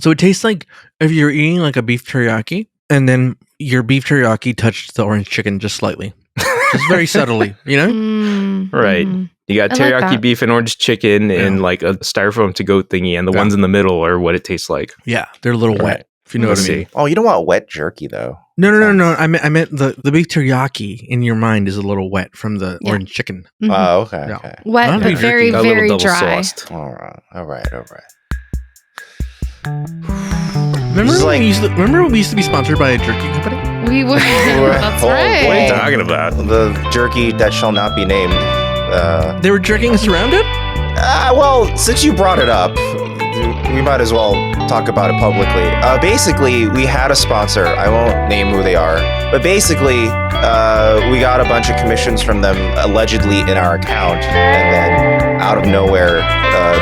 So it tastes like if you're eating like a beef teriyaki, and then your beef teriyaki touched the orange chicken just slightly, just very subtly, you know? Right. You got teriyaki beef and orange chicken in like a styrofoam to go thingy, and the ones in the middle are what it tastes like. Yeah, they're a little wet, if you know what I mean. Oh, you don't want wet jerky though. No. I meant the beef teriyaki in your mind is a little wet from the orange chicken. Oh, okay. Yeah. Okay. Wet, but very, very dry. Sauced. All right. Remember when we used to be sponsored by a jerky company? We were. That's right. What are you talking about? The jerky that shall not be named. They were jerking us around it? Well, since you brought it up, we might as well talk about it publicly. Basically, we had a sponsor. I won't name who they are. But basically, we got a bunch of commissions from them allegedly in our account. And then out of nowhere,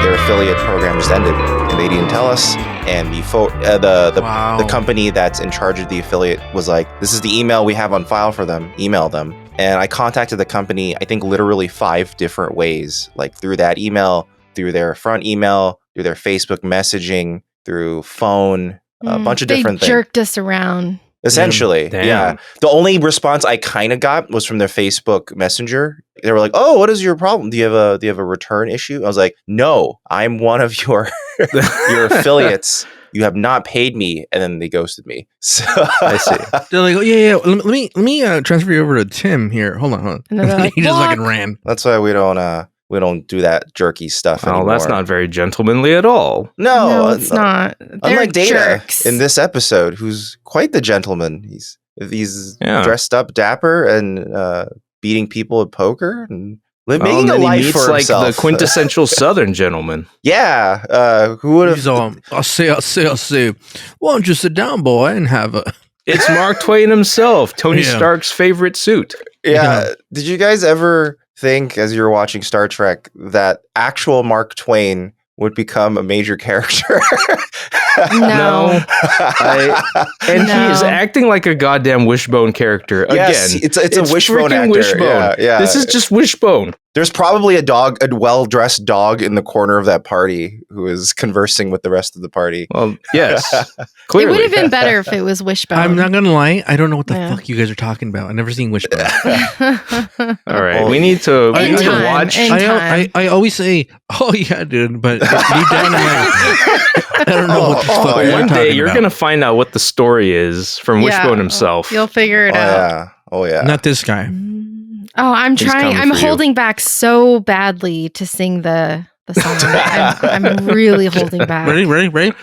their affiliate program just ended. And they didn't tell us. And before the company that's in charge of the affiliate was like, this is the email we have on file for them. Email them. And I contacted the company, I think literally 5 different ways, like through that email, through their front email, through their Facebook messaging, through phone, a bunch of different things. They jerked us around. Essentially, Damn. yeah. The only response I kind of got was from their Facebook Messenger. They were like, "Oh, what is your problem? Do you have a return issue?" I was like, "No, I'm one of your affiliates. You have not paid me," and then they ghosted me. So I see. They're like, "Oh yeah. Let me transfer you over to Tim here. Hold on." And they're like, He just "Block." fucking ran. that's why we don't do that jerky stuff anymore. Oh, that's not very gentlemanly at all. No, it's not. They're Unlike Data jerks. in this episode, who's quite the gentleman. He's dressed up dapper and beating people at poker and making a life for like himself. the quintessential Southern gentleman. Yeah, who would have? He's all, I'll say. Why don't you sit down, boy, and have a... It's Mark Twain himself, Tony Yeah. Stark's favorite suit. Yeah. Did you guys ever think, as you were watching Star Trek, that actual Mark Twain would become a major character? No. He is acting like a goddamn Wishbone character. Yes, Again, it's a Wishbone freaking actor. Wishbone. Yeah. This is just Wishbone. There's probably a well-dressed dog in the corner of that party who is conversing with the rest of the party. Well, yes. It Clearly. would have been better if it was Wishbone. I'm not gonna lie, I don't know what the Yeah. fuck you guys are talking about. I've never seen Wishbone. All right, Well, we need to time, watch. in time. I always say, "Oh yeah, dude," but deep down I'm like, I don't know what the fuck But you're one day talking you're about. gonna find out what the story is from Wishbone himself. You'll figure it out. Oh yeah. Not this guy. Oh, I'm He's trying. coming I'm for you. holding back so badly to sing the song. I'm really holding back. Ready?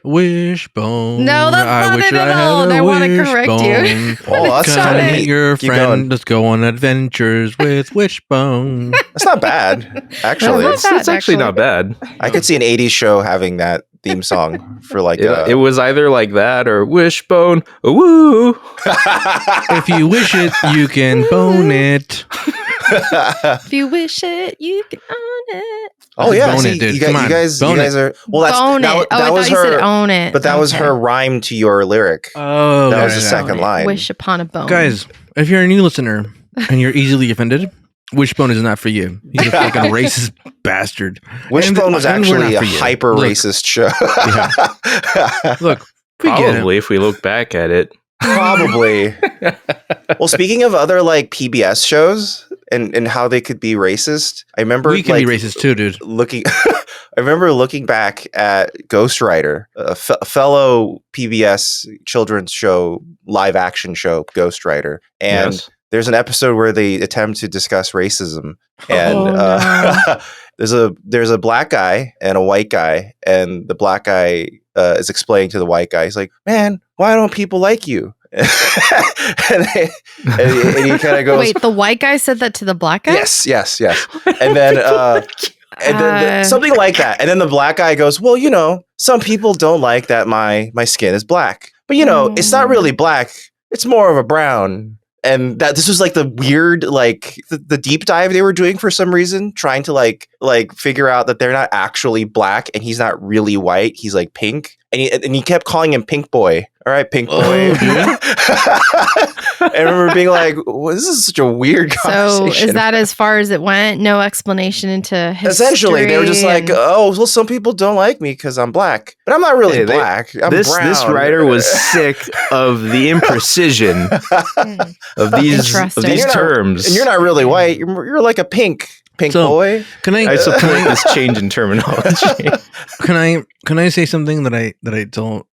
Wishbone. No, that's not wish it at I had all, a and I wanna correct you. wishbone. Oh, that's Shut Come it. meet your Keep friend. going. Let's go on adventures with Wishbone. That's not bad. Actually, That's not It's actually not bad. I could see an 80s show having that theme song for like It was either like that or Wishbone. Woo! If you wish it, you can bone it. If you wish it, you can own it. Oh yeah, Bone see, it, dude. you Come on, guys bone it. are well. That's Bone that, it. that I was thought you her. said own it. But that was Okay. her rhyme to your lyric. Oh, That was the right, second right. line. Wish upon a bone. Guys, if you're a new listener and you're easily offended, Wishbone is not for you. He's a fucking racist bastard. Wishbone was And we're actually not a for you. hyper Look, racist show. Look, we get it. Probably if we look back at it. Probably. Well, speaking of other like PBS shows and how they could be racist, I remember We can like, be racist too, dude. looking. I remember looking back at Ghost Rider, a fellow PBS children's show, live action show, Ghost Rider, and Yes. there's an episode where they attempt to discuss racism, and Oh, there's a black guy and a white guy, and the black guy is explaining to the white guy, he's like, "Man, why don't people like you?" and he kind of goes, Wait, the white guy said that to the black guy? Yes. And then something like that. And then the black guy goes, "Well, you know, some people don't like that my skin is black. But you know, it's not really black. It's more of a brown." And that this was like the weird, like the deep dive they were doing for some reason, trying to like figure out that they're not actually black and he's not really white. He's like pink. and he kept calling him Pink Boy. All right, Pink Boy. Oh, I remember being like, well, this is such a weird conversation. So is that as far as it went? No explanation into history? Essentially, they were just like, oh, well, some people don't like me because I'm black. But I'm not really black. I'm this brown. writer was sick of the imprecision of these terms. And you're not really white. You're like a pink boy. I support this change in terminology. Can I say something that I don't?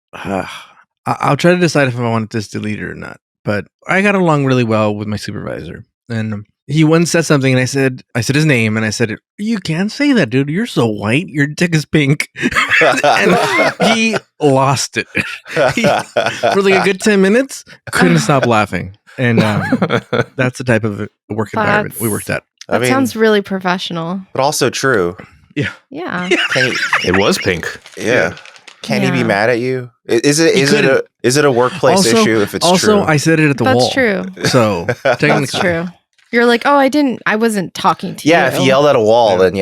I'll try to decide if I want this deleted or not. But I got along really well with my supervisor, and he once said something, and I said his name, and I said, "You can't say that, dude. You're so white. Your dick is pink." And he lost it. For like a good 10 minutes, couldn't stop laughing. And that's the type of work environment we worked at. That sounds really professional, but also true. Yeah. It was pink. Yeah. Can he be mad at you? Is it a workplace issue if it's true? Also, I said it at the wall. That's true. So technically, that's true. You're like, oh, I wasn't talking to you. Yeah, if you yelled at a wall, then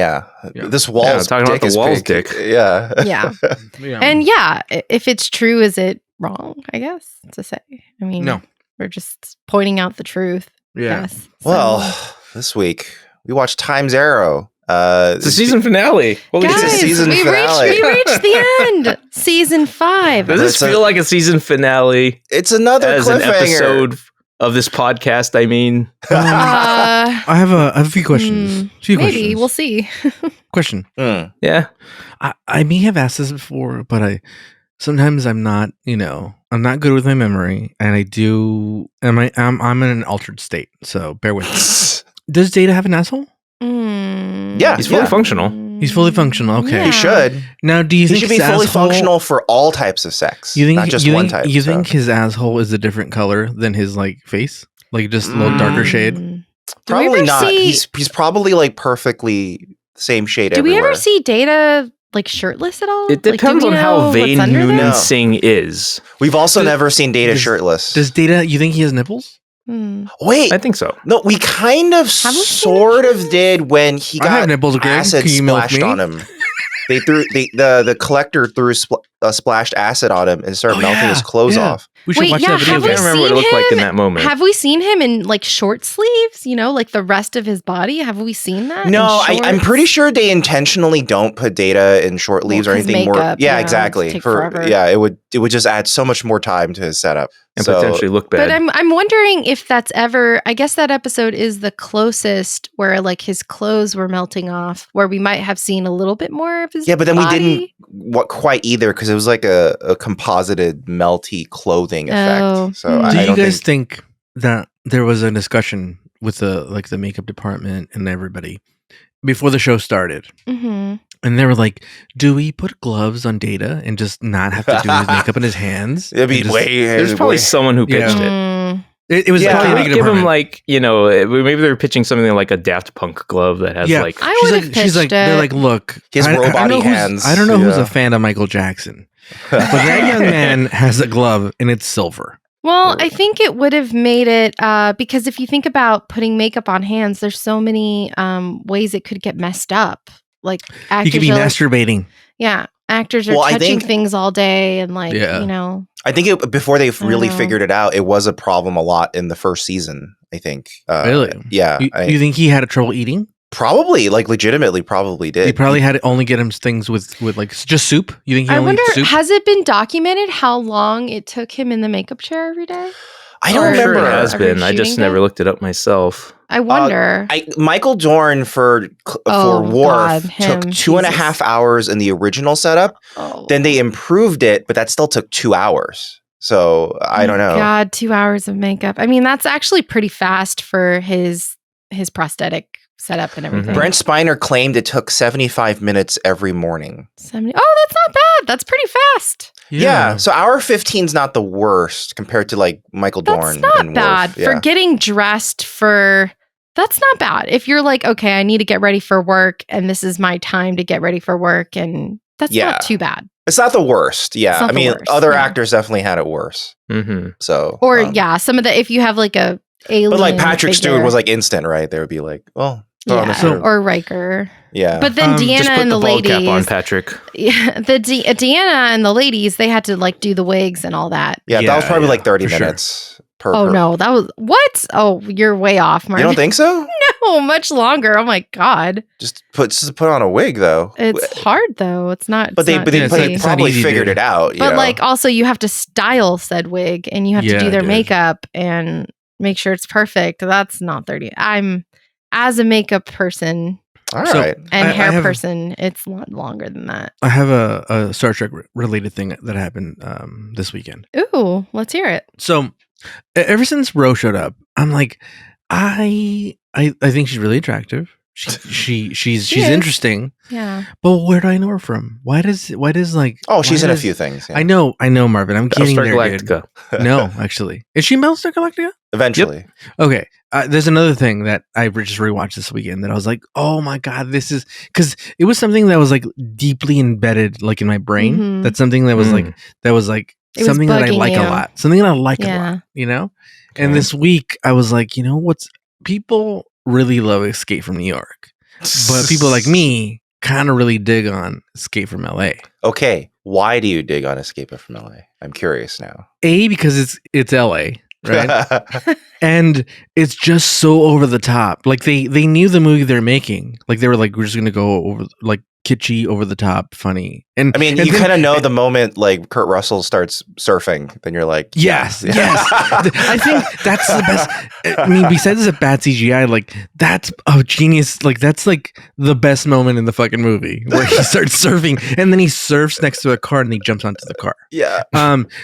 this wall's talking dick about is the wall's big. dick. Yeah. And if it's true, is it wrong? I guess to say. I mean, no, we're just pointing out the truth. Yeah. Yes. Well, this week we watched Time's Arrow. It's the season finale. Guys, it's a season finale. We reached the end. Season 5. Does this feel like a season finale? It's another as cliffhanger. an episode of this podcast. I mean, I have a few questions. Maybe we'll see. Question. Yeah, I may have asked this before, but sometimes I'm not. I'm not good with my memory, and I do. I'm in an altered state, so bear with me. Does Data have an asshole? Yeah, he's fully functional. He's fully functional. Okay, he should. Now, do you think he should be fully functional for all types of sex? You think not just one type? You think his asshole is a different color than his face, like just a little darker shade? Probably not. He's probably like perfectly same shade. Do we everywhere. ever see Data like shirtless at all? It depends on how vain Noonan Singh is. We've also never seen Data shirtless. Does Data? You think he has nipples? Wait, I think so. No, we kind of sort of did when he got acid splashed on him. They threw the collector threw splashed acid on him and started melting his clothes off. We should watch that video. I can't remember what it looked like in that moment. Have we seen him in like short sleeves? Like the rest of his body? Have we seen that? No, I'm pretty sure they intentionally don't put Data in short sleeves or anything more. Yeah, exactly. It would just add so much more time to his setup. And potentially look bad. But I'm wondering if that's ever, I guess that episode is the closest where like his clothes were melting off, where we might have seen a little bit more of his but then body. We didn't quite either because it was like a composited melty clothing effect. So do you guys think that there was a discussion with the makeup department and everybody before the show started? Mm-hmm. And they were like, do we put gloves on Data and just not have to do his makeup in his hands? It'd be there's probably someone who pitched it. It was probably give him maybe they're pitching something like a Daft Punk glove that has they're like, look, his robot hands. I don't know who's a fan of Michael Jackson, but that young man has a glove and it's silver. Well, I think it would have made it because if you think about putting makeup on hands, there's so many ways it could get messed up. Like actors, you could be masturbating. Yeah, actors are touching things all day, and I think before they really figured it out, it was a problem a lot in the first season. I think. Really? Yeah. You think he had trouble eating? Probably, legitimately, probably did. He probably had to only get him things with like just soup. You think? I wonder. Soup? Has it been documented how long it took him in the makeup chair every day? I don't remember. Sure it has been. I just never looked it up myself. I wonder. Michael Dorn for Worf took 2.5 hours in the original setup. Then they improved it, but that still took 2 hours. So I don't know. God, 2 hours of makeup. I mean, that's actually pretty fast for his prosthetic setup and everything. Brent Spiner claimed it took 75 minutes every morning. 70. Oh, that's not bad. That's pretty fast. Yeah. So hour 15 is not the worst compared to Michael Dorn. That's not bad for getting dressed for. That's not bad. If you're like, okay, I need to get ready for work and this is my time to get ready for work, and that's not too bad. It's not the worst. Yeah. I mean, other actors definitely had it worse. Mm-hmm. So, some of the, if you have like a alien. But Patrick Stewart was instant, right? They would be like, well, or Riker. Yeah. But then Just Deanna put and the the bald cap on, ladies, Patrick. yeah, Deanna and the ladies, they had to like do the wigs and all that. Yeah, that was probably like 30 for sure. minutes per. Oh no, that was what? Oh, you're way off, Mark. You don't think so? No, much longer. Oh my god, Just put on a wig though. it's hard though. It's not. But they easy. probably easy, figured dude. it out. But like also you have to style said wig and you have to Yeah, do their dude. makeup and make sure it's perfect. That's not 30. I'm as a makeup person all So- right. and I hair have- person, it's a lot longer than that. I have a Star Trek related thing that happened this weekend. Ooh, let's hear it. So ever since Ro showed up, I'm like, I think she's really attractive. She's is. interesting. Yeah. But where do I know her from? Why does like? Oh, she's why in a does- few things. Yeah. I know, Marvin. I'm getting Battlestar there, dude. Galactica. No, actually, is she in Battlestar Galactica? Eventually. Okay. There's another thing that I just rewatched this weekend that I was like, oh my god, this is because it was something that was like deeply embedded, like in my brain. Mhm. That's something that was like It was something that I bugging like you. a lot. Something that I like a Yeah. lot. You know. And Okay. this week I was like, you know what's people really love Escape from New York, but people like me kind of really dig on Escape from LA. Okay, why do you dig on Escape from LA? I'm curious now. A, because it's LA, right? And it's just so over the top. Like they knew the movie they're making. Like they were like, we're just gonna go over like kitschy, over the top, funny. And I mean, and you then- kind of know the moment like Kurt Russell starts surfing, then you're like, Yes, yeah. yes. I think that's the best. I mean, besides the bad CGI, like that's a genius. Like that's like the best moment in the fucking movie where he starts surfing and then he surfs next to a car and he jumps onto the car. Yeah.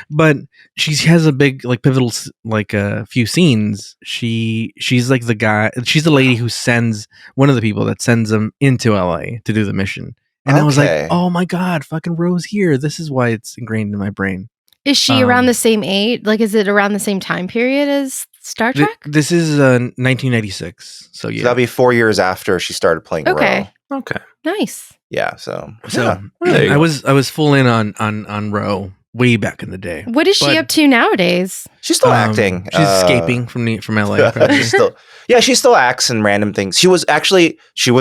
But she has a big like pivotal like a few scenes. She's like the guy. She's the lady who sends one of the people that sends them into LA to do the mission. And I was Okay. like, oh my god, fucking Rose here. This is why it's ingrained in my brain. Is she around the same age? Like, is it around the same time period as Star Trek? This is 1996. So So yeah. that'll be 4 years after she started playing Okay. Ro. Okay. Nice. Yeah. So So There you I go. was full in on Ro way back in the day. What is she But- up to nowadays? she's still acting. She's escaping from LA. she's still, she still acts in random things. She was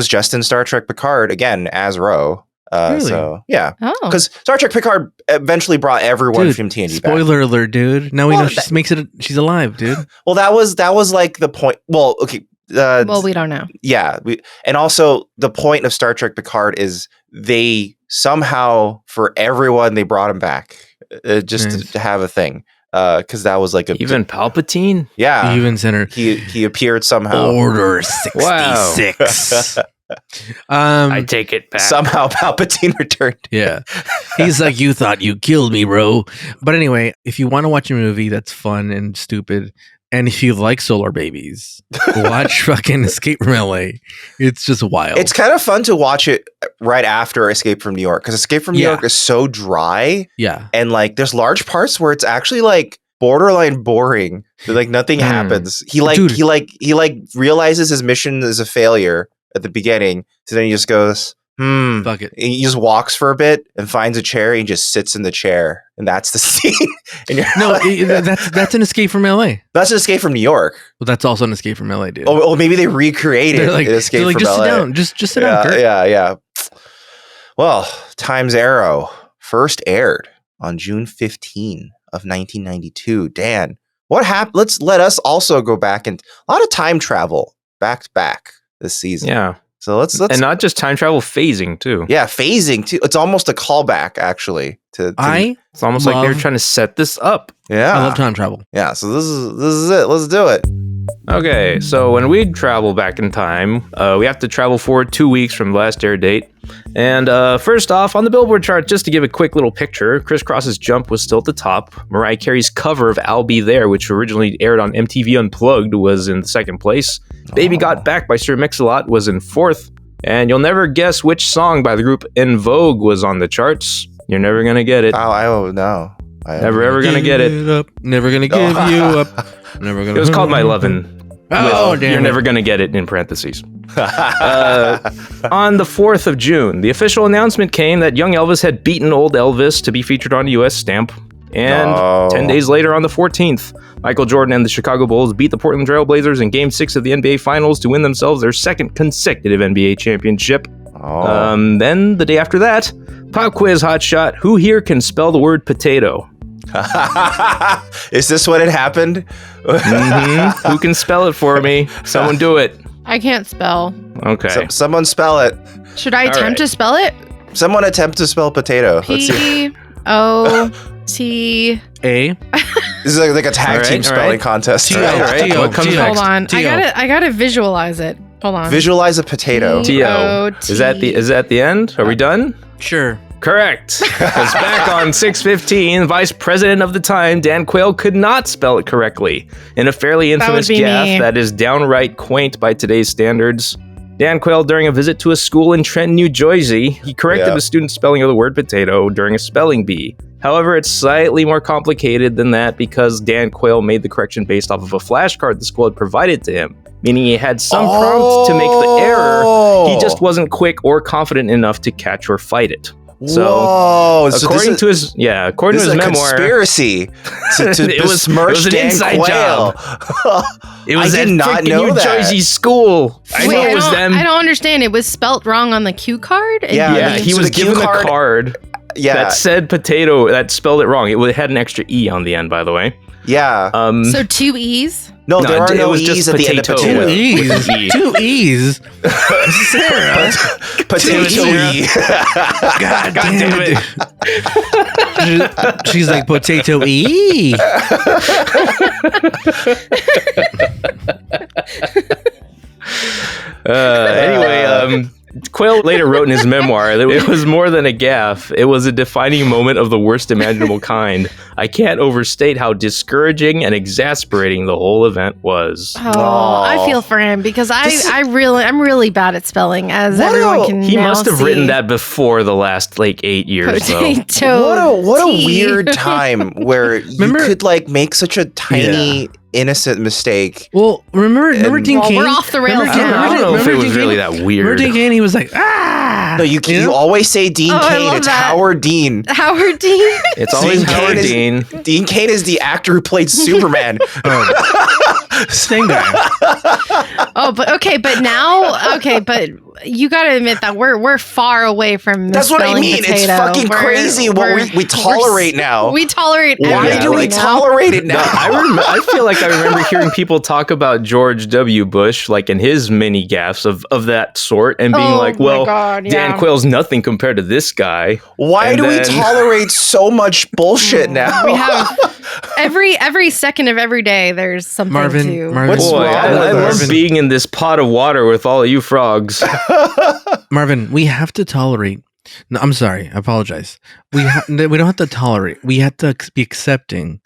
just in Star Trek Picard again as Ro. Really? So yeah, Oh. because Star Trek Picard eventually brought everyone Dude, from TNG back. spoiler alert, dude. Now we Well, know she's alive, dude. Well, that was like the point. Well, okay. Well, we don't know. Yeah, and also the point of Star Trek Picard is they somehow for everyone they brought him back just Nice. to have a thing because that was like a Even Palpatine? yeah Even center. he appeared somehow Order 66. I take it back. somehow Palpatine returned. Yeah. He's like, you thought you killed me, bro. But anyway, if you want to watch a movie that's fun and stupid, and if you like solar babies, watch fucking Escape from LA. It's just wild. It's kind of fun to watch it right after Escape from New York because Escape from New Yeah. York is so dry yeah. and like there's large parts where it's actually like borderline boring. Like nothing happens. He realizes his mission is a failure at the beginning. So then he just goes, Fuck it. And he just walks for a bit and finds a chair and just sits in the chair. And that's the scene. And you're No, like, that's an Escape from LA. that's an Escape from New York. But that's also an Escape from LA, dude. Oh, maybe they recreated they're like, Escape they're like from just LA. sit down. Just sit down, Kurt. Yeah. Well, Time's Arrow first aired on June 15 of 1992. Dan, what happened? Let us also go back and a lot of time travel back to back this season. Yeah. So let's And not just time travel, phasing too. yeah, phasing too. It's almost a callback actually to It's almost like they're love- trying to set this up. yeah. I love time travel. Yeah, so this is it. Let's do it. Okay, so when we travel back in time, we have to travel forward 2 weeks from the last air date. And first off, on the Billboard chart, just to give a quick little picture, Criss Cross's Jump was still at the top. Mariah Carey's cover of I'll Be There, which originally aired on MTV Unplugged, was in second place. Baby Got Back by Sir Mix-a-Lot was in fourth. And you'll never guess which song by the group En Vogue was on the charts. You're never going to get it. Oh, I don't know. Never ever going to get it. Up. Never gonna give you up. Never gonna. It was called My Lovin'. Oh, damn! You're never going to get it in parentheses. On the 4th of June, the official announcement came that young Elvis had beaten old Elvis to be featured on a U.S. stamp. And No. 10 days later, on the 14th, Michael Jordan and the Chicago Bulls beat the Portland Trail Blazers in Game 6 of the NBA Finals to win themselves their second consecutive NBA championship. Oh. Then the day after that, pop quiz hotshot. Who here can spell the word potato? Is this what had happened? Who can spell it for me? Someone do it. I can't spell. Okay. Someone spell it. Should I attempt right. to spell it? Someone attempt to spell potato. Let's see. P-O-T. A. This is like a tag team spelling contest. T-O. All right. T-O. What comes T-O. next? Hold on. T-O. I gotta visualize it. Hold on. Visualize a potato. T-O. Is that the end? Are we done? Sure. Correct. Because back on 6/15, Vice President of the time, Dan Quayle, could not spell it correctly in a fairly infamous be gaffe me. that is downright quaint by today's standards. Dan Quayle, during a visit to a school in Trenton, New Jersey, he corrected a student's spelling of the word potato during a spelling bee. However, it's slightly more complicated than that because Dan Quayle made the correction based off of a flashcard the school had provided to him, meaning he had some prompt to make the error. He just wasn't quick or confident enough to catch or fight it. So, Whoa! according to his memoir, conspiracy to It was besmirch an Dan inside Quayle. it was I did at not freaking know New that. Jersey school. I know it was them. I don't understand. It was spelt wrong on the cue card? And Yeah, Yeah, he so was the cue given a card Yeah, that said potato that spelled it wrong. It had an extra E on the end, by the way. yeah. So 2 E's? No, there are it no was E's just at the end of potato. potato. Two E's. With an E. 2 E's. Sarah. Potato E. God damn it. She's like, potato E. Anyway, Quayle later wrote in his memoir that it was more than a gaffe. It was a defining moment of the worst imaginable kind. I can't overstate how discouraging and exasperating the whole event was. Oh, I feel for him because I'm really bad at spelling, as everyone can He now must have see. written that before the last 8 years, though. Potato What a tea. weird time where you could make such a tiny innocent mistake. Well, remember Dean Well, Cain? we're off the rails Remember- now. I don't know if remember it was Dean really Cain? that weird. Remember Dean Cain? He was like, ah. No, you know? always say Dean Oh, I Cain. love It's that. Howard Dean. Howard Dean. It's always Dean Cain Howard is- Dean. Dean Cain is the actor who played Superman. Same guy. Oh, but you got to admit that we're far away from That's what I misspelling mean. It's potato. fucking crazy what we tolerate now. We tolerate Why everything do we now. tolerate it No, now? I feel like I remember hearing people talk about George W. Bush, in his mini gaffes of that sort, and being Oh like, my well, God, Dan yeah. Quayle's nothing compared to this guy. Why And do we then- tolerate so much bullshit now? We have every second of every day. There's something to. Marvin, What's Boy, wrong I with love us? being in this pot of water with all of you frogs. Marvin, we have to tolerate. No, I'm sorry. I apologize. We don't have to tolerate. We have to be accepting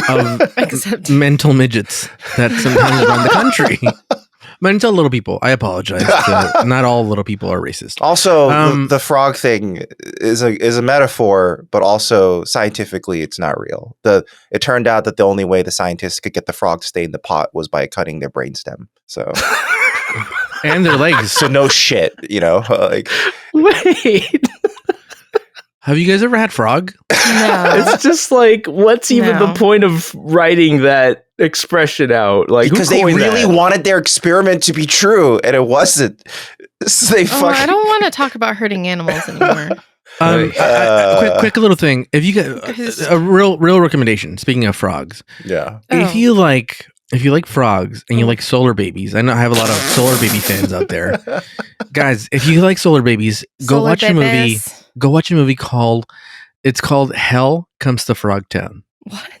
of Except mental midgets that sometimes run the country. Mental little people. I apologize. Not all little people are racist. Also, the frog thing is a metaphor, but also scientifically, it's not real. It turned out that the only way the scientists could get the frog to stay in the pot was by cutting their brainstem. So, And their legs. so no shit, Wait, Have you guys ever had frog? no. it's just what's even No. the point of writing that expression out? because who they coined really that? wanted their experiment to be true, and it wasn't. So they Oh, fucking. I don't want to talk about hurting animals anymore. Quick little thing. If you get a real recommendation. Speaking of frogs, Yeah. if you like frogs and you like solar babies, I know I have a lot of solar baby fans out there. Guys, if you like solar babies, go Solar watch a movie. babies. Go watch a movie called Hell Comes to Frogtown.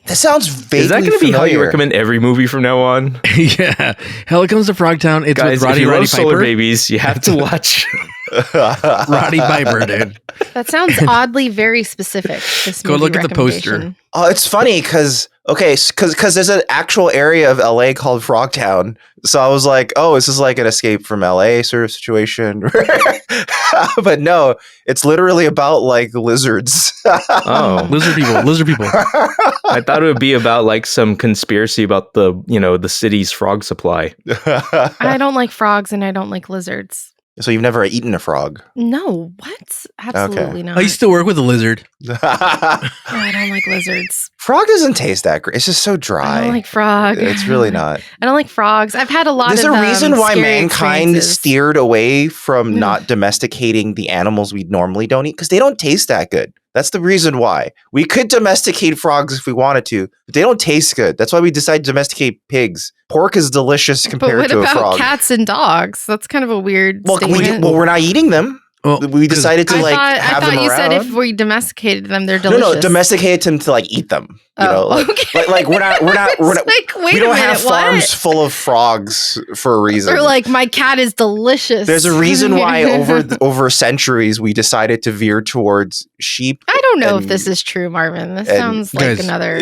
That sounds vaguely Is that going to be how you familiar. recommend every movie from now on? Yeah, Hell Comes to Frogtown. It's Guys, with Roddy if you Roddy love Solar Piper. Babies, you have to watch. Roddy Piper, dude. That sounds oddly very specific. This Go movie look at the poster. recommendation. Oh, it's funny because there's an actual area of LA called Frogtown. So I was like, oh, is this like an escape from LA sort of situation? But no, it's literally about lizards. Oh, Lizard people. I thought it would be about some conspiracy about the city's frog supply. I don't like frogs and I don't like lizards. So you've never eaten a frog? No, what? Absolutely not. I used to work with a lizard. Oh, I don't like lizards. Frog doesn't taste that great. It's just so dry. I don't like frog. It's really not. I don't like frogs. I've had a lot There's of a reason why scary mankind experiences. steered away from not domesticating the animals we normally don't eat because they don't taste that good. That's the reason why. We could domesticate frogs if we wanted to, but they don't taste good. That's why we decided to domesticate pigs. Pork is delicious But compared what to a about frog. cats and dogs? That's kind of a weird Well, statement. we're not eating them. Well, We decided to I have thought them you around. said if we domesticated them, they're delicious. No, domesticated them to eat them. You know, okay. like we're not Like, wait we a don't minute, have farms full of frogs for a reason. Or like, my cat is delicious. There's a reason why over centuries we decided to veer towards sheep. I don't know if and- this is true, Marvin. This and- sounds like Guys, another.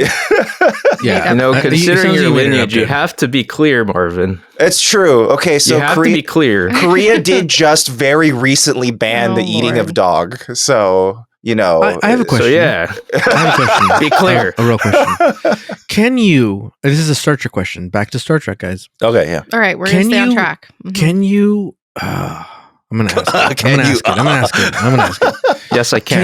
Yeah. No, it considering sounds your you made it up, lineage, you dude. have to be clear, Marvin. It's true. Okay, so you have to be clear. Korea did just very recently ban the Oh, eating Lord. of dog. So, you know. I have a question. So yeah, I have a question. be clear. A real question. Can you? This is a Star Trek question. Back to Star Trek, guys. Okay, yeah. All right, we're going to Can stay on you- track. Mhm. Can you? I'm gonna ask. It. Can you- I'm gonna ask it. I'm gonna ask it. Yes, I can.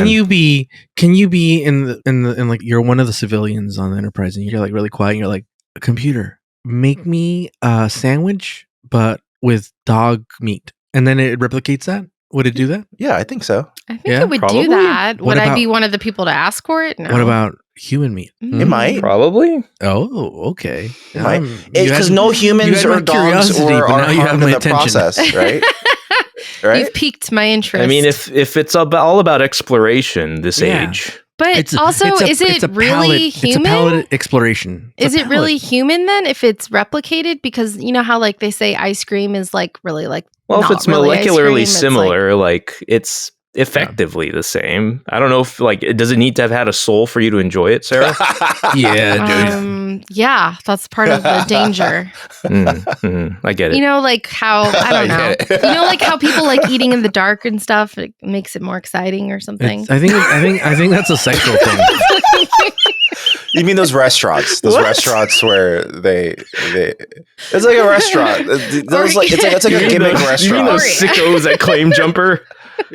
Can you be in like you're one of the civilians on the Enterprise and you're like really quiet and you're like, computer, make me a sandwich but with dog meat, and then it replicates that? Would it do that? Yeah, I think so. I think Yeah, it would probably. do that. What Would I about- be one of the people to ask for it? No. What about human meat? Mm. It might. Probably? Oh, okay. Might. You Because had- no you humans had or my dogs curiosity, or but are now you have harmed in my the attention. process, right? Right? You've piqued my interest. I mean, if it's all about exploration this Yeah. age, but also, is it really human? It's a palate exploration. It's Is a it really palate. human then if it's replicated? Because you know how like they say ice cream is like really like well, if not it's really ice cream, molecularly it's, like- similar, like it's effectively the same. I don't know if does it need to have had a soul for you to enjoy it, Sarah? Yeah, dude. Yeah, that's part of the danger. I get it. You know, like how I don't know. I get it. You know, like how people like eating in the dark and stuff. It makes it more exciting or something. I think that's a sexual thing. You mean those restaurants? Those What? restaurants where they it's like a restaurant. Those like it's like You a mean gimmick those- You mean restaurant. those sickos that claim jumper?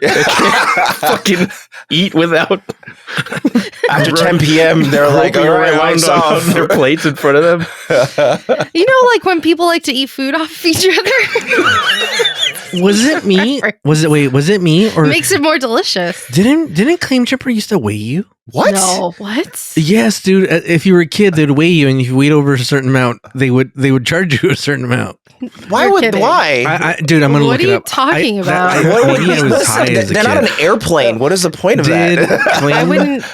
They can't fucking eat without After 10 p.m., they're like, all roping right, around lights on off. their plates in front of them. You know, like when people like to eat food off of each other. Was it me? Was it me or Makes it more delicious. didn't Claim Chipper used to weigh you? What? No, what? Yes, dude. If you were a kid, they'd weigh you, and if you weighed over a certain amount, they would charge you a certain amount. Why You're would kidding. why? Dude, I'm gonna What look are it you up. talking about? Maybe I was high as a They're not kid. an airplane. What is the point of Did that? I Claim- wouldn't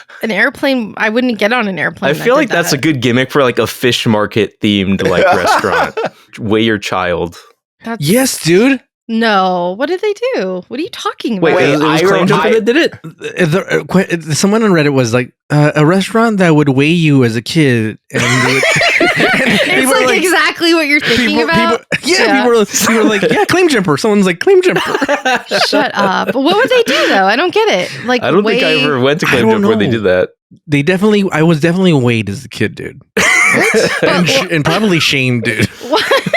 I wouldn't get on an airplane. I that feel did like that's a that. good gimmick for like a fish market themed like restaurant. Weigh your child. That's, Yes, dude. No. What did they do? What are you talking about? Wait, Wait, it was I- Claim Jumper I- that did it? Someone on Reddit was like a restaurant that would weigh you as a kid, and they would, it's people like, were exactly what you're thinking about. people were like, yeah, Claim Jumper. Someone's like, Claim Jumper. Shut up. What would they do though? I don't get it. Like I don't think I ever went to I Claim don't Jumper where they know. did that. I was definitely weighed as a kid, dude. and probably shamed, dude.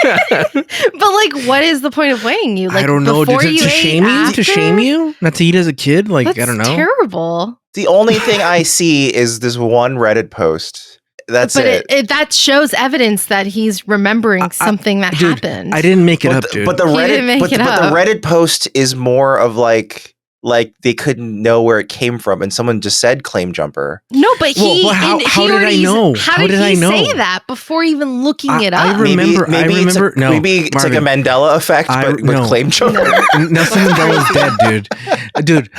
But like, what is the point of weighing you? Like, I don't know. before To you ate, shame you? after? To shame you? Not to eat as a kid? Like, That's I don't know. terrible. The only thing I see is this one Reddit post. That's But it. that shows evidence that he's remembering something that dude, happened. I didn't make it up, But dude. the He Reddit, didn't make but it the up. Reddit post is more of like they couldn't know where it came from, and someone just said Claim Jumper. No, but he. Well, how did I already- know? How did I know? Say that before even looking it up? remember- Maybe no, it's like a Mandela effect, but with no. Claim Jumper. Nelson Mandela's dead, dude. Dude,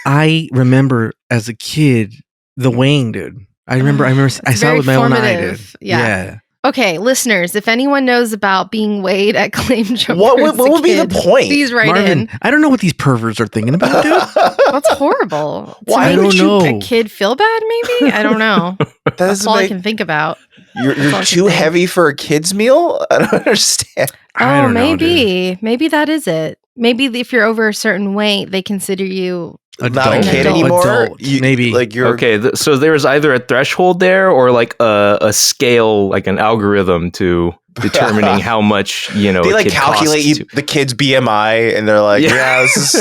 I remember as a kid the weighing, dude. I remember. I It's saw it very with my own eye, dude. formative. Yeah. Okay, listeners, if anyone knows about being weighed at Claim Jumper, What as a would be the kid, point? Please write Marvin, in. I don't know what these perverts are thinking about, dude. That's horrible. Why to would make you- a kid feel bad? Maybe I don't know. That That's doesn't all I make can think about. you're all I can too think. heavy for a kid's meal. I don't understand. I Oh, don't know, dude. maybe that is it. Maybe if you're over a certain weight, they consider you. Not a Adult. kid Adult. anymore. Adult, maybe. like you're Okay, so there was either a threshold there or like a scale, like an algorithm to determining how much, They a like kid calculate costs to- the kid's BMI, and they're like, "Yeah, this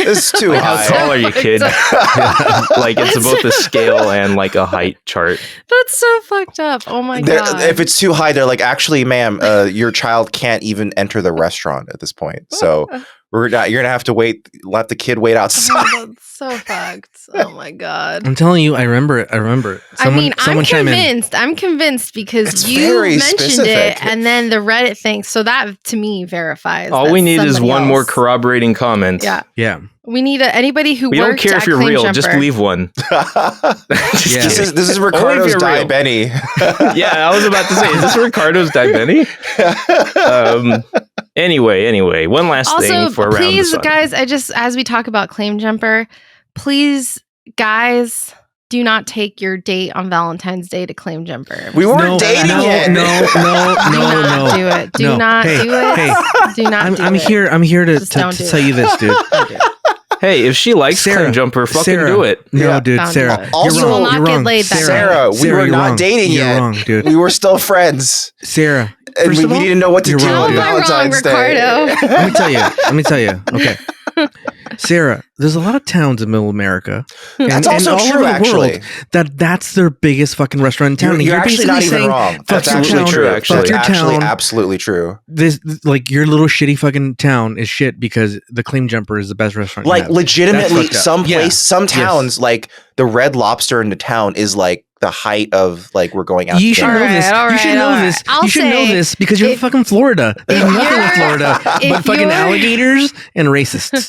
is too Like, how high." tall are you, kid? Like, it's both a scale and like a height chart. That's so fucked up. Oh my god. If it's too high, they're like, "Actually, ma'am, your child can't even enter the restaurant at this point. So you're gonna have to wait. Let the kid wait outside." Oh, that's so fucked. Oh my god. I'm telling you, I remember it. Someone I'm chime in. convinced. I'm convinced because It's you very mentioned specific. it, and then the Reddit thing. So that to me verifies. All that we need is somebody one more else- corroborating comment. Yeah, Yeah. we need anybody who We don't worked care at if you're Claim real, Jumper. just leave one. Just Yeah. This kidding. is Ricardo's you're Die real. Benny. Yeah, I was about to say, is this Ricardo's Die Benny? Anyway, one last Also, thing for around please, the sun. guys, as we talk about Claim Jumper, please, guys, do not take your date on Valentine's Day to Claim Jumper. We weren't No, dating no, yet. no, do not no. do it. Do No. not Hey, do it. hey. Do not do I'm it. here. I'm here to Just don't do tell it. you this, dude. Don't do it. Hey, if she likes Sarah, Claim Jumper, fucking Sarah. do it. No, Yeah. dude, Don't do Sarah. it. Also, you're you wrong. will not You're get wrong. laid that Sarah, we Sarah, were you're not wrong. dating You're yet. wrong, dude. We were still friends, Sarah, and first we of all, didn't know what to you're do wrong, on dude. How am I wrong, Valentine's Day. Ricardo? Let me tell you. Okay. Sarah, there's a lot of towns in Middle America. That's also all true, over the actually. world that's their biggest fucking restaurant in town. You're, And you're actually not basically even saying, wrong. fuck That's your actually town, true. fuck Actually, your actually, town. absolutely true. This, like, your little shitty fucking town is shit because the Claim Jumper is the best restaurant. Like legitimately, That's fucked up. some towns, like the Red Lobster in the town, is like the height of like we're going out. You to should dinner. know this. All You should right, know all right. this. I'll You should know say this because you're if- fucking Florida. There's nothing in you're- Florida if but fucking you're- alligators and racists.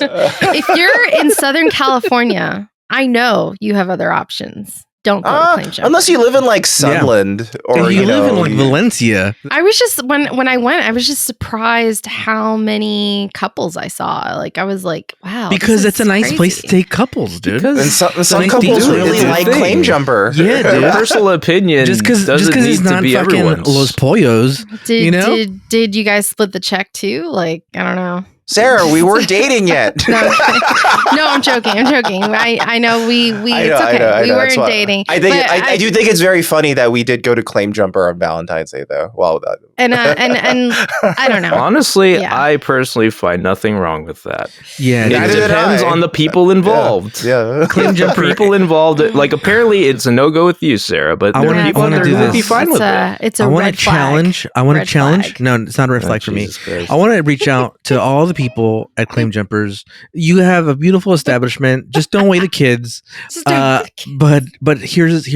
If you're in Southern California, I know you have other options. Don't go to Claim Jumper. Unless you live in like Sunland or If you live in know, like Valencia. I was just when I went, I was just surprised how many couples I saw. Like I was like, wow, Because this it's a is nice place to crazy. take couples, dude. and some nice couples to do. really It's a like thing. Claim Jumper. Yeah, dude. Your personal opinion just because doesn't need it's to not be fucking everyone's. Los Pollos. Did, you know? did you guys split the check too? Like I don't know. Sarah, we weren't dating yet. No, I'm joking. I know we I know, it's okay. I We know. weren't That's why- dating. I think but I do think it's very funny that we did go to Claim Jumper on Valentine's Day, though. Well, and I don't know. Honestly, Yeah. I personally find nothing wrong with that. Yeah, It Neither dude. did depends I. on the people involved. yeah. Claim The Jumper. people involved, like apparently it's a no-go with you, Sarah, but I there wanna- are people I out wanna there do who would be this. fine with it. It's a I want red to challenge. I want to Red challenge. flag. No, it's not a red Oh, flag for me. Jesus Christ. I want to reach out to all the people at Claim Jumpers. You have a beautiful establishment. Just don't weigh the kids. But here's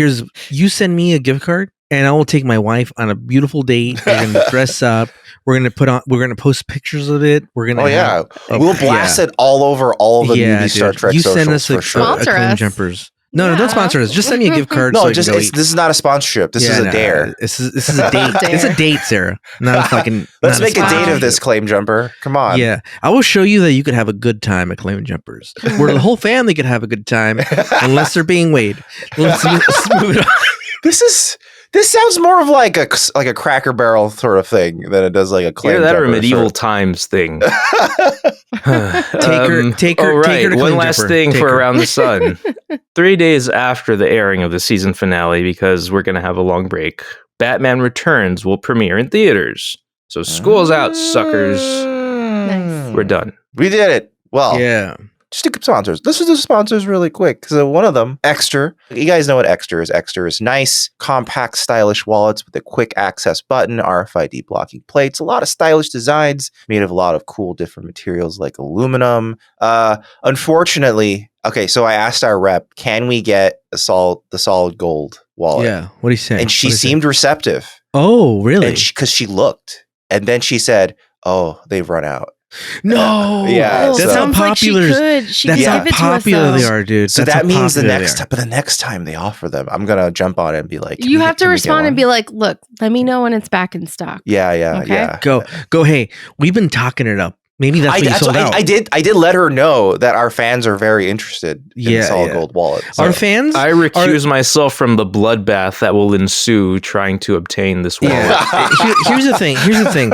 you send me a gift card and I will take my wife on a beautiful date. We're gonna dress up. We're gonna post pictures of it. We're gonna Oh yeah, have- we'll blast it all over all the Yeah, Newbie Star dude. Trek You socials send us for a, sure. a Sponsor Claim us. Jumpers. No, don't Yeah. sponsor us. Just send me a gift card. No, so I can just go this eat. is not a sponsorship. This Yeah, is a no, dare. This is a date. Dare. It's a date, Sarah. Not a fucking. Let's not make a date of sponsorship. this Claim Jumper. Come on. Yeah, I will show you that you could have a good time at Claim Jumpers, where the whole family could have a good time, unless they're being weighed. Let's move it on. This sounds more of like a Cracker Barrel sort of thing than it does like a Claim Either that or a Jumper medieval sort times thing. Take her All take her right, to one Claim last Jumper. thing Take for her. Around the Sun. 3 days after the airing of the season finale, because we're going to have a long break, Batman Returns will premiere in theaters. So school's out, suckers. Nice. We're done. We did it. Well, Yeah, just to sponsors. Let's just do sponsors really quick. So one of them, Extra. You guys know what Extra is. Extra is nice, compact, stylish wallets with a quick access button, RFID blocking plates, a lot of stylish designs made of a lot of cool different materials like aluminum. Unfortunately, okay, so I asked our rep, can we get the solid gold wallet? yeah. What do you say? And she What do you say? seemed receptive. Oh, really? And because she looked. And then she said, oh, they've run out. no. Yeah, that's so- how sounds like popular. she That's could how give it to us. popular though. they are, dude. So That's that how means the popular next they time, but the next time they offer them, I'm gonna jump on it and be like, You have to respond and be like, look, let me know when it's back in stock. yeah, Okay. yeah. are. Go. Hey, we've been talking it up. Maybe that's what you sold out. I did let her know that our fans are very interested in Yeah, solid yeah. gold wallets. Our fans. I recuse myself from the bloodbath that will ensue trying to obtain this wallet. Yeah. Here's the thing.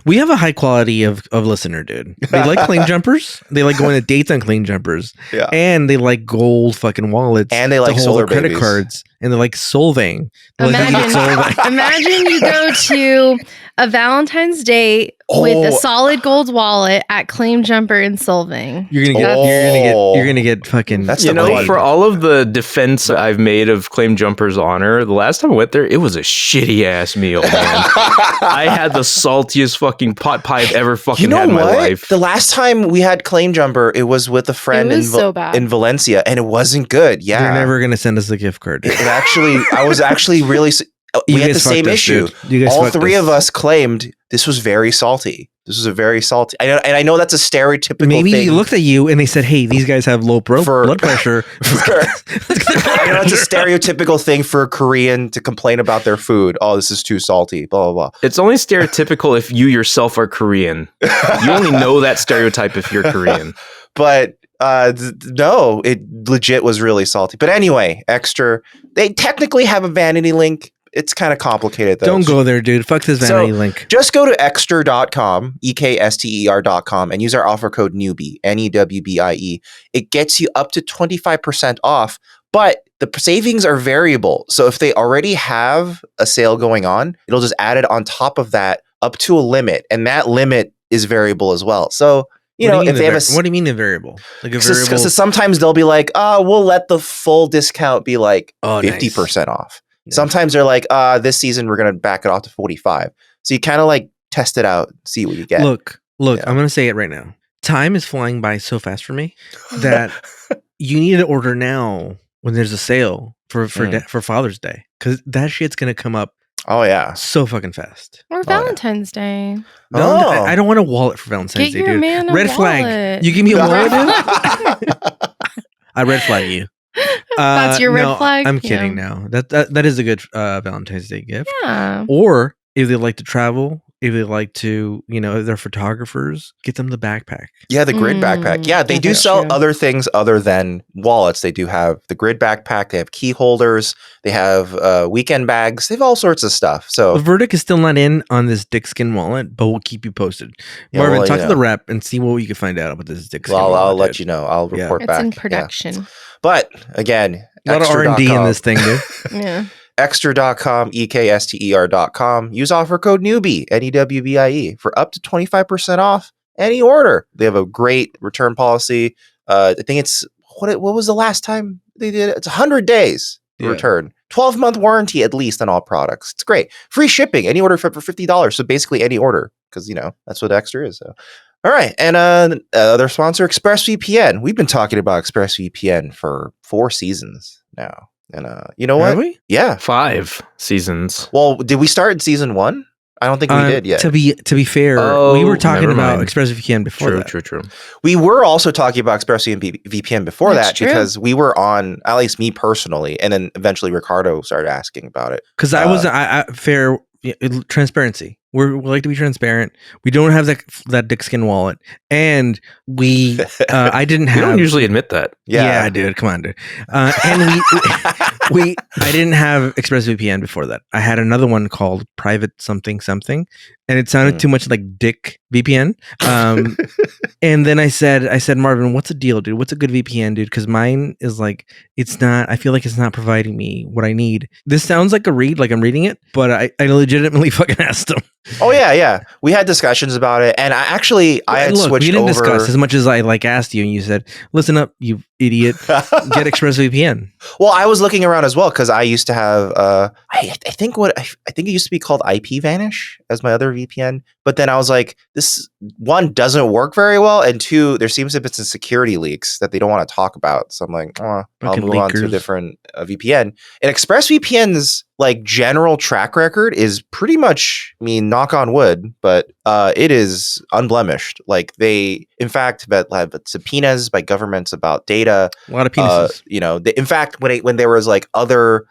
We have a high quality of listener, dude. They like Claim Jumpers. They like going to dates on Claim Jumpers. Yeah. And they like gold fucking wallets. And they to like hold solar their credit babies. cards. and they're like solving. They're like, "You get solving." Imagine you go to a Valentine's Day with a solid gold wallet at Claim Jumper in Solving. You're gonna get fucking. That's You the know, blade. for all of the defense I've made of Claim Jumper's honor, the last time I went there, it was a shitty ass meal, man. I had the saltiest fucking pot pie I've ever fucking You know had in my what? life. The last time we had Claim Jumper, it was with a friend It was so bad. in Valencia, and it wasn't good. Yeah, They're never gonna send us a gift card. I was actually really. You We had guys the same fucked us, issue. dude. You guys All fucked three us. of us claimed this was very salty. This was a very salty. I know that's a stereotypical Maybe thing. you looked at you and they said, "Hey, these guys have low For- blood pressure." I know it's a stereotypical thing for a Korean to complain about their food. Oh, this is too salty. Blah blah blah. It's only stereotypical if you yourself are Korean. You only know that stereotype if you're Korean. But no, it legit was really salty. But anyway, Extra. They technically have a vanity link. It's kind of complicated though. Don't go there, dude. Fuck this vanity link. Just go to extra.com, ekster.com, and use our offer code Newbie, Newbie. It gets you up to 25% off, but the savings are variable. So if they already have a sale going on, it'll just add it on top of that up to a limit, and that limit is variable as well. So, you know, if they have What do you mean a variable? Like a variable? so sometimes they'll be like, we'll let the full discount be like Oh, 50% off. Nice. Sometimes they're like, this season we're going to back it off to 45. So you kind of like test it out, see what you get. Look, Yeah. I'm going to say it right now. Time is flying by so fast for me that you need to order now when there's a sale for Father's Day, because that shit's going to come up Oh, yeah. so fucking fast. Or Valentine's Day. I don't want a wallet for Valentine's Get Day, your dude. man a Red flag. wallet. You give me a wallet, dude? I red flag you. That's your red no, flag? I'm kidding now. That is a good Valentine's Day gift. Yeah. Or if they like to travel, if they like to, if they're photographers, get them the backpack. Yeah, the grid backpack. Yeah, they do that's sell true. other things other than wallets. They do have the grid backpack. They have key holders. They have weekend bags. They have all sorts of stuff. So The verdict is still not in on this dick skin wallet, but we'll keep you posted. Yeah, Marvin, well, talk you to know. the rep and see what you can find out about this dick skin I'll wallet. let you know. I'll Yeah. report It's back. in Yeah. production. But again, A lot of R&D in extra.com. this thing, dude. Yeah. Extra.com, ekster.com. Use offer code Newbie, Newbie, for up to 25% off any order. They have a great return policy. I think it's what was the last time they did it? It's 100 days to Yeah. return. 12-month warranty at least on all products. It's great. Free shipping. Any order for $50. So basically any order, because that's what Extra is. So. All right, and other sponsor, ExpressVPN. We've been talking about ExpressVPN for 4 seasons now. And you know Have what? we? Yeah. 5 seasons. Well, did we start in season 1? I don't think we did yet. To be fair, Oh, we were talking never about mind. ExpressVPN before True, that. true. We were also talking about ExpressVPN before That's that true. because we were on, at least me personally, and then eventually Ricardo started asking about it. Because I was fair transparency. We like to be transparent. We don't have that dick skin wallet, and we I didn't You have. don't usually admit that. Yeah, dude. Come on, dude. And I didn't have ExpressVPN before that. I had another one called Private something, and it sounded too much like Dick VPN. And then I said, Marvin, what's the deal, dude? What's a good VPN, dude? Because mine is like, it's not. I feel like it's not providing me what I need. This sounds like a read, like I'm reading it, but I legitimately fucking asked him. Oh yeah. We had discussions about it, and I had Look, switched we didn't over. discuss as much as I asked you, and you said, "Listen up, you idiot, get ExpressVPN." Well, I was looking around as well because I used to have I think it used to be called IPVanish as my other VPN, but then I was like, this one doesn't work very well, and 2, there seems to have been some security leaks that they don't want to talk about. So I'm like, I'll Fucking move on to a leakers. different VPN. And ExpressVPN's general track record is pretty much, knock on wood, but it is unblemished. Like they, in fact, have subpoenas by governments about data. A lot of penises. In fact, when there was other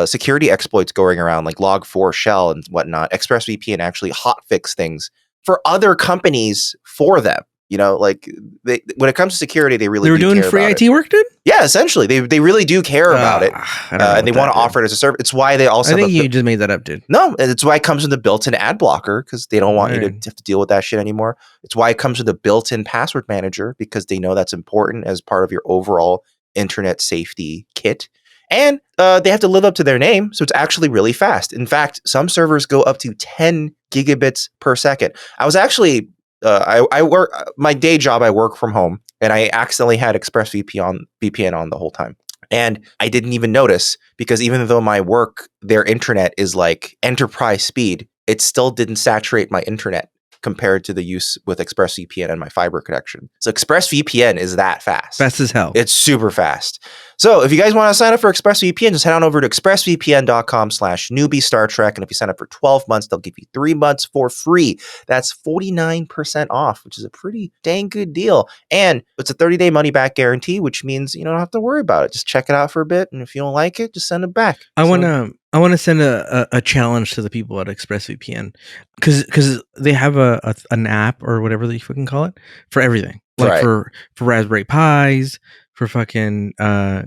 security exploits going around, like Log4 Shell and whatnot, ExpressVPN actually hotfix things for other companies for them. When it comes to security, they really They were do doing care free about IT work, dude. Yeah, essentially, they really do care about it, and they want to offer it as a service. It's why they also I think have you just made that up, dude. no, and it's why it comes with the built-in ad blocker because they don't want you to Right. have to deal with that shit anymore. It's why it comes with a built-in password manager because they know that's important as part of your overall internet safety kit. And they have to live up to their name, so it's actually really fast. In fact, some servers go up to 10 gigabits per second. I was actually, I work, my day job, I work from home, and I accidentally had VPN on the whole time. And I didn't even notice, because even though my work, their internet is like enterprise speed, it still didn't saturate my internet compared to the use with ExpressVPN and my fiber connection. So ExpressVPN is that fast. Fast as hell. It's super fast. So if you guys want to sign up for ExpressVPN, just head on over to expressvpn.com/newbie Star Trek. And if you sign up for 12 months, they'll give you 3 months for free. That's 49% off, which is a pretty dang good deal. And it's a 30-day money-back guarantee, which means you don't have to worry about it. Just check it out for a bit. And if you don't like it, just send it back. I want to send a challenge to the people at ExpressVPN, because they have an app or whatever that you fucking call it for everything, like Right. for Raspberry Pis, for fucking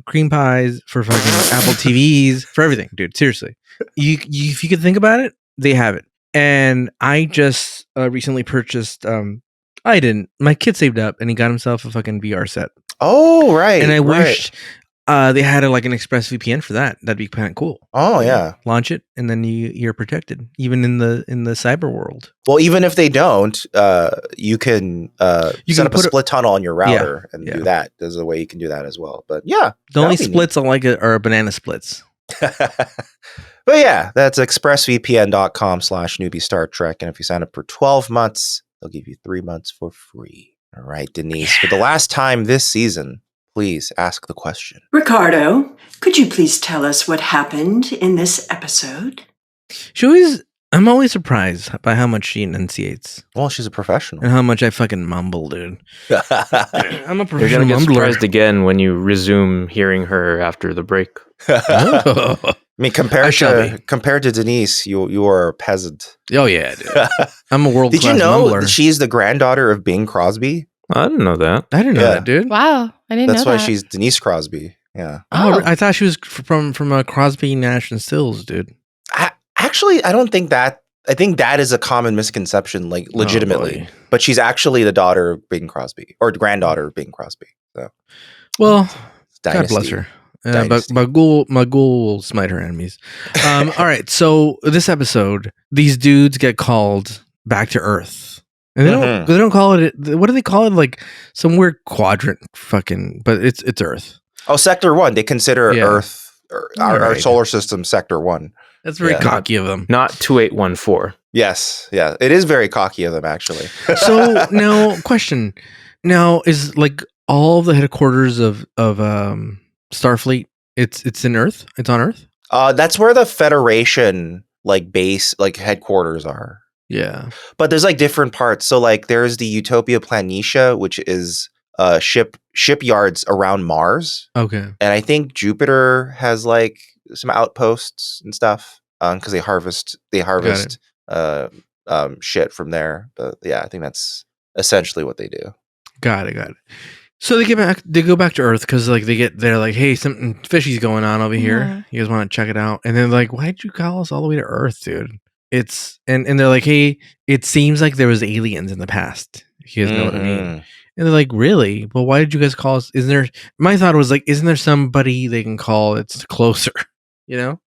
cream pies, for fucking Apple TVs, for everything, dude. Seriously, you if you could think about it, they have it. And I just recently purchased. I didn't. My kid saved up and he got himself a fucking VR set. Oh, right. And I right. wished they had like an ExpressVPN for that. That'd be kind of cool. Oh, yeah. Launch it, and then you're protected, even in the cyber world. Well, even if they don't, you can set up a split tunnel on your router and do that. There's a way you can do that as well. But yeah, the only splits I like are banana splits. But yeah, that's expressvpn.com/newbie Star Trek. And if you sign up for 12 months, they'll give you 3 months for free. All right, Denise. For the last time this season, please ask the question. Ricardo, could you please tell us what happened in this episode? I'm always surprised by how much she enunciates. Well, she's a professional. And how much I fucking mumble, dude. I'm a professional You're gonna get mumbler. surprised again when you resume hearing her after the break. Oh. I mean, compared to Denise, you are a peasant. Oh yeah, dude. I'm a world class Did you know mumbler. she's the granddaughter of Bing Crosby? I didn't know that. I didn't know that, dude. Wow, I didn't know that. That's why she's Denise Crosby. Yeah. Oh, I thought she was from Crosby, Nash and Stills, dude. Actually, I don't think that. I think that is a common misconception, like legitimately. But she's actually the daughter of Bing Crosby, or granddaughter of Bing Crosby. So, well, God bless her. But Magul will smite her enemies. All right, so this episode, these dudes get called back to Earth, and they don't call it. What do they call it? Like some weird quadrant, fucking. But it's Earth. Oh, Sector 1. They consider Earth, our solar system, Sector 1. That's very cocky of them. Not 2814. Yes, yeah, it is very cocky of them, actually. So now, question. Now is like all of the headquarters of Starfleet. It's in Earth. It's on Earth. That's where the Federation like base, like headquarters are. Yeah, but there's like different parts. So like there's the Utopia Planitia, which is shipyards around Mars. Okay, and I think Jupiter has like some outposts and stuff because they harvest shit from there. But yeah, I think that's essentially what they do. Got it. So they go back to Earth because like they're like, hey, something fishy's going on over here. You guys want to check it out? And they're like, why did you call us all the way to Earth, dude? It's and they're like, hey, it seems like there was aliens in the past. You guys know what I mean? And they're like, really? Well, why did you guys call us? My thought was like, isn't there somebody they can call that's closer? You know?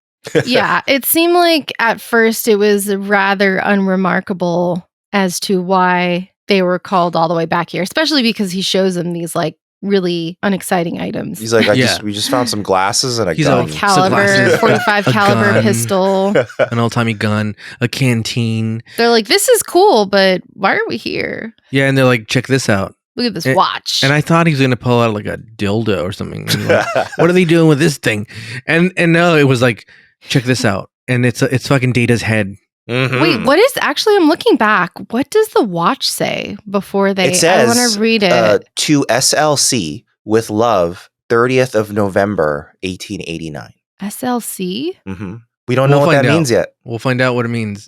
Yeah, it seemed like at first it was rather unremarkable as to why they were called all the way back here, especially because he shows them these like really unexciting items. He's like, we just found some glasses and a gun. Caliber, 45 caliber pistol, an old-timey gun, a canteen. They're like, this is cool, but why are we here? Yeah, and they're like, check this out. Look at this watch. And I thought he was going to pull out like a dildo or something. Like, what are they doing with this thing? And no, it was like, check this out. And it's fucking Data's head. Mm-hmm. Wait, what is actually? I'm looking back. What does the watch say before they? It says, I want to read it. To SLC with love, 30th of November, 1889. SLC. Mm-hmm. We don't know what that means yet. We'll find out what it means.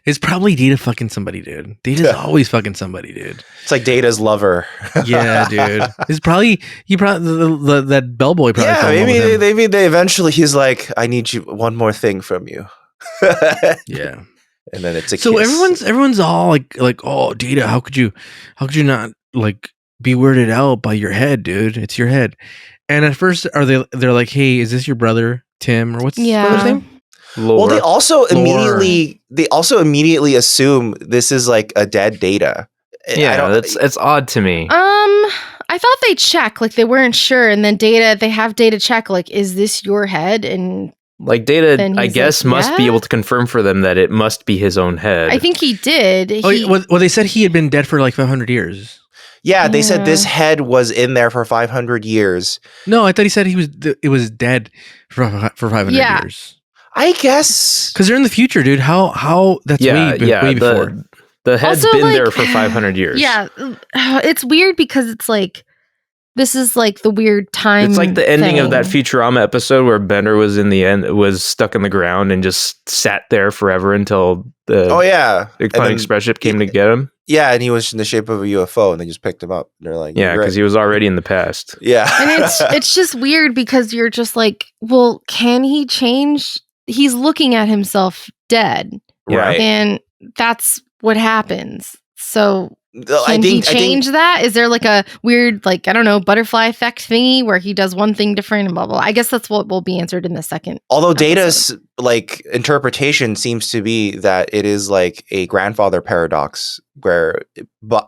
It's probably Data fucking somebody, dude. Data's always fucking somebody, dude. It's like Data's lover. Yeah, dude. It's probably that bellboy. Probably maybe they eventually. He's like, I need one more thing from you. Yeah, and then it's a so kiss. everyone's all like, oh, Data, how could you not like be weirded out by your head, dude? It's your head. And at first, they're like, "Hey, is this your brother Tim or what's his brother's name?" Well, they also Lore. immediately assume this is like a dead Data. Yeah, it's odd to me. I thought they check, like they weren't sure, and then they have Data check, like, is this your head? And like Data, then I he's guess, like, must be "Yeah?" able to confirm for them that it must be his own head. I think he did. Well, they said he had been dead for like 500 years. Yeah, they said this Yeah. head was in there for 500 years. No, I thought he said it was dead for 500 Yeah. years. I guess. Because they're in the future, dude. How that's way before. The head's Also, been like, there for 500 years. Yeah, it's weird because it's like this is like the weird time. It's like the ending of that thing. Futurama episode where Bender was stuck in the ground and just sat there forever until the Iconic Express ship came to get him. Yeah, and he was in the shape of a UFO, and they just picked him up. They're like, Yeah, because he was already in the past. Yeah, And it's just weird because you're just like, well, can he change? He's looking at himself dead, right. and that's what happens. So I can he think change that? Is there like a weird, like, I don't know, butterfly effect thingy where he does one thing different and blah, blah, blah? I guess that's what will be answered in the second. Although episode. Data's like interpretation seems to be that it is like a grandfather paradox where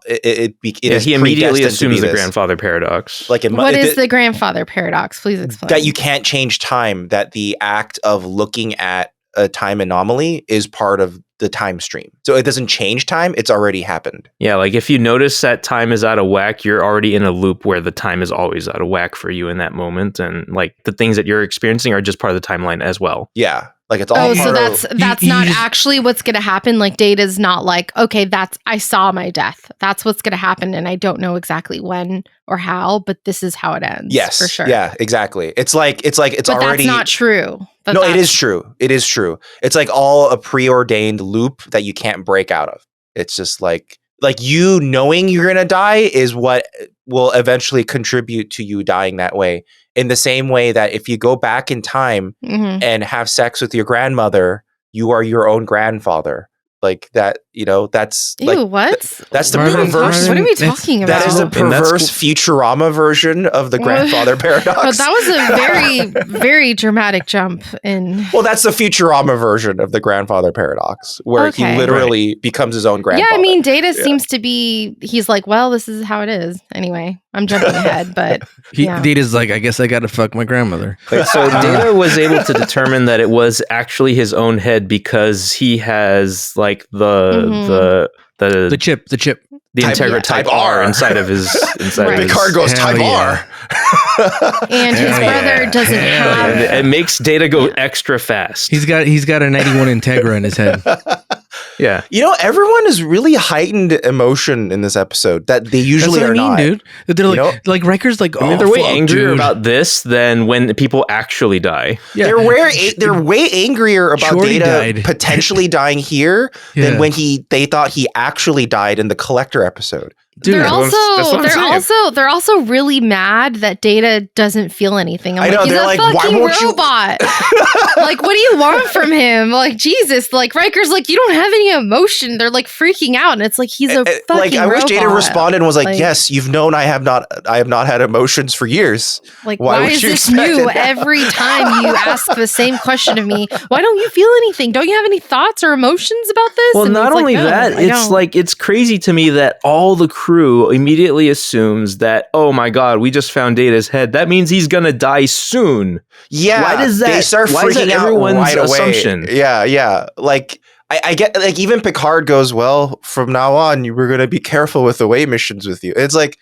it is he immediately predestined to assumes be the this. grandfather paradox. Like What is the grandfather paradox? Please explain. that you can't change time, that the act of looking at a time anomaly is part of the time stream. So it doesn't change time, it's already happened. Yeah, like if you notice that time is out of whack, you're already in a loop where the time is always out of whack for you in that moment. And like the things that you're experiencing are just part of the timeline as well. Yeah. Like it's all so part that's of, not actually what's going to happen. Like Data's not like, okay, I saw my death. That's what's going to happen. And I don't know exactly when or how, but this is how it ends. yes, for sure. Yeah, exactly. It's but That's already not true. No, it is true. It is true. It's like all a preordained loop that you can't break out of. It's just like you knowing you're going to die is what will eventually contribute to you dying that way. In the same way that if you go back in time and have sex with your grandmother, you are your own grandfather. Like that, that's Ew, like what? That's the Marvin, perverse. What are we talking about? That is the perverse Futurama version of the grandfather paradox. But that was a very, very dramatic jump in. Well, that's the Futurama version of the grandfather paradox, where he literally becomes his own grandfather. Yeah, I mean, Data seems to be. He's like, well, this is how it is. Anyway, I'm jumping ahead, but Data's like, I guess I got to fuck my grandmother. So Data was able to determine that it was actually his own head because he has like the chip, the Integra type R inside of his the card goes type R. And his brother doesn't have. It makes Data go extra fast. He's got a 91 Integra in his head. Yeah. Everyone is really heightened emotion in this episode that they usually That's what are I mean, not. Dude. They're like Riker's like, I mean, they're way angrier about this than when people actually die. Yeah. They're way angrier about Shorty Data died. potentially dying here than when they thought he actually died in the Collector episode. Dude, they're also really mad that Data doesn't feel anything. I'm like, he's a fucking robot. Like, what do you want from him? Like, Jesus, like Riker's like, you don't have any emotion. They're like freaking out, and it's like he's a fucking like I wish robot. Data responded and was like, yes, you've known I have not had emotions for years. Like, why is this new every time you ask the same question of me? Why don't you feel anything? Don't you have any thoughts or emotions about this? Well, and not only that, it's like it's crazy to me that all the crew immediately assumes that, oh my god, we just found Data's head. That means he's gonna die soon. Yeah, why does that? They start why is that freaking out everyone's right away. assumption? Yeah. Like I get, like, even Picard goes, well, from now on, we're gonna be careful with away missions with you. It's like,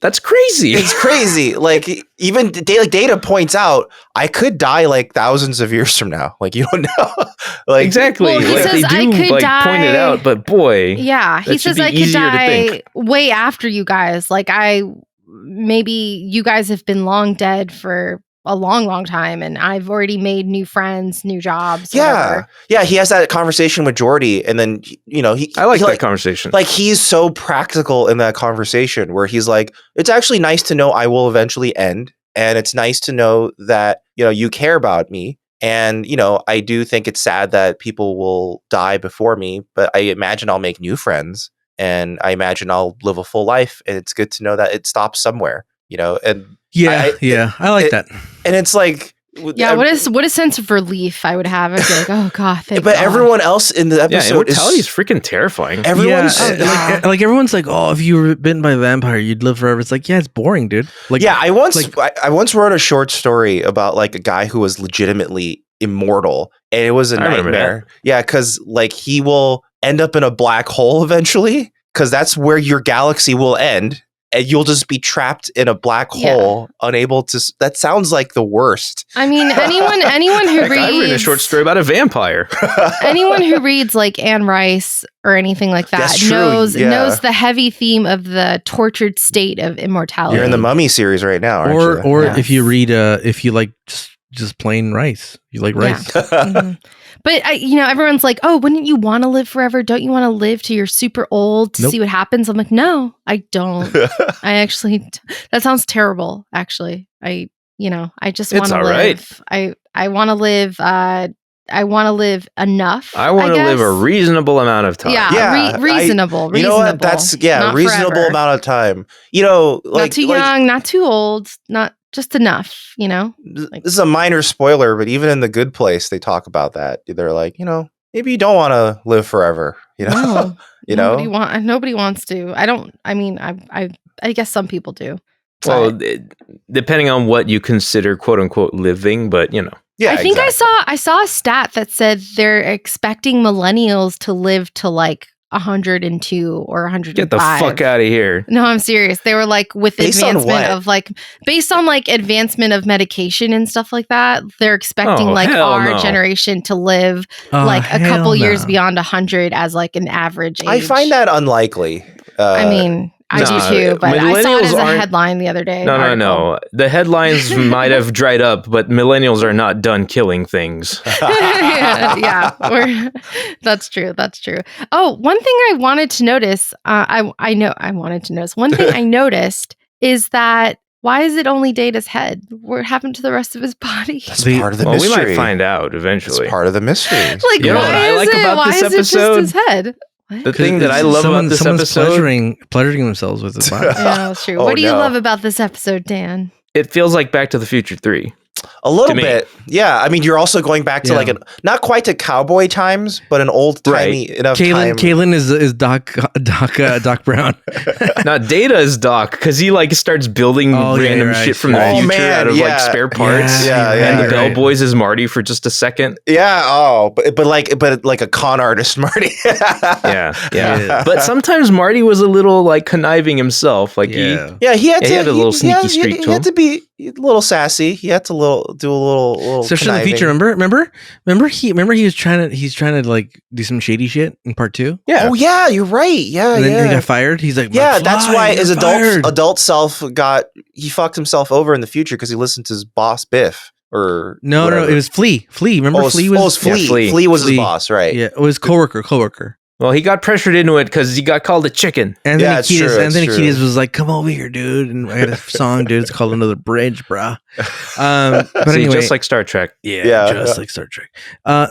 that's crazy. It's crazy. Like even Data points out, I could die like thousands of years from now. Like you don't know. Like exactly. Well, he like says, they do point it out, but boy, yeah, he says I could die way after you guys. Like maybe you guys have been long dead for a long time, and I've already made new friends, new jobs. Yeah. He has that conversation with Geordi, and then I like that conversation. Like he's so practical in that conversation where he's like, it's actually nice to know I will eventually end, and it's nice to know that you care about me, and I do think it's sad that people will die before me, but I imagine I'll make new friends, and I imagine I'll live a full life, and it's good to know that it stops somewhere. you know, and I like that. and it's like, Yeah, what a sense of relief I would have. I'd be like, oh god, thank but God. everyone else in the episode immortality is freaking terrifying. Everyone's like everyone's like, oh, if you were bitten by a vampire, you'd live forever. It's like, yeah, it's boring, dude. Like, I once wrote a short story about like a guy who was legitimately immortal, and it was a nightmare. Yeah, because like he will end up in a black hole eventually, because that's where your galaxy will end. And you'll just be trapped in a black hole, unable to. That sounds like the worst. I mean, anyone who reads, I've written a short story about a vampire. Anyone who reads like Anne Rice or anything like that knows the heavy theme of the tortured state of immortality. You're in the Mummy series right now, aren't you? Or if you read, if you like just plain rice, you like rice. Mm-hmm. But everyone's like, oh, wouldn't you want to live forever? Don't you want to live till you're super old to see what happens? I'm like, no, I don't. I actually, that sounds terrible. Actually, I just want to live. Right. I want to live. I want to live enough. I want to live a reasonable amount of time. Yeah, reasonable. You know what? That's reasonable forever. amount of time. You know, like not too young, not too old, not just enough. You know, this is a minor spoiler, but even in The Good Place, they talk about that. They're like, maybe you don't want to live forever. No, know, nobody wants to. I don't. I mean, I guess some people do. Well, depending on what you consider "quote unquote" living, but Yeah, I think I saw a stat that said they're expecting millennials to live to like 102 or 105. Get the fuck out of here. No, I'm serious. They were like with based on advancement of medication and stuff like that. They're expecting our generation to live like a couple years beyond 100 as like an average age. I find that unlikely. I mean, I do too, but I saw it as a headline the other day. No. The headlines might have dried up, but millennials are not done killing things. That's true. That's true. Oh, one thing I wanted to notice, one thing I noticed is that why is it only Data's head? What happened to the rest of his body? That's part of the mystery. We might find out eventually. It's part of the mystery. Like, why is it just his head? What? The thing that I love about this episode, pleasuring themselves with his body. Yeah, that's true. What do you love about this episode, Dan? It feels like Back to the Future 3. A little bit. Yeah. I mean, you're also going back to like not quite to cowboy times, but an old timey enough time. Kaylin is Doc Brown. Now Data is Doc because he like starts building random shit from the future out of like spare parts. And the Bellboys is Marty for just a second. Yeah. Oh, but like a con artist, Marty. Yeah. But sometimes Marty was a little like conniving himself. Like he had a little sneaky streak to him. He had to be a little sassy. He had to do a little. Especially in the future. Remember he's trying to like do some shady shit in part 2. Yeah. Oh yeah, you're right. Yeah. And then he got fired. He's like, that's why his adult self he fucked himself over in the future because he listened to his boss Biff. Or no, it was Flea. Remember Flea was Flea. Flea was his boss, right? Yeah, it was coworker. Well, he got pressured into it because he got called a chicken. And then Akitas was like, "Come over here, dude." And I got a song, dude. It's called Another Bridge, brah. But anyway, just like Star Trek. Like Star Trek.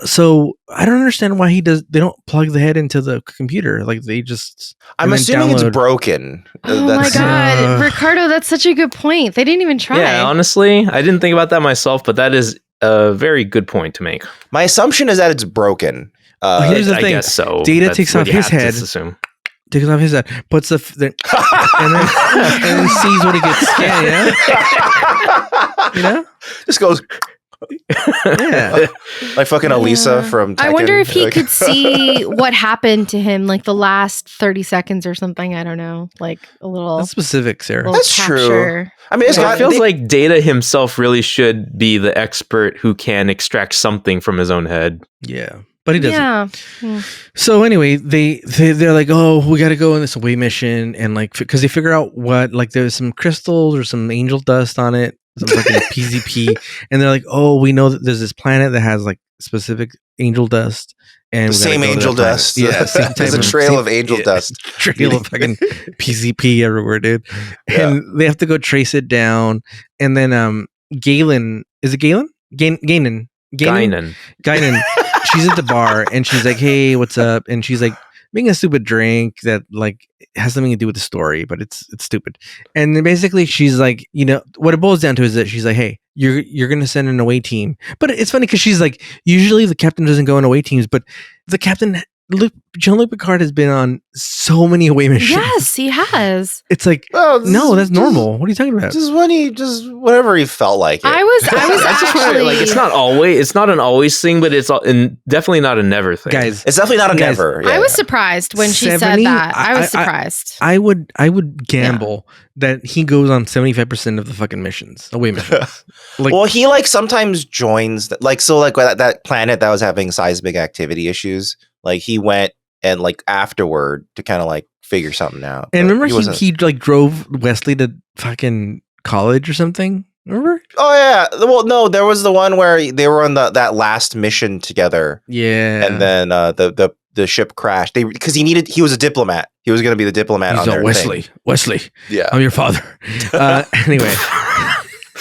So I don't understand why they don't plug the head into the computer. Like they just. I'm assuming it's broken. Oh my god, Ricardo, that's such a good point. They didn't even try. Yeah, honestly, I didn't think about that myself, but that is a very good point to make. My assumption is that it's broken. Here's the thing. I guess so. Data takes off his head. Takes off his head. Puts and then sees what he gets scanned. Just goes. Yeah, like fucking Elisa from Tekken. I wonder if he could see what happened to him, like the last 30 seconds or something. I don't know, like a little. That's specific, Sarah. That's true. I mean, it feels like Data himself really should be the expert who can extract something from his own head. Yeah. But he doesn't. Yeah. So anyway, they're like, oh, we got to go on this away mission, and like because they figure out what like there's some crystals or some angel dust on it, some fucking PZP, and they're like, oh, we know that there's this planet that has like specific angel dust, and the same angel dust. Yeah, there's a trail of angel dust, trail of fucking PZP everywhere, dude. And they have to go trace it down, and then Galen, is it Galen? Guinan. She's at the bar and she's like, hey, what's up? And she's like, making a stupid drink that like has something to do with the story, but it's stupid. And then basically she's like, what it boils down to is that she's like, hey, you're gonna send an away team. But it's funny because she's like, usually the captain doesn't go on away teams, but the captain, Jean-Luc Picard, has been on so many away missions. Yes, he has. It's like, no, that's normal. What are you talking about? Just whenever he felt like it. I was That's just what actually like it's not an always thing, but it's definitely not a never thing. Guys, It's definitely not a never. I was surprised when she said 70? that. I was surprised. I would gamble that he goes on 75% of the fucking missions, away missions. Like, well, he like sometimes joins that planet that was having seismic activity issues. Like he went and like afterward to kind of like figure something out. and But remember he like drove Wesley to fucking college or something. Remember? Oh yeah. Well, no, there was the one where they were on that last mission together. Yeah. And then the ship crashed. Because he was a diplomat. He was going to be the diplomat. He's on their Wesley. thing. Wesley. Yeah. I'm your father. Anyway.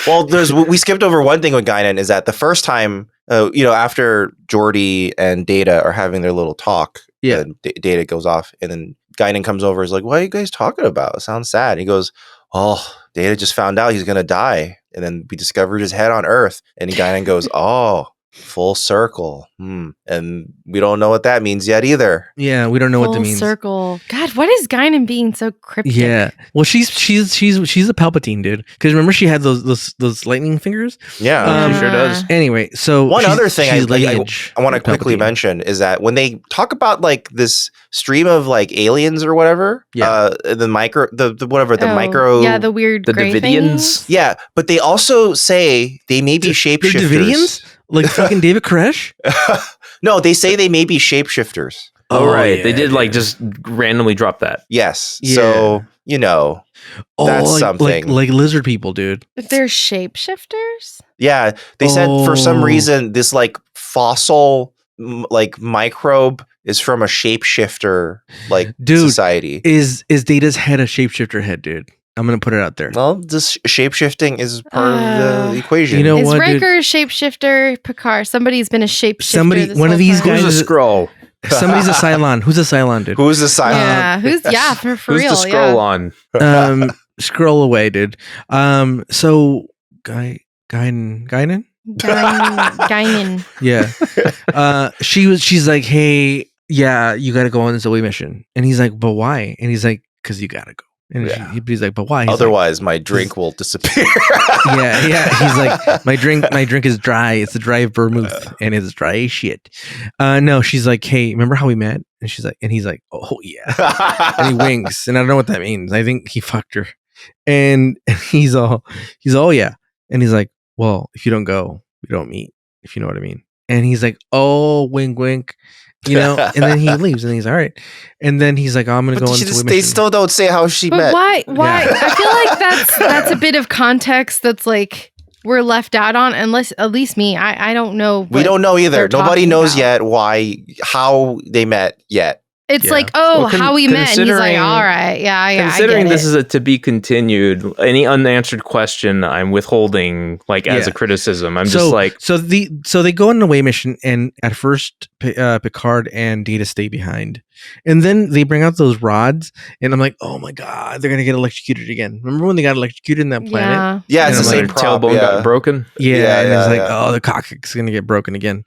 Well, we skipped over one thing with Guinan is that the first time, after Geordi and Data are having their little talk, and Data goes off, and then Guinan comes over, is like, "What are you guys talking about? It sounds sad." And he goes, "Oh, Data just found out he's gonna die, and then we discovered his head on Earth." And Guinan goes, "Oh, full circle, and we don't know what that means yet either." Yeah, we don't know what that Full means. circle. God, what is Guinan being so cryptic? Yeah. Well, she's a Palpatine, dude. Because remember she had those lightning fingers. Yeah, She sure does. Anyway, so one other thing I lineage want to of quickly Palpatine. mention is that when they talk about like this stream of like aliens or whatever, the micro, the micro, the weird The gray Davidians? things. yeah, but they also say they may be They're shapeshifters. Davidians? Like fucking David Koresh? No, they say they may be shapeshifters. Oh, right. They yeah, did like dude. just randomly drop that. Yes, Yeah. so that's like, something. like lizard people, dude. If they're shapeshifters? Yeah, they said for some Oh. reason this like fossil like microbe is from a shapeshifter like Dude, society. Is Data's head a shapeshifter head, dude? I'm gonna put it out there. Well, this shapeshifting is part of the equation. You know Is what, dude? Riker a shapeshifter? Picard. Somebody's been a shapeshifter. this One of whole these time. guys- Who's a scroll? Somebody's a Cylon. Who's a Cylon, dude? who's the silent? Yeah, for Who's real. the scroll on? Scroll away, dude. So Guinan? Guinan. Yeah. She's like, hey, yeah, you gotta go on this away mission. And he's like, but why? And he's like, because you gotta go. And he's like, but why? He's like, Otherwise, my drink will disappear. yeah. He's like, my drink is dry. It's a dry vermouth, and it's dry as shit. No, she's like, hey, remember how we met? And he's like, oh yeah. And he winks, and I don't know what that means. I think he fucked her, and he's all yeah. And he's like, well, if you don't go, we don't meet. If you know what I mean. And he's like, oh, wink, wink. And then he leaves, and he's all right. And then he's like, oh, I'm gonna But go on she this just, away they mission. still don't say how she But met. why? Yeah. I feel like that's a bit of context that's like we're left out on, unless at least me. I don't know. We what don't know either. they're Nobody talking knows about. yet how they met yet. It's Yeah. like, Well, how we met, and he's like, considering- all right, yeah, I Considering get this it. is a to be continued, any unanswered question I'm withholding like as Yeah. a criticism. I'm just like, so they go on an away mission, and at first Picard and Data stay behind, and then they bring out those rods, and I'm like, oh my god, they're gonna get electrocuted again. Remember when they got electrocuted in that planet? Yeah, it's And the I'm same their prop. tailbone Yeah. got broken. Yeah, Yeah, and it's yeah, like, yeah. oh, the coccyx is gonna get broken again.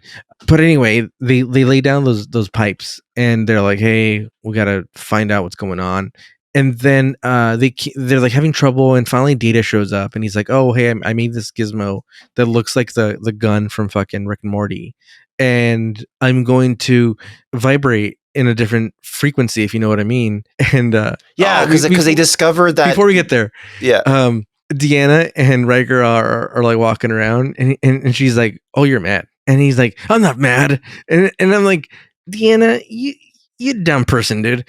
But anyway, they lay down those pipes, and they're like, hey, we gotta find out what's going on. And then they're like having trouble, and finally Data shows up, and he's like, oh, hey, I made this gizmo that looks like the gun from fucking Rick and Morty, and I'm going to vibrate in a different frequency, if you know what I mean. And Yeah, because they discovered that. before we get there, Yeah. Deanna and Riker are like walking around, and she's like, oh, you're mad. And he's like, I'm not mad. And I'm like, Deanna, you dumb person, dude.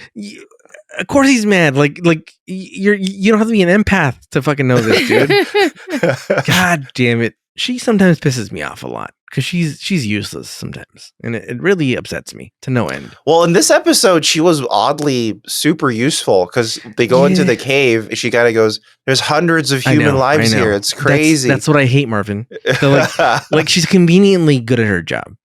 Of course he's mad. Like you don't have to be an empath to fucking know this, dude. God damn it. She sometimes pisses me off a lot because she's useless sometimes, and it really upsets me to no end. Well, in this episode, she was oddly super useful because they go into the cave. She kind of goes, "There's hundreds of human lives I know. here. It's crazy." That's what I hate, Marvin. So like she's conveniently good at her job.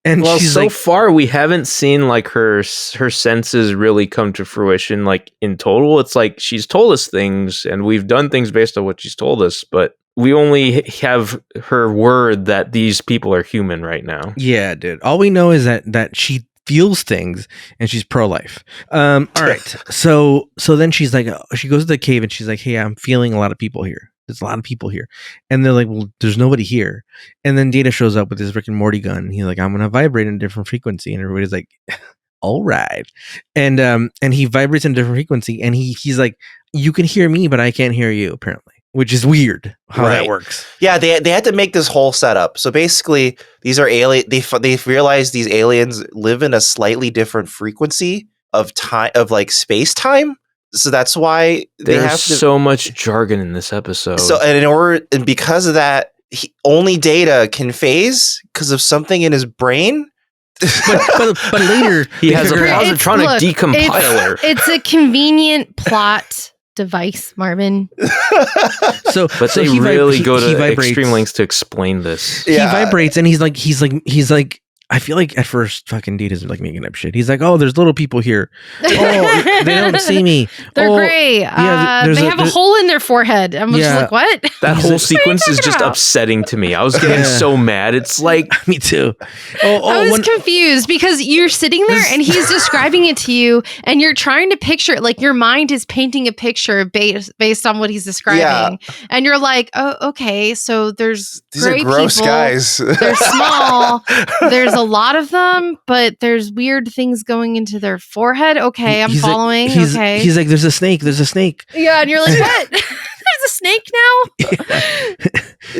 And Well, she's so like, far we haven't seen like her senses really come to fruition. Like in total, it's like she's told us things, and we've done things based on what she's told us, but we only have her word that these people are human right now. yeah, dude. All we know is that she feels things and she's pro-life. All right. So then she's like, she goes to the cave and she's like, hey, I'm feeling a lot of people here. There's a lot of people here. And they're like, well, there's nobody here. And then Data shows up with his Rick and Morty gun. And he's like, I'm going to vibrate in a different frequency. And everybody's like, all right. And he vibrates in a different frequency. And he's like, you can hear me, but I can't hear you, apparently. Which is weird how that works. Yeah, they had to make this whole setup. So basically, these are alien. They've realized these aliens live in a slightly different frequency of time, of like space time. So that's why they There's have to, so much jargon in this episode. So and because of that, only Data can phase because of something in his brain. But later he has a figure out- positronic decompiler. It's a convenient plot device, Marvin. But they really go to extreme lengths to explain this. He vibrates and he's like, I feel like at first fucking Data's like making up shit. He's like, oh, there's little people here. Oh, they don't see me. They're gray. Yeah, they have a hole in their forehead. I'm just like, what? That whole sequence is just upsetting to me. I was getting so mad. It's like, me too. I was confused because you're sitting there and he's describing it to you and you're trying to picture it. Like your mind is painting a picture based on what he's describing. Yeah. And you're like, oh, okay. So these gray are gross people. Guys. They're small. There's a lot of them, but there's weird things going into their forehead. Okay, I'm following. He's like, there's a snake. Yeah, and you're like, what? There's a snake now? Yeah.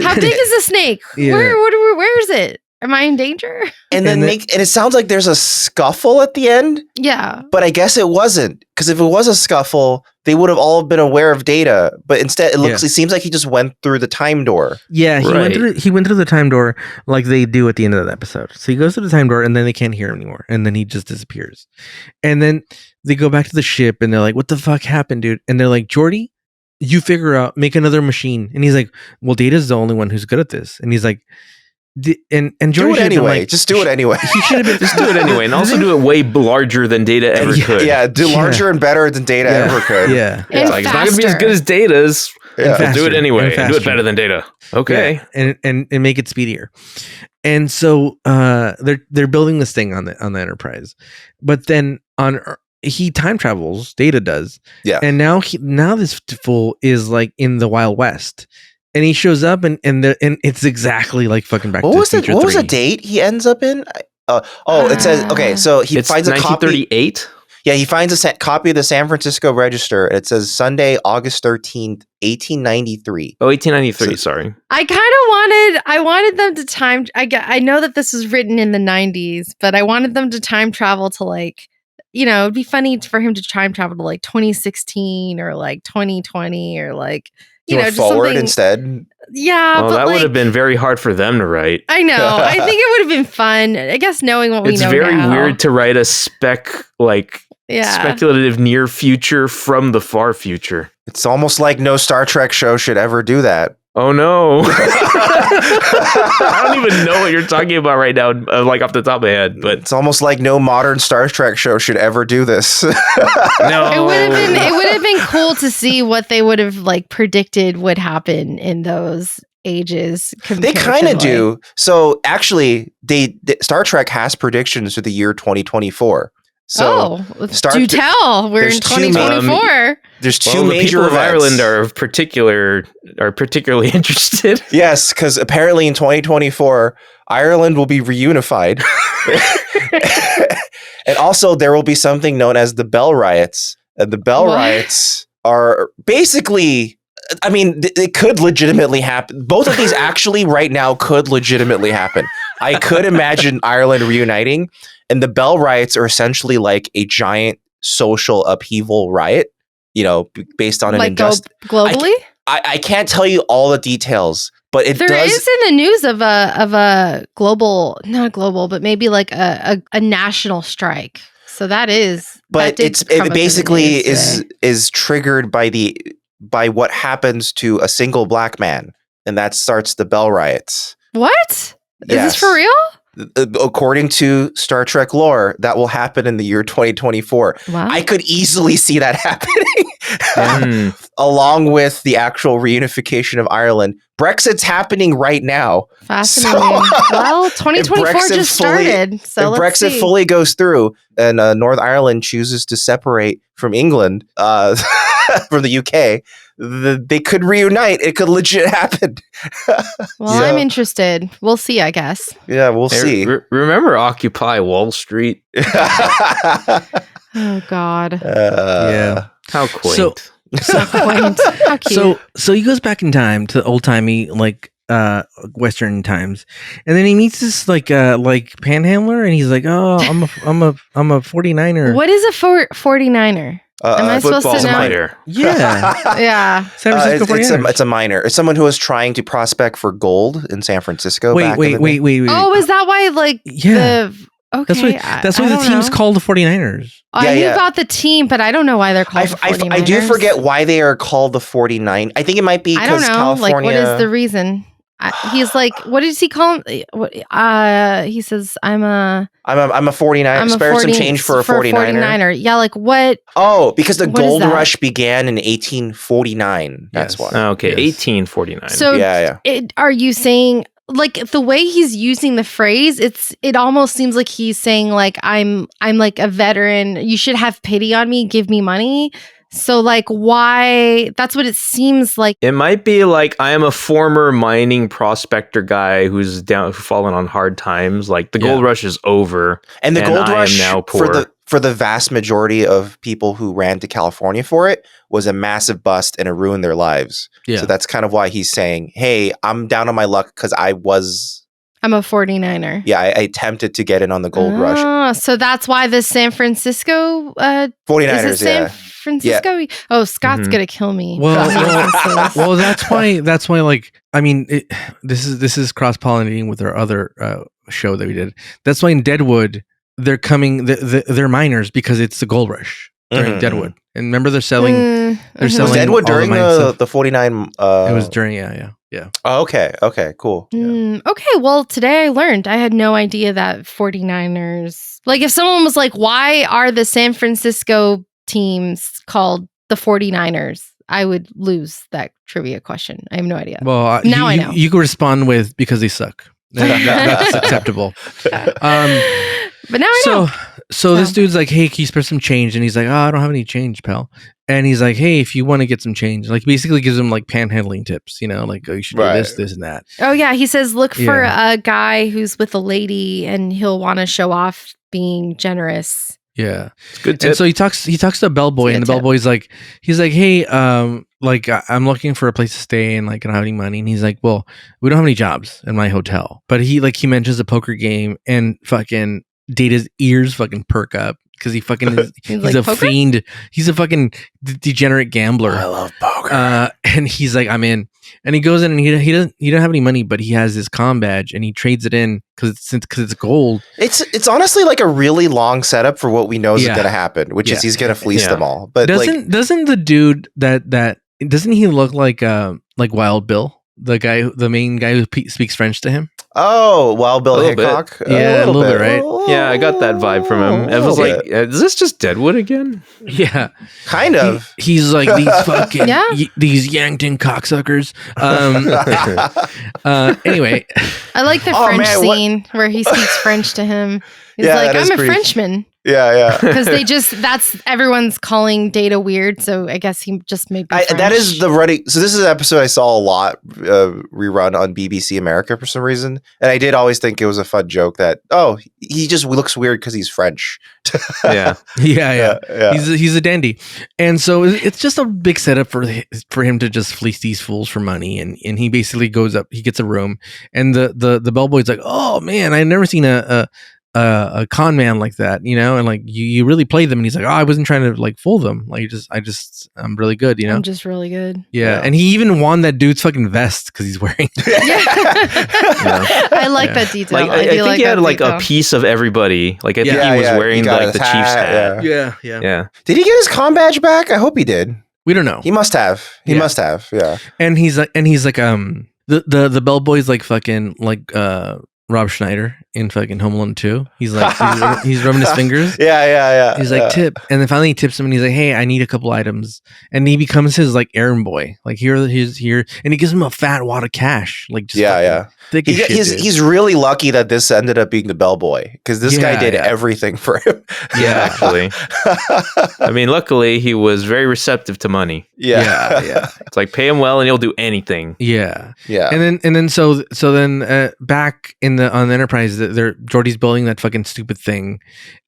How big is the snake? Yeah. Where is it? Am I in danger? And it sounds like there's a scuffle at the end. Yeah. But I guess it wasn't. Because if it was a scuffle, they would have all been aware of Data. But instead, it seems like he just went through the time door. Yeah, he went through the time door like they do at the end of that episode. So he goes through the time door and then they can't hear him anymore. And then he just disappears. And then they go back to the ship and they're like, what the fuck happened, dude? And they're like, Geordi, you figure out, make another machine. And he's like, well, Data's the only one who's good at this. And he's like, and George do it anyway. Just do it anyway. He should have been just do it anyway, and also do it way larger than Data ever could. Yeah, do larger and better than Data ever could. Yeah, it's like, it's not gonna be as good as Data's. Yeah. Do it anyway. And do it better than Data. Okay, and make it speedier. And so they're building this thing on the Enterprise, but then he time travels. Data does. Yeah, and now this fool is like in the Wild West. And he shows up, and it's exactly like fucking Back to the Future 3. What was the date he ends up in? It says, okay, so he finds a 1938? copy. Yeah, he finds a copy of the San Francisco Register. It says Sunday, August 13th, 1893. Oh, 1893, sorry. I wanted them to time... I know that this was written in the 90s, but I wanted them to time travel to like... You know, it'd be funny for him to time travel to like 2016 or like 2020 or like... You know, forward instead. Yeah, well, that would have been very hard for them to write. I know. I think it would have been fun. I guess knowing what we know now. It's very weird to write a speculative near future from the far future. It's almost like no Star Trek show should ever do that. Oh no! I don't even know what you're talking about right now, like off the top of my head. But it's almost like no modern Star Trek show should ever do this. No, it would have been cool to see what they would have like predicted would happen in those ages. They kind of do. So actually, Star Trek has predictions for the year 2024. So do tell. We're in 2024. There's two major people events. of Ireland are particularly interested. Yes, because apparently in 2024, Ireland will be reunified. And also there will be something known as the Bell Riots. And the Bell Riots are basically... I mean, it could legitimately happen. Both of these actually right now could legitimately happen. I could imagine Ireland reuniting, and the Bell Riots are essentially like a giant social upheaval riot, you know, based on an injustice. Globally? I can't tell you all the details, but there is in the news of a global, not global, but maybe like a national strike. So that is, but it basically is triggered by what happens to a single black man, and that starts the Bell Riots. What? Is this for real? According to Star Trek lore, that will happen in the year 2024. Wow. I could easily see that happening. Along with the actual reunification of Ireland. Brexit's happening right now. Fascinating. Well, 2024 just started. So if let's Brexit see. fully goes through and Northern Ireland chooses to separate from England, from the UK, they could reunite. It could legit happen. Well, I'm interested. We'll see, I guess. Yeah, we'll see. Remember Occupy Wall Street? Oh, God. Yeah. How quaint. So quaint. How cute. So he goes back in time to old timey Western times, and then he meets this panhandler, and he's like, "Oh, I'm a 49er." What is a 49er? Am I supposed to know? Miner. Yeah, Yeah. San Francisco 49ers. It's a miner. It's someone who was trying to prospect for gold in San Francisco. Wait. Oh, is that why? Yeah. Okay. That's why the team's called the 49ers. I knew about the team, but I don't know why they're called the 49ers. I do forget why they are called the 49. I think it might be because California. What is the reason? He's like, what does he call him? He says, I'm a 49er. Spare some change for a 49er. Yeah, what? Oh, because the gold rush began in 1849. That's why. Okay, 1849. So, are you saying? The way he's using the phrase, it almost seems like he's saying I'm like a veteran. You should have pity on me. Give me money. So why? That's what it seems like. It might be I am a former mining prospector guy who's fallen on hard times. The gold rush is over, and the gold rush now poor. For the vast majority of people who ran to California for it was a massive bust and it ruined their lives. Yeah. So that's kind of why he's saying, "Hey, I'm down on my luck because I'm a 49er." Yeah, I attempted to get in on the gold rush. So that's why the San Francisco 49ers. Is it San Francisco? Yeah. Oh, Scott's gonna kill me. Well, that's why. This is cross pollinating with our other show that we did. That's why in Deadwood they're coming. They're miners because it's the gold rush during Deadwood. And remember, they're selling. Was Deadwood during the 49? It was during. Yeah. Oh, okay. Cool. Okay. Well, today I learned. I had no idea that 49ers. If someone was like, "Why are the San Francisco teams called the 49ers?" I would lose that trivia question. I have no idea. Well, I know. You could respond with because they suck. That's acceptable. But now I know. So this dude's like, "Hey, can you spare some change?" And he's like, "Oh, I don't have any change, pal." And he's like, "Hey, if you want to get some change," basically gives him panhandling tips, oh, you should do this, and that. Oh yeah, he says, look for a guy who's with a lady, and he'll want to show off being generous. Yeah, it's good tip. And so he talks to a bellboy, and the bellboy's he's like, "Hey, I'm looking for a place to stay, and I don't have any money." And he's like, "Well, we don't have any jobs in my hotel," but he mentions a poker game, and fucking Data's ears fucking perk up because he fucking he's a poker fiend. He's a fucking degenerate gambler. I love poker. And he's like, "I'm in," and he goes in, and he doesn't have any money, but he has his comm badge, and he trades it in because it's gold. It's honestly a really long setup for what we know is going to happen, which is he's going to fleece them all. But doesn't the dude that doesn't he look like Wild Bill, the main guy who speaks French to him? Oh, Wild Bill Hickok. Yeah, a little bit, right? Yeah, I got that vibe from him. I was like, is this just Deadwood again? Yeah, kind of. He's like these fucking these Yankton cocksuckers. Anyway, I like the French scene where he speaks French to him. He's like, "I'm a Frenchman." Yeah. Because that's everyone's calling Data weird, so I guess he just made French. That is the running. So this is an episode I saw a lot rerun on BBC America for some reason, and I did always think it was a fun joke that he just looks weird because he's French. Yeah. He's a dandy, and so it's just a big setup for him to just fleece these fools for money, and he basically goes up, he gets a room, and the bellboy's like, "Oh man, I've never seen a con man like that, and you really played them." And he's like, "Oh, I wasn't trying to fool them. I'm really good, I'm just really good." Yeah. And he even won that dude's fucking vest because he's wearing I like that detail. I think he had a piece of everybody. I think he was wearing the Chiefs hat. Yeah. Did he get his comm badge back? I hope he did. We don't know. He must have. Yeah. And he's like the bellboy's fucking Rob Schneider, in fucking Home Alone 2. He's like, he's rubbing his fingers. Yeah. He's like, tip. And then finally he tips him and he's like, hey, I need a couple items. And he becomes his like errand boy. Like here. And he gives him a fat wad of cash. Like, just thick as shit, dude. He's really lucky that this ended up being the bellboy because this guy did everything for him. Yeah, actually. I mean, luckily he was very receptive to money. Yeah. It's like pay him well and he'll do anything. Yeah. And then so back on the Enterprise, Geordi's building that fucking stupid thing,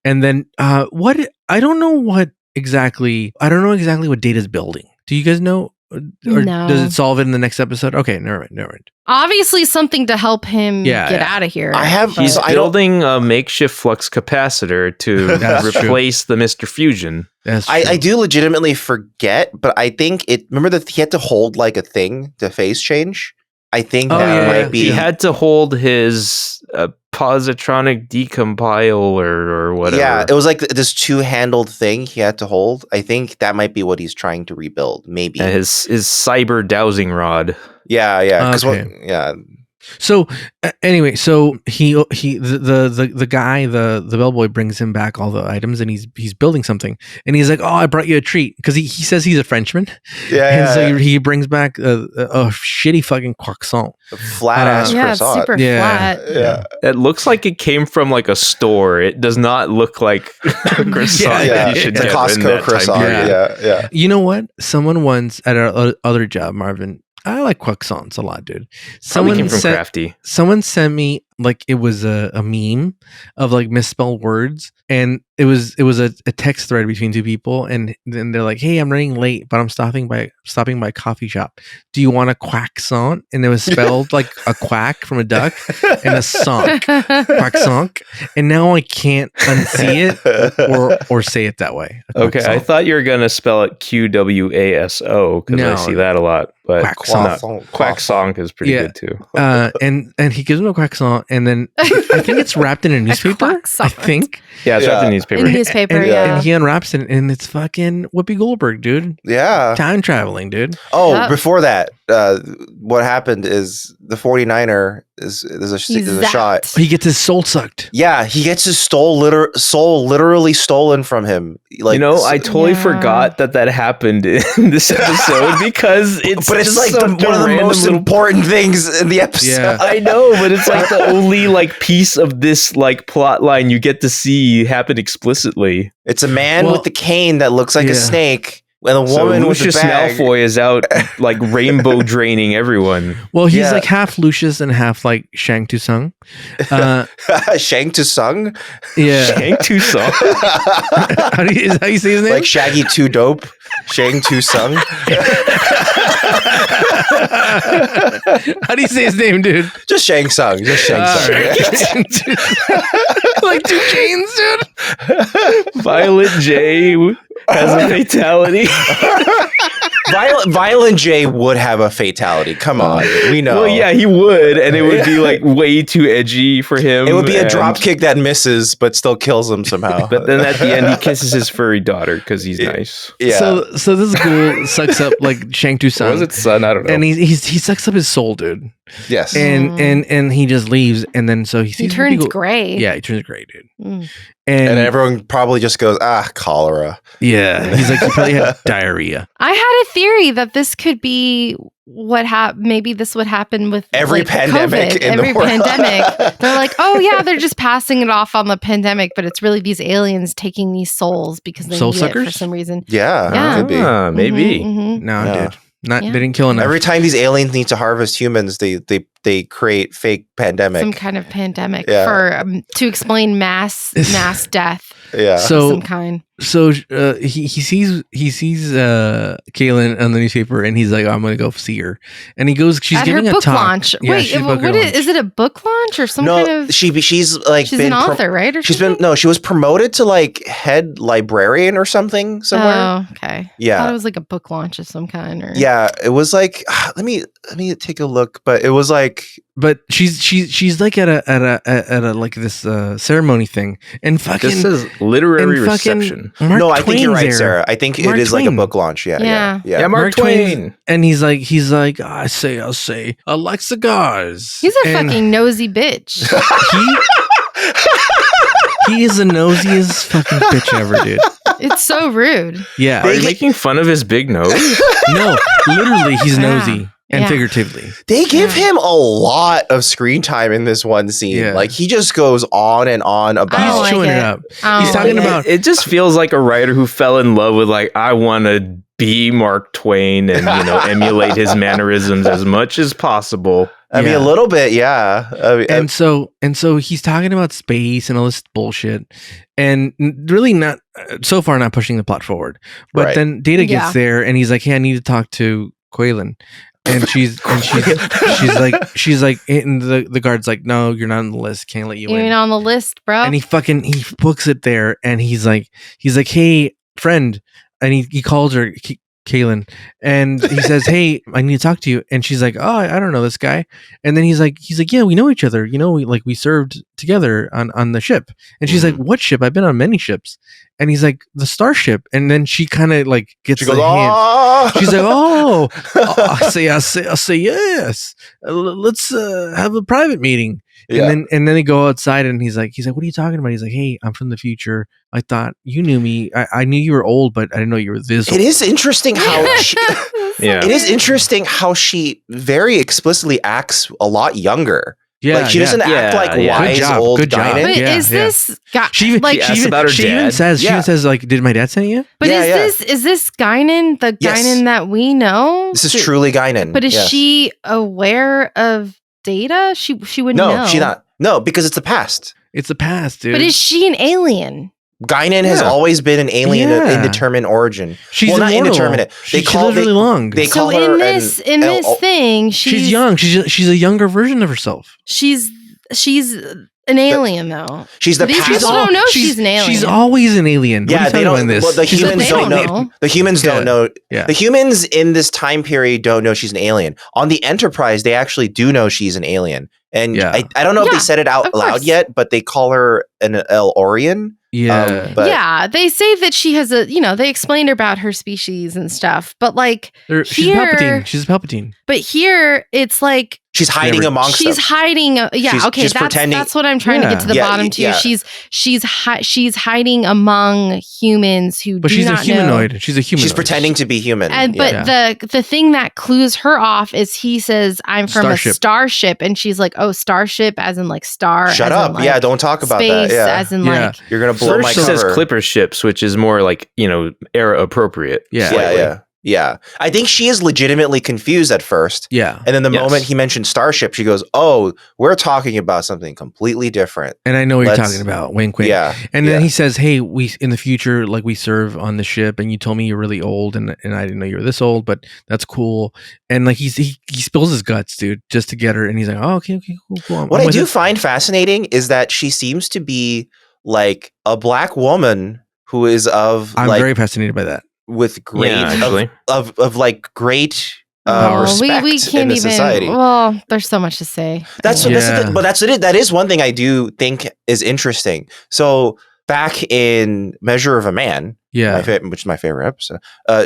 and then what I don't know exactly what Data's building. Do you guys know? Or No. does it solve it in the next episode? Okay, never mind. Obviously, something to help him get out of here. He's building a makeshift flux capacitor to replace the Mr. Fusion. That's true. I do legitimately forget, but I think remember that he had to hold like a thing to phase change. I think might be. He had to hold his positronic decompiler or whatever. Yeah, it was like this two-handled thing he had to hold. I think that might be what he's trying to rebuild. Maybe his cyber dowsing rod. Yeah. Okay. So anyway, so the guy, the bellboy brings him back all the items, and he's building something, and he's like, "Oh, I brought you a treat," because he says he's a Frenchman, he brings back a shitty fucking croissant, flat ass croissant, it's super flat. Yeah, it looks like it came from like a store. It does not look like a croissant. Yeah, you should it's a get in Costco that croissant. time period. Yeah. You know what? Someone once at our other job, Marvin. I like croissants a lot, dude. Probably came from Crafty. Someone sent me like it was a meme of like misspelled words, and it was a text thread between two people, and then they're like, "Hey, I'm running late, but I'm stopping by a coffee shop. Do you want a croissant?" And it was spelled like a quack from a duck and a sonk, croissant. And now I can't unsee it or say it that way. Okay, I thought you were gonna spell it QWASO because I see that a lot. But croissant is pretty good too. And he gives him a croissant, and then I think it's wrapped in a newspaper. I think. Yeah, it's wrapped in newspaper. In newspaper, and he unwraps it, and it's fucking Whoopi Goldberg, dude. Yeah. Time traveling, dude. Oh, before that, what happened is the 49er is a shot. He gets his soul sucked. Yeah, he gets his soul literally stolen from him. Like, I totally forgot that happened in this episode because it's like one of the most important things in the episode. Yeah. I know, but it's like the only like piece of this like plot line you get to see happen explicitly. It's a man with the cane that looks like a snake. And a woman with a bag. Malfoy is out like rainbow draining everyone. Well, he's like half Lucius and half like Shang Tsung. Shang Tsung? Yeah. Shang Tsung? Is that how you say his name? Like Shaggy 2 Dope? Shang Tsung? How do you say his name, dude? Just Shang Tsung. Just Shang Tsung. Like 2 Chains, dude. Violet J has a fatality. Violent J would have a fatality. Come on. We know. Well, yeah, he would. And it would be like way too edgy for him. It would be a drop kick that misses, but still kills him somehow. But then at the end, he kisses his furry daughter because he's nice. Yeah. So this ghoul sucks up like Shang Tsung. Was it son? I don't know. And he sucks up his soul, dude. Yes. And he just leaves, and then so he turns gray. Yeah, he turns gray, dude. Mm. And everyone probably just goes, cholera. Yeah, he's like, he probably had diarrhea. I had a theory that this could be what maybe this would happen with every pandemic COVID. Every pandemic. They're like, oh yeah, they're just passing it off on the pandemic, but it's really these aliens taking these souls because they need it for some reason. Yeah. Could be. Maybe. Mm-hmm. No, dude. They didn't kill enough. Every time these aliens need to harvest humans, they create fake pandemic. Some kind of pandemic for to explain mass death. Yeah. So some kind. So he sees Kaylin on the newspaper, and he's like, I'm gonna go see her. And he goes, she's at giving her a book talk. launch. Yeah, wait, is it a book launch or some kind of? She's like she's an author, right? Or she was promoted to like head librarian or something somewhere. Oh, okay. Yeah, I thought it was like a book launch of some kind. Or yeah, it was like let me take a look, but it was like. But she's like at a like this ceremony thing, and fucking this is literary reception. Mark I think you're right, there. Sarah. I think Mark it is Twain. like a book launch. Yeah, Mark Twain. And he's like, I'll say, I like cigars. He's a fucking nosy bitch. He is the nosiest fucking bitch ever, dude. It's so rude. Yeah. Are you making fun of his big nose? No, literally, he's Yeah. nosy and Yeah. figuratively. They give him a lot of screen time in this one scene. Yeah. Like he just goes on and on I about. don't He's like chewing it it. up. I He's don't talking like about. It just feels like a writer who fell in love with like, I want to be Mark Twain and emulate his mannerisms as much as possible. I mean, a Yeah. little bit, yeah. And so he's talking about space and all this bullshit, and really not so far not pushing the plot forward. But Right. then Data gets Yeah. there, and he's like, "Hey, I need to talk to Quaylen." And she's like, and the guard's like, "No, you're not on the list. Can't let you You're in." on the list, bro. And he books it there, and he's like, "Hey, friend," and he calls her Kaylin, and he says, "Hey, I need to talk to you." And she's like, "Oh, I don't know this guy." And then he's like, "Yeah, we know each other. We served together on the ship." And she's like, "What ship? I've been on many ships." And he's like, "The Starship." And then she kind of like gets she goes, the hint. "Oh." She's like, "Oh, I say yes. Let's have a private meeting." Yeah. And then they go outside, and he's like, "What are you talking about?" He's like, "Hey, I'm from the future. I thought you knew me. I knew you were old, but I didn't know you were this old." It is interesting how she, Yeah. it is interesting how she very explicitly acts a lot younger. Yeah, Like she doesn't act Yeah, like yeah. wise Good job, old good job. Guinan. But Yeah, is yeah. this guy She even like? She asks about her she even dad. says Yeah. like, "Did my dad send you?" But Yeah, yeah. is this Guinan the Yes. Guinan that we know? This is truly Guinan. But is yes. she aware of Data? She would No, know. she's not. No, because it's the past. It's the past, dude. But is she an alien? Guinan has Yeah. always been an alien of Yeah. indeterminate origin. She's well, not immortal. indeterminate. She lives really long. They So call her in this thing, She's young. She's a younger version of herself. She's an alien though. She's the These past. people don't know she's an alien. She's always an alien. Yeah, they don't. This? Well, the She's humans they don't don't know. know. The humans don't know. Yeah. The humans in this time period don't know she's an alien. On the Enterprise, they actually do know she's an alien. And Yeah. I don't know if Yeah, they said it out of loud course. yet, but they call her an El-Orian. Yeah. But yeah, they say that she has they explained about her species and stuff, but like She's here- Palpatine. She's a Palpatine. but here it's like she's hiding Never- amongst she's them. hiding. She's- Okay, she's pretending- that's what I'm trying to get to the Yeah, bottom to. yeah. She's hiding among humans who But do she's a not humanoid. know. She's a humanoid. She's pretending to be human. And yeah. but the thing that clues her off is he says, "I'm from Starship. a starship," and she's like, "Oh, starship," as in like star. Shut as up. in, like, Yeah, don't talk about space, that. Yeah. as in Yeah. like You're going to blow my First says cover. Clipper ships, which is more like, era appropriate. Yeah. Yeah. I think she is legitimately confused at first. Yeah. And then the Yes. moment he mentioned Starship, she goes, "Oh, we're talking about something completely different." And I know what you're Let's- talking about. Wink, wink. Yeah. And then yeah. he says, "Hey, we in the future, like we serve on the ship, and you told me you're really old, and I didn't know you were this old, but that's cool." And like he spills his guts, dude, just to get her. And he's like, "Oh, okay, cool." What I'm I with do it." find fascinating is that she seems to be like a black woman who is of I'm like very fascinated by that. with great Yeah, actually. of like great oh, respect we in can't the even. society. Well, there's so much to say. That's Yeah. but that's it. That is one thing I do think is interesting. So back in Measure of a Man, Yeah. which is my favorite episode,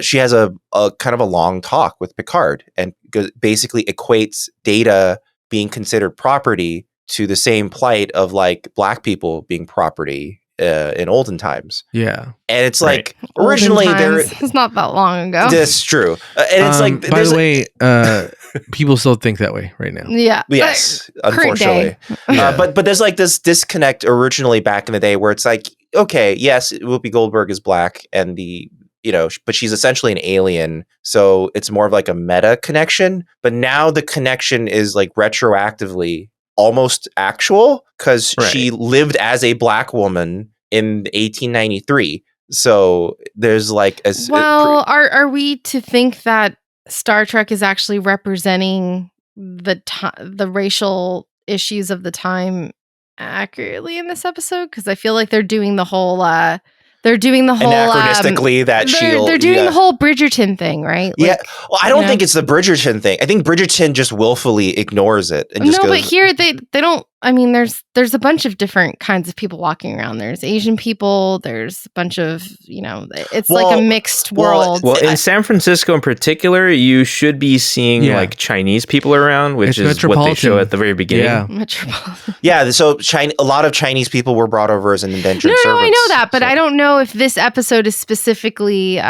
she has a kind of a long talk with Picard and basically equates Data being considered property to the same plight of like black people being property in olden times. Yeah. And it's Right. like originally there. it's not that long ago. That's true, and it's like by there's the way, people still think that way right now. Yeah. yes, current day. unfortunately. But there's like this disconnect originally back in the day where it's like, okay, yes, Whoopi Goldberg is black and but she's essentially an alien. So it's more of like a meta connection. But now the connection is like retroactively almost actual because she lived as a black woman in 1893. So there's like are we to think that Star Trek is actually representing the racial issues of the time accurately in this episode? Because I feel like they're doing the whole anachronistically that they're doing the whole Bridgerton thing, right? Yeah. Well, I don't you think know? it's the Bridgerton thing. I think Bridgerton just willfully ignores it and just No, goes. but here they don't. I mean, there's a bunch of different kinds of people walking around. There's Asian people. There's a bunch of, it's like a mixed world. Well, in San Francisco in particular, you should be seeing like Chinese people around, which is what they show at the very beginning. Yeah. Metropolitan. Yeah, so a lot of Chinese people were brought over as indentured servants. No, I know that, but I don't know if this episode is specifically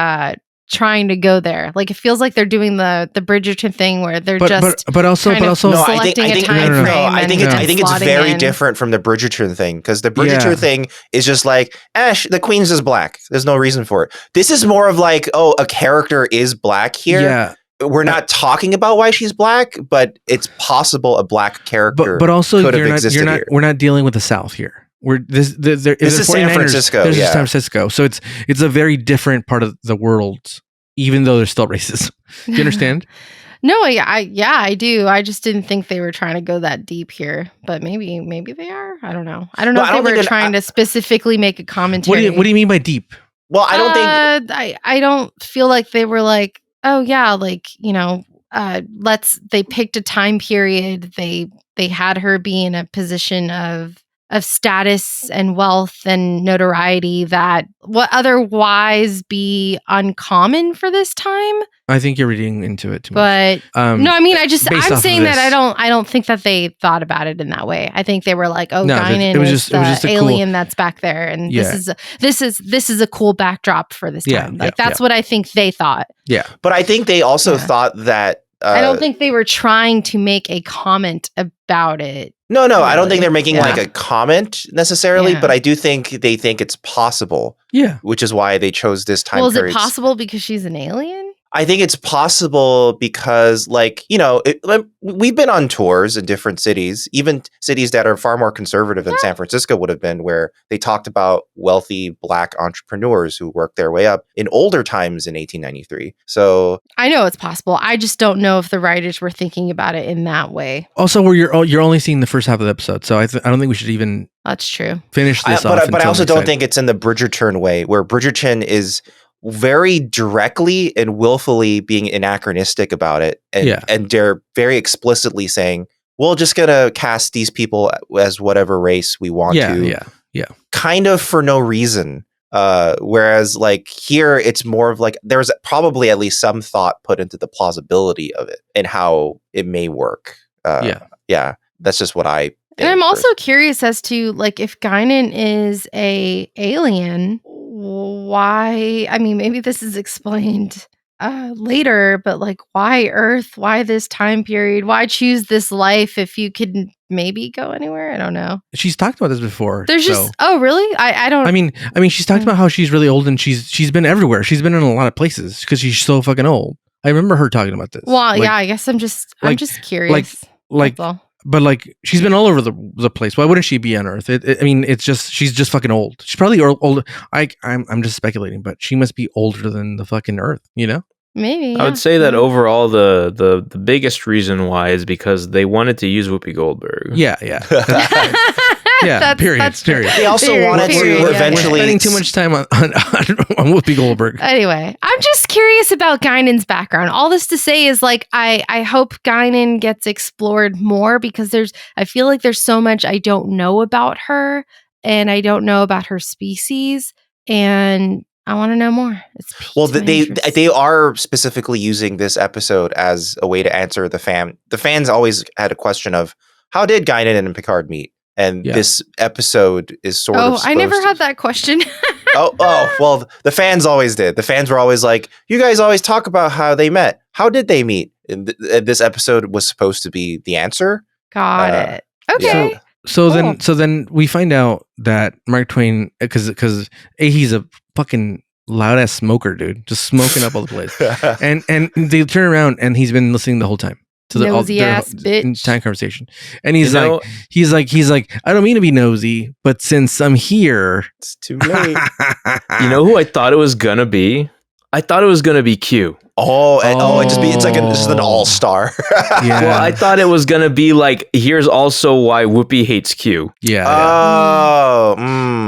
trying to go there. Like, it feels like they're doing the Bridgerton thing where they're but also no, I think it's slotting very in. different from the Bridgerton thing, because the Bridgerton thing is just like, the Queen's is black. There's no reason for it. This is more of like, a character is black here. Yeah. We're not talking about why she's black, but it's possible a black character but also could have existed here. We're not dealing with the South here. This is San Francisco. This is Yeah. San Francisco, so it's a very different part of the world, even though they're still racist. Do you understand? No, I do. I just didn't think they were trying to go that deep here, but maybe they are. I don't know. I don't know if they were trying to specifically make a commentary. What do you mean by deep? Well, I don't think I don't feel like they were like, oh yeah, like, they picked a time period. They had her be in a position of status and wealth and notoriety that would otherwise be uncommon for this time. I think you're reading into it too much. But no, I mean, I'm saying that this. I don't think that they thought about it in that way. I think they were like, oh, No, Guinan it was is just the a alien that's back there, and this is a cool backdrop for this time. That's what I think they thought. Yeah, but I think they also thought that. I don't think they were trying to make a comment about it. No, I don't think they're making like a comment necessarily, but I do think they think it's possible. Yeah. Which is why they chose this time period. period. Is it possible because she's an alien? I think it's possible because, we've been on tours in different cities, even cities that are far more conservative than San Francisco would have been, where they talked about wealthy black entrepreneurs who worked their way up in older times in 1893. So I know it's possible. I just don't know if the writers were thinking about it in that way. Also, where you're only seeing the first half of the episode, so I don't think we should even. That's true. Finish this off. But I also don't think it's in the Bridgerton way, where Bridgerton is very directly and willfully being anachronistic about it. And they're very explicitly saying, we're just going to cast these people as whatever race we want to. Yeah. Kind of for no reason. Whereas like here, it's more of like, there's probably at least some thought put into the plausibility of it and how it may work. Yeah. That's just what I think. And I'm also curious as to like, if Guinan is a alien, why? I mean, maybe this is explained later, but like, why Earth? Why this time period? Why choose this life if you could maybe go anywhere? I don't know. She's talked about this before. There's oh really? I don't. I mean, she's talked about how she's really old and she's been everywhere. She's been in a lot of places because she's so fucking old. I remember her talking about this. Well, yeah, I guess I'm just curious. But like, she's been all over the place. Why wouldn't she be on Earth? It's just she's just fucking old. She's probably old. I'm just speculating, but she must be older than the fucking Earth. Maybe. Yeah. I would say that overall, the biggest reason why is because they wanted to use Whoopi Goldberg. Yeah. Period. They also wanted to eventually. We're spending too much time on Whoopi Goldberg. Anyway, I'm just curious about Guinan's background. All this to say is like, I hope Guinan gets explored more because I feel like there's so much I don't know about her and I don't know about her species, and I want to know more. Well, they are specifically using this episode as a way to answer the fan. The fans always had a question of how did Guinan and Picard meet? And this episode is sort of. I never had that question. Well, the fans always did. The fans were always like, you guys always talk about how they met. How did they meet? And this episode was supposed to be the answer. Got it. Okay. Yeah. So then we find out that Mark Twain, because he's a fucking loud ass smoker, dude, just smoking up all the place. and they turn around and he's been listening the whole time to the nosy ass bitch time conversation. And he's like, I don't mean to be nosy, but since I'm here, it's too late. You know who I thought it was gonna be? I thought it was gonna be Q. It's like just an all-star. Yeah. Well, I thought it was gonna be like, here's also why Whoopi hates Q. Yeah. Oh.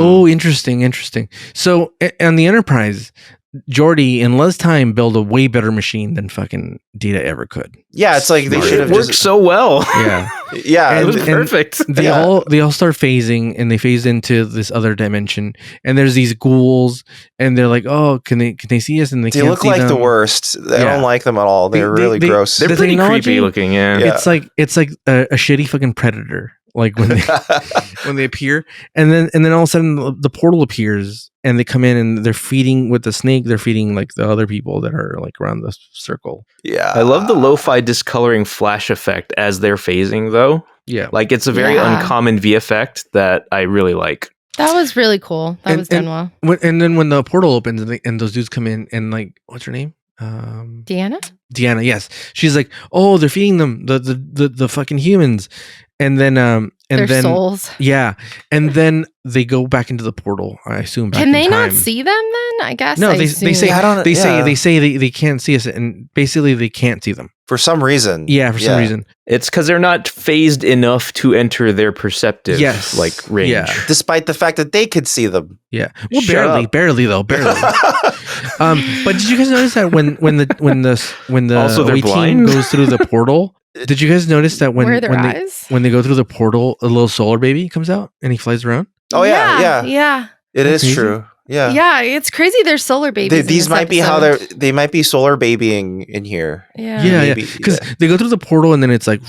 Oh, interesting. So on the Enterprise, Geordi in less time build a way better machine than fucking Data ever could. Yeah, it's like they should have It worked just. so well. Yeah. Yeah, It was And- perfect. They all start phasing, and they phase into this other dimension, and there's these ghouls, and they're like, oh, can they see us? And they they can't look see like the them. worst. I Yeah. don't like them at all. They're really gross. They're The pretty technology- creepy looking, yeah. Yeah. It's like a shitty fucking predator, like when they when they appear, and then all of a sudden the portal appears, and they come in, and they're feeding with the snake. They're feeding like the other people that are like around the circle. Yeah, I love the lo-fi discoloring flash effect as they're phasing, though. Yeah, Like, it's a very Yeah. uncommon V effect that I really like. That was really cool. That And- was done well. and then when the portal opens, and those dudes come in, and like, what's her name? Deanna? Deanna. Yes, she's like, oh, they're feeding them the fucking humans, and then Their then souls. yeah, and then they go back into the portal. I assume. Back Can in they not time. see them then? I guess. No, I they assume. say I don't- they yeah. say they can't see us, and basically they can't see them. for some reason. Yeah, for some reason. It's because they're not phased enough to enter their perceptive range. Yeah. Despite the fact that they could see them. Yeah, well, Shut barely, up. barely though, barely. But did you guys notice that when the Also, they're away team blind? goes through the portal? Did you guys notice that Where are their when eyes? they go through the portal, a little solar baby comes out and he flies around? Oh yeah. Yeah. It is Crazy. true. Yeah. Yeah, it's crazy. They're solar babies. in These this might be how episode. they might be solar babying in here. Yeah. Yeah, Maybe, because they go through the portal and then it's like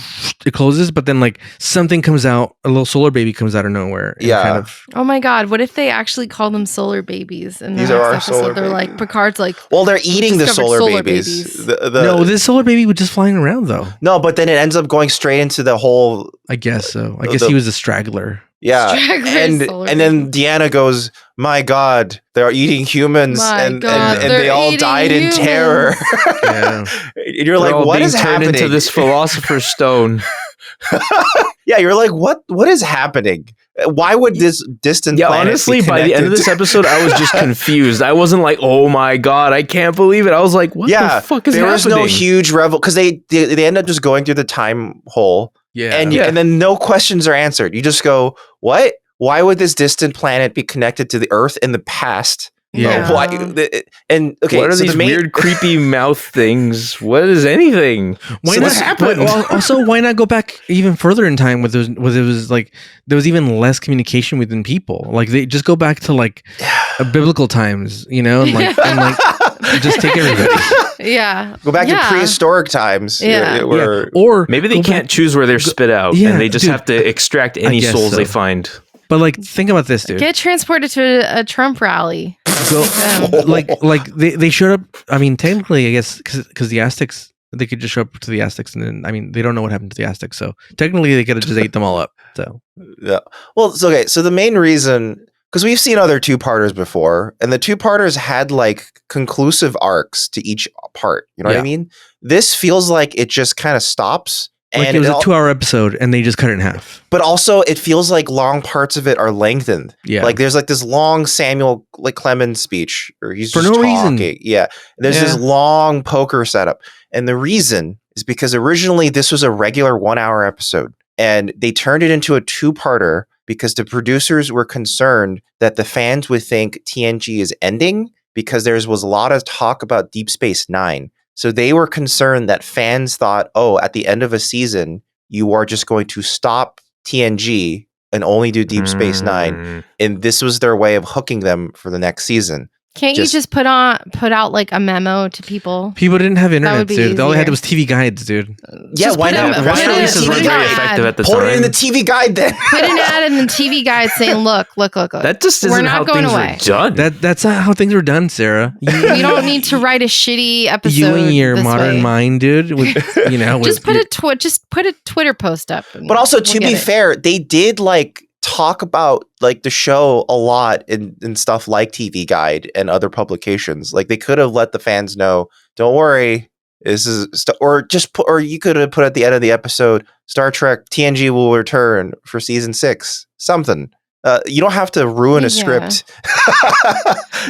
it closes, but then like something comes out, a little solar baby comes out of nowhere. And Yeah. kind of, Oh my God! What if they actually call them solar babies? And These are our solar They're like babies. Picard's like, Well, they're eating the discovered solar, solar babies. babies. no, this solar baby was just flying around though. No, but then it ends up going straight into the whole. I guess so. I guess The- he was a straggler. Yeah, Straggler solar and then Deanna goes, "My God, they're eating humans, My and God, and they're they all eating died in humans." terror." Yeah. And you're They're like, all "What being is turned happening?" into this philosopher's stone. Yeah, you're like, "What is happening? Why would this distant Yeah, planet honestly, be by the end of connected this to-" episode, I was just confused. I wasn't like, "Oh my God, I can't believe it." I was like, "What Yeah, the fuck is there was happening?" no huge revel because they end up just going through the time hole, Yeah. and Yeah. and then no questions are answered. You just go, "What? Why would this distant planet be connected to the Earth in the past?" Yeah. Why? And okay, What are so these the main, weird, creepy mouth things? What is anything? Why So not? what's happened? Well, also, why not go back even further in time with those? Was it was like there was even less communication within people. Like they just go back to like biblical times, you know, and like just take everybody. yeah, go back Yeah. to prehistoric times. Yeah. where Or Maybe they go can't back- choose where they're spit out, Yeah, and they just dude. have to extract any guess souls so. they find. But like, think about this, dude. Get transported to a Trump rally. Go, them. like they showed up. I mean, technically, I guess because the Aztecs, they could just show up to the Aztecs, and then I mean, they don't know what happened to the Aztecs, so technically they could have just ate them all up. So Yeah. Well, it's okay. So the main reason, because we've seen other two-parters before, and the two-parters had like conclusive arcs to each part. You know what I Yeah. mean? This feels like it just kind of stops. like And it was it a al- 2-hour episode, and they just cut it in half. but also it feels like long parts of it are lengthened. Yeah, Like there's like this long Samuel like Clemens speech, or he's For just no talking. reason. Yeah. And there's this Yeah. long poker setup. And the reason is because originally this was a regular 1-hour episode, and they turned it into a 2-parter because the producers were concerned that the fans would think TNG is ending, because there was a lot of talk about Deep Space Nine. So they were concerned that fans thought, oh, at the end of a season, you are just going to stop TNG and only do Deep Space Nine. Mm. And this was their way of hooking them for the next season. Can't Just- you just put out like a memo to people? people didn't have internet, be dude. All they had easier. was TV guides, dude. Yeah, Just why put not? a- Why Press put not in a releases TV weren't TV very guide? effective at the Put time. it in the TV guide then. Put an ad in the TV guide saying, "Look. That just We're isn't not how going things away. are done. That's not how things were done, Sarah. We don't need to write a shitty episode." You and your this modern way. mind, dude. With, you know, Just with put a Twitter post up. and But also, we'll to get be it. fair, they did like talk about like the show a lot in stuff like TV Guide and other publications. Like they could have let the fans know, don't worry, this is or just put, or you could have put at the end of the episode, Star Trek TNG will return for season 6. Something. You don't have to ruin a Yeah. script.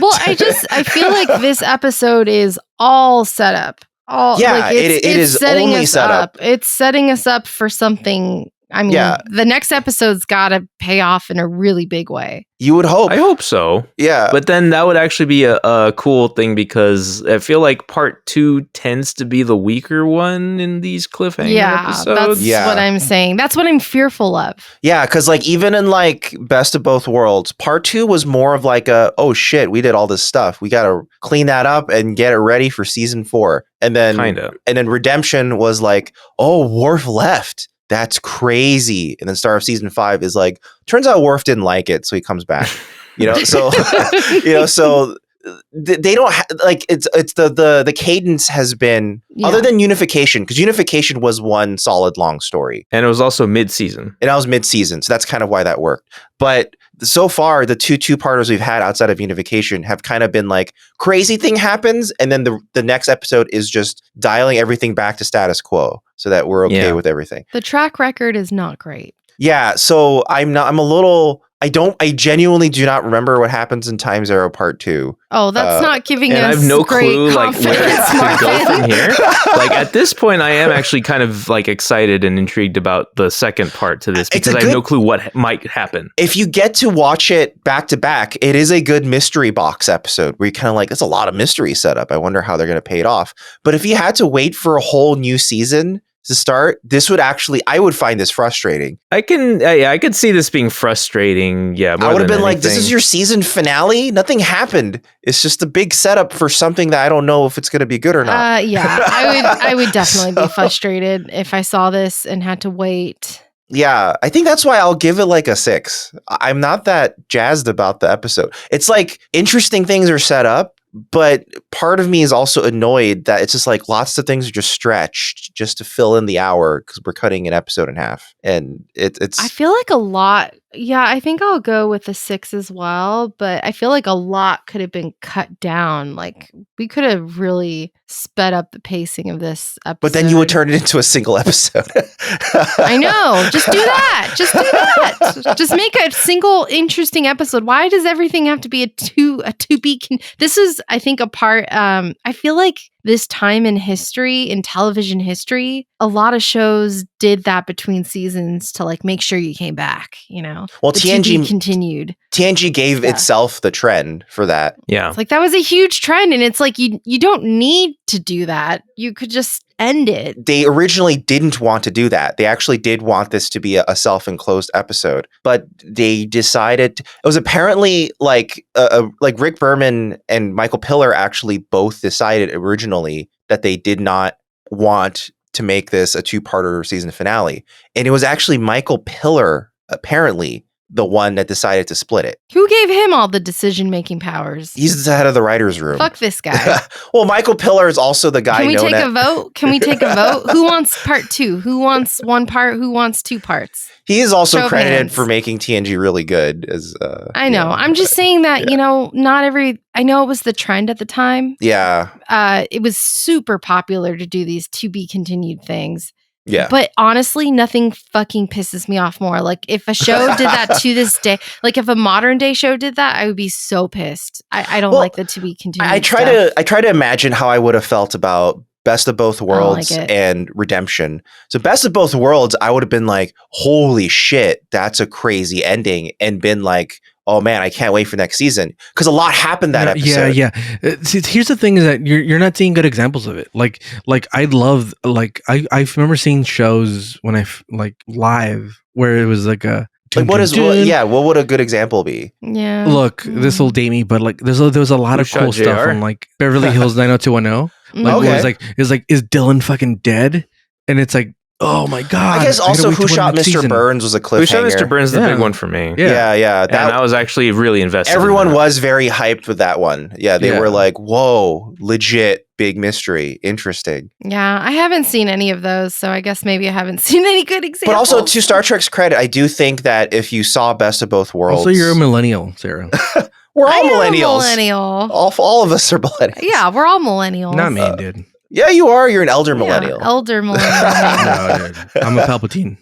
Well, I feel like this episode is all set up. All Yeah, like it is setting only us set up. It's setting us up for something I mean, Yeah. the next episode's got to pay off in a really big way. You would hope. I hope so. Yeah. But then that would actually be a cool thing because I feel like part 2 tends to be the weaker one in these cliffhanger episodes. That's what I'm saying. That's what I'm fearful of. Yeah, because like even in like Best of Both Worlds, part 2 was more of like oh shit, we did all this stuff. We got to clean that up and get it ready for season 4. And then Redemption was like, oh, Worf left. That's crazy. And then start of season 5 is like, turns out Worf didn't like it, so he comes back. So so they don't like it's the cadence has been other than Unification, because Unification was one solid long story, and it was also mid-season. And I was mid-season, so that's kind of why that worked. But so far, the two-parters we've had outside of Unification have kind of been like crazy thing happens, and then the next episode is just dialing everything back to status quo so that we're okay with everything. The track record is not great. Yeah, so I genuinely do not remember what happens in Time Zero Part 2. Oh, that's not giving us I have no great clue like where to go from here. Like at this point, I am actually kind of like excited and intrigued about the second part to this because I have no clue what might happen. If you get to watch it back to back, it is a good mystery box episode where you kind of like, there's a lot of mystery set up. I wonder how they're going to pay it off. But if you had to wait for a whole new season to start, I would find this frustrating. I could see this being frustrating. Yeah, I would have been like, this is your season finale? Nothing happened. It's just a big setup for something that I don't know if it's going to be good or not. I would definitely be frustrated if I saw this and had to wait. Yeah, I think that's why I'll give it like a 6. I'm not that jazzed about the episode. It's like interesting things are set up, but part of me is also annoyed that it's just like lots of things are just stretched just to fill in the hour because we're cutting an episode in half. And it's... I feel like a lot... Yeah, I think I'll go with a 6 as well, but I feel like a lot could have been cut down. Like, we could have really sped up the pacing of this episode. But then you would turn it into a single episode. I know. Just do that. Just make a single interesting episode. Why does everything have to be a to be? This is, I think, a part. I feel like this time in history, in television history, a lot of shows did that between seasons to like make sure you came back, Well, TNG continued. TNG gave itself the trend for that. Yeah. It's like that was a huge trend, and it's like you don't need to do that. You could just end it. They originally didn't want to do that. They actually did want this to be a self-enclosed episode, but they decided it was apparently like Rick Berman and Michael Piller actually both decided originally that they did not want to make this a 2-parter season finale. And it was actually Michael Piller, apparently, the one that decided to split it. Who gave him all the decision-making powers? He's the head of the writer's room. Fuck this guy. Well, Michael Piller is also the guy. Can we take a vote? Who wants part 2? Who wants 1 part? Who wants 2 parts? He is also credited for making TNG really good. I know. I'm just saying that, not every... I know it was the trend at the time. Yeah. It was super popular to do these to be continued things. Yeah. But honestly, nothing fucking pisses me off more. Like if a show did that to this day, like if a modern day show did that, I would be so pissed. I don't like the to be continued. I try to imagine how I would have felt about Best of Both Worlds and Redemption. So Best of Both Worlds, I would have been like, holy shit, that's a crazy ending, and been like, oh man, I can't wait for next season, because a lot happened that episode. Yeah. See, here's the thing: is that you're not seeing good examples of it. Like I love I remember seeing shows when I live where it was like a. Like what would a good example be? Yeah. Look, this will date me, but like there was a lot of cool stuff on like Beverly Hills 90210. Like it's like, is Dylan fucking dead? And it's like, oh my god! I guess also Who Shot Mr. Burns was a cliffhanger. Who Shot Mr. Burns is the big one for me. Yeah. And I was actually really invested. Everyone was very hyped with that one. Yeah, they were like, whoa, legit big mystery, interesting. Yeah, I haven't seen any of those, so I guess maybe I haven't seen any good examples. But also, to Star Trek's credit, I do think that if you saw Best of Both Worlds, also you're a millennial, Sarah. We're all millennials. Millennial. All of us are millennials. Yeah, we're all millennials. Not me, dude. Yeah, you are. You're an elder millennial. Elder millennial. No, dude. I'm a Palpatine.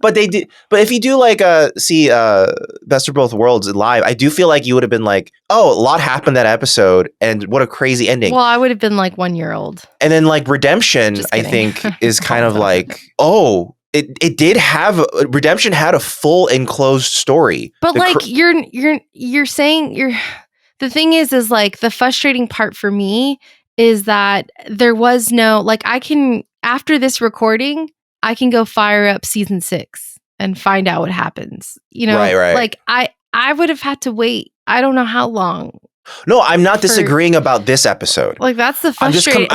But if you do like see Best of Both Worlds live, I do feel like you would have been like, oh, a lot happened that episode, and what a crazy ending. Well, I would have been like 1 year old. And then like Redemption, I think, is kind of like, oh, it did have Redemption had a full enclosed story. But like you're saying the thing is like the frustrating part for me is that there was no like after this recording I can go fire up season 6 and find out what happens. You know, right. Like I would have had to wait. I don't know how long. No, I'm not disagreeing about this episode. Like that's the frustrating,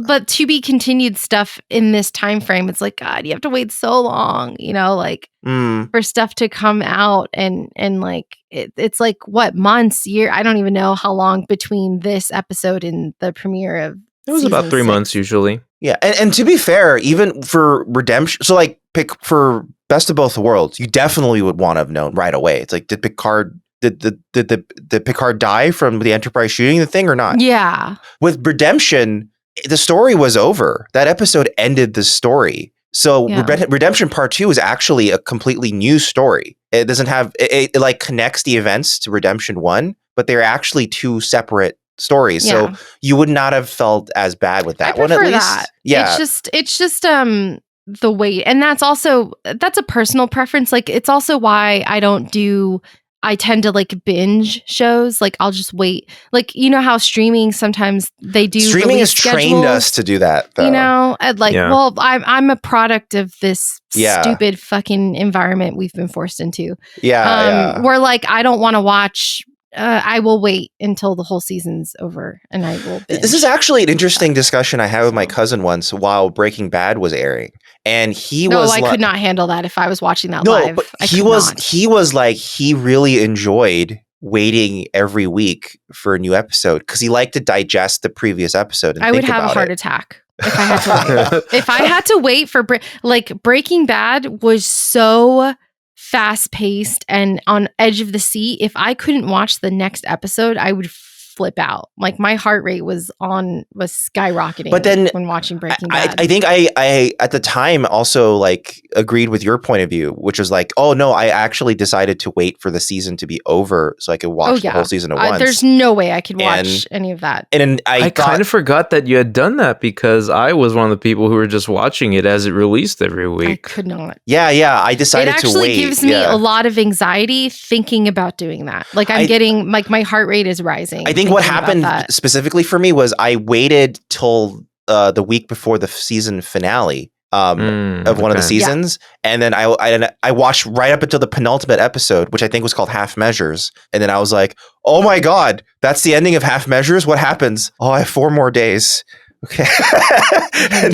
but to be continued stuff in this time frame. It's like God, you have to wait so long, you know, like for stuff to come out and like it's like what months, year. I don't even know how long between this episode and the premiere of. It was about 3 months usually. Yeah, and to be fair, even for Redemption, so like pick for Best of Both Worlds, you definitely would want to have known right away. It's like did Picard die from the Enterprise shooting the thing or not? Yeah. With Redemption, the story was over. That episode ended the story. So Redemption Part 2 is actually a completely new story. It doesn't have it like connects the events to Redemption 1, but they're actually 2 separate stories. So you would not have felt as bad with that one at least. That. Yeah. It's just the weight. And that's a personal preference. Like it's also why I tend to like binge shows. Like I'll just wait. Like, you know how streaming sometimes they do. Streaming has trained us to do that, though. You know, and like, well, I'm a product of this stupid fucking environment we've been forced into. Where like, I don't want to watch. I will wait until the whole season's over and I will binge. This is actually an interesting discussion I had with my cousin once while Breaking Bad was airing. And I could not handle that if I was watching that live. But he was like, he really enjoyed waiting every week for a new episode because he liked to digest the previous episode. And I would have a heart attack if I had to wait. If I had to wait for Breaking Bad was so fast paced and on edge of the seat. If I couldn't watch the next episode, I would flip out. Like my heart rate was skyrocketing. But then when watching Breaking Bad, I think I at the time also like agreed with your point of view, which was like, oh no, I actually decided to wait for the season to be over so I could watch the whole season at once. There's no way I could watch any of that. And I kind of forgot that you had done that because I was one of the people who were just watching it as it released every week. I could not. Yeah. I decided to wait. It actually gives me a lot of anxiety thinking about doing that. Like I'm getting like my heart rate is rising. I think what happened specifically for me was I waited till the week before the season finale of one of the seasons, and then I watched right up until the penultimate episode, which I think was called Half Measures, and then I was like, oh my god, that's the ending of Half Measures. What happens? Oh, I have 4 more days. Okay. and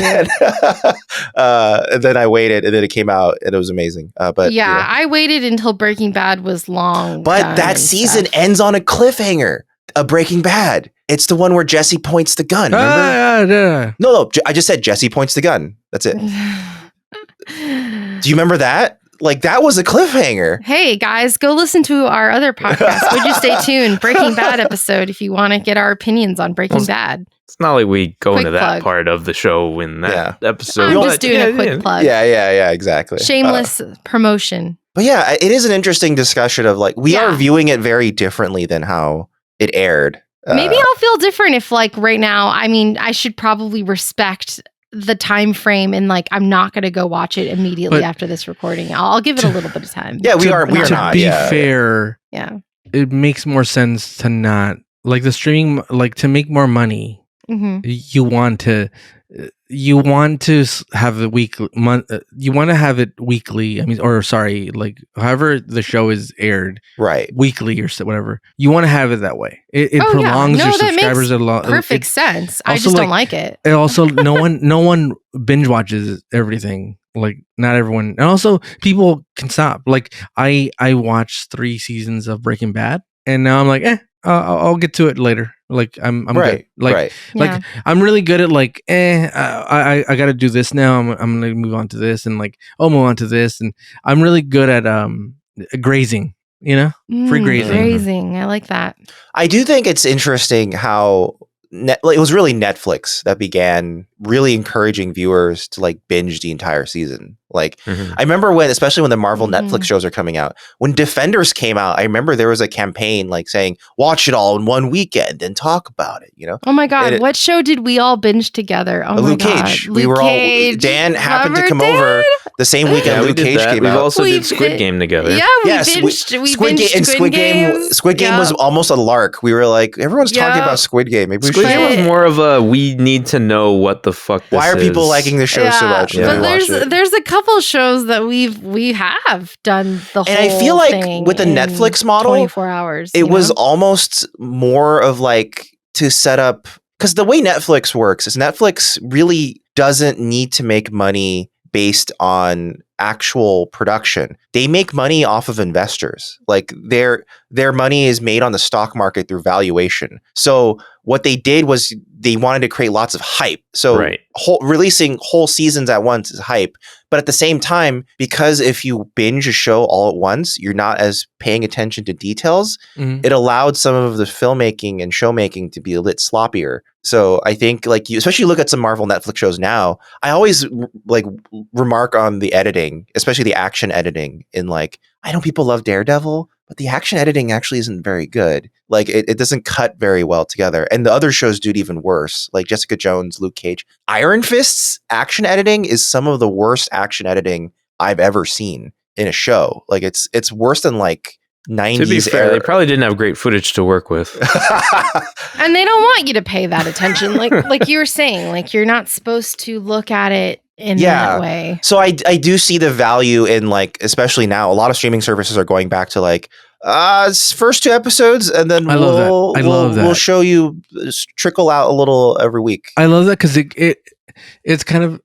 then I waited, and then it came out, and it was amazing. I waited until Breaking Bad was long. But that season ends on a cliffhanger. A Breaking Bad. It's the one where Jesse points the gun. Remember? No. I just said Jesse points the gun. That's it. Do you remember that? Like that was a cliffhanger. Hey guys, go listen to our other podcast. Would you stay tuned? Breaking Bad episode if you want to get our opinions on Breaking Bad. It's not like we go into that part of the show in that episode. I'm just doing a quick plug. Yeah, exactly. Shameless promotion. But yeah, it is an interesting discussion of like we are viewing it very differently than how it aired. Maybe I'll feel different if like right now, I mean, I should probably respect the time frame and like I'm not going to go watch it immediately after this recording. I'll give it a little bit of time. Yeah, we are not. To be fair, it makes more sense to not like the streaming, like to make more money. Mm-hmm. You want to have the you want to have it weekly. I mean, or sorry, like however the show is aired, right? Weekly or whatever. You want to have it that way. It prolongs your subscribers a lot. Perfect sense. I just don't like it. And also, no one binge watches everything. Like not everyone, and also people can stop. Like I watched 3 seasons of Breaking Bad, and now I'm like, I'll get to it later. Like I'm good. Like I'm really good at like I got to do this now. I'm gonna move on to this and like move on to this, and I'm really good at grazing. You know, free grazing. Grazing, I like that. I do think it's interesting how it was really Netflix that began really encouraging viewers to like binge the entire season. Like, Mhm. I remember especially when the Marvel Netflix shows are coming out, when Defenders came out, I remember there was a campaign like saying, watch it all in one weekend and talk about it, Oh my God. What show did we all binge together? Oh my Luke God. Cage. We were all, Dan happened to come over the same weekend Yeah, we Luke did Cage that. came We've out. also did Squid Game together. Yeah, we binged. Squid Game was almost a lark. We were like, everyone's talking about Squid Game. Maybe we Squid should. Game was more of a we need to know what the fuck this Why are people is. liking the show so much? Yeah. But there's a couple shows that we have done the whole and I feel like thing with the in Netflix model, 24 hours. it was almost more of like to set up, because the way Netflix works is Netflix really doesn't need to make money based on actual production. They make money off of investors. Like their money is made on the stock market through valuation. So what they did was they wanted to create lots of hype. So releasing whole seasons at once is hype. But at the same time, because if you binge a show all at once, you're not as paying attention to details. It allowed some of the filmmaking and showmaking to be a bit sloppier. So I think like especially look at some Marvel Netflix shows now, I always like remark on the editing, especially the action editing in like, I know people love Daredevil, but the action editing actually isn't very good. Like it doesn't cut very well together. And the other shows do it even worse, like Jessica Jones, Luke Cage. Iron Fist's action editing is some of the worst action editing I've ever seen in a show. Like it's worse than like 90s. To be fair, they probably didn't have great footage to work with. And they don't want you to pay that attention. Like you were saying, like you're not supposed to look at it in that way. So I do see the value in like, especially now, a lot of streaming services are going back to like, first 2 episods, and then we'll show you trickle out a little every week. I love that because it's kind of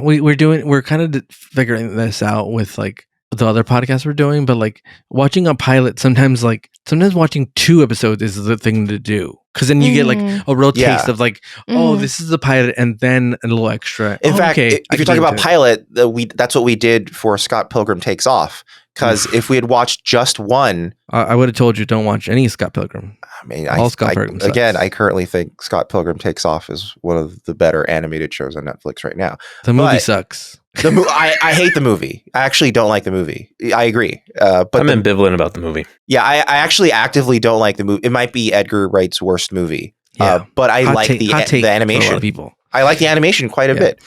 we're kind of figuring this out with like the other podcasts we're doing, but like watching a pilot sometimes watching 2 episodes is the thing to do, because then you get like a real taste of like, oh, this is the pilot, and then a little extra. In fact, if you're talking about pilot, that's what we did for Scott Pilgrim Takes Off. Because if we had watched just one, I would have told you don't watch any Scott Pilgrim. I mean, Scott Pilgrim sucks. Again, I currently think Scott Pilgrim Takes Off is one of the better animated shows on Netflix right now. The movie sucks. I hate the movie. I actually don't like the movie. I agree. But I'm ambivalent about the movie. Yeah, I actually actively don't like the movie. It might be Edgar Wright's worst movie. Yeah. But I like the animation. For a lot of people. I like the animation quite a bit.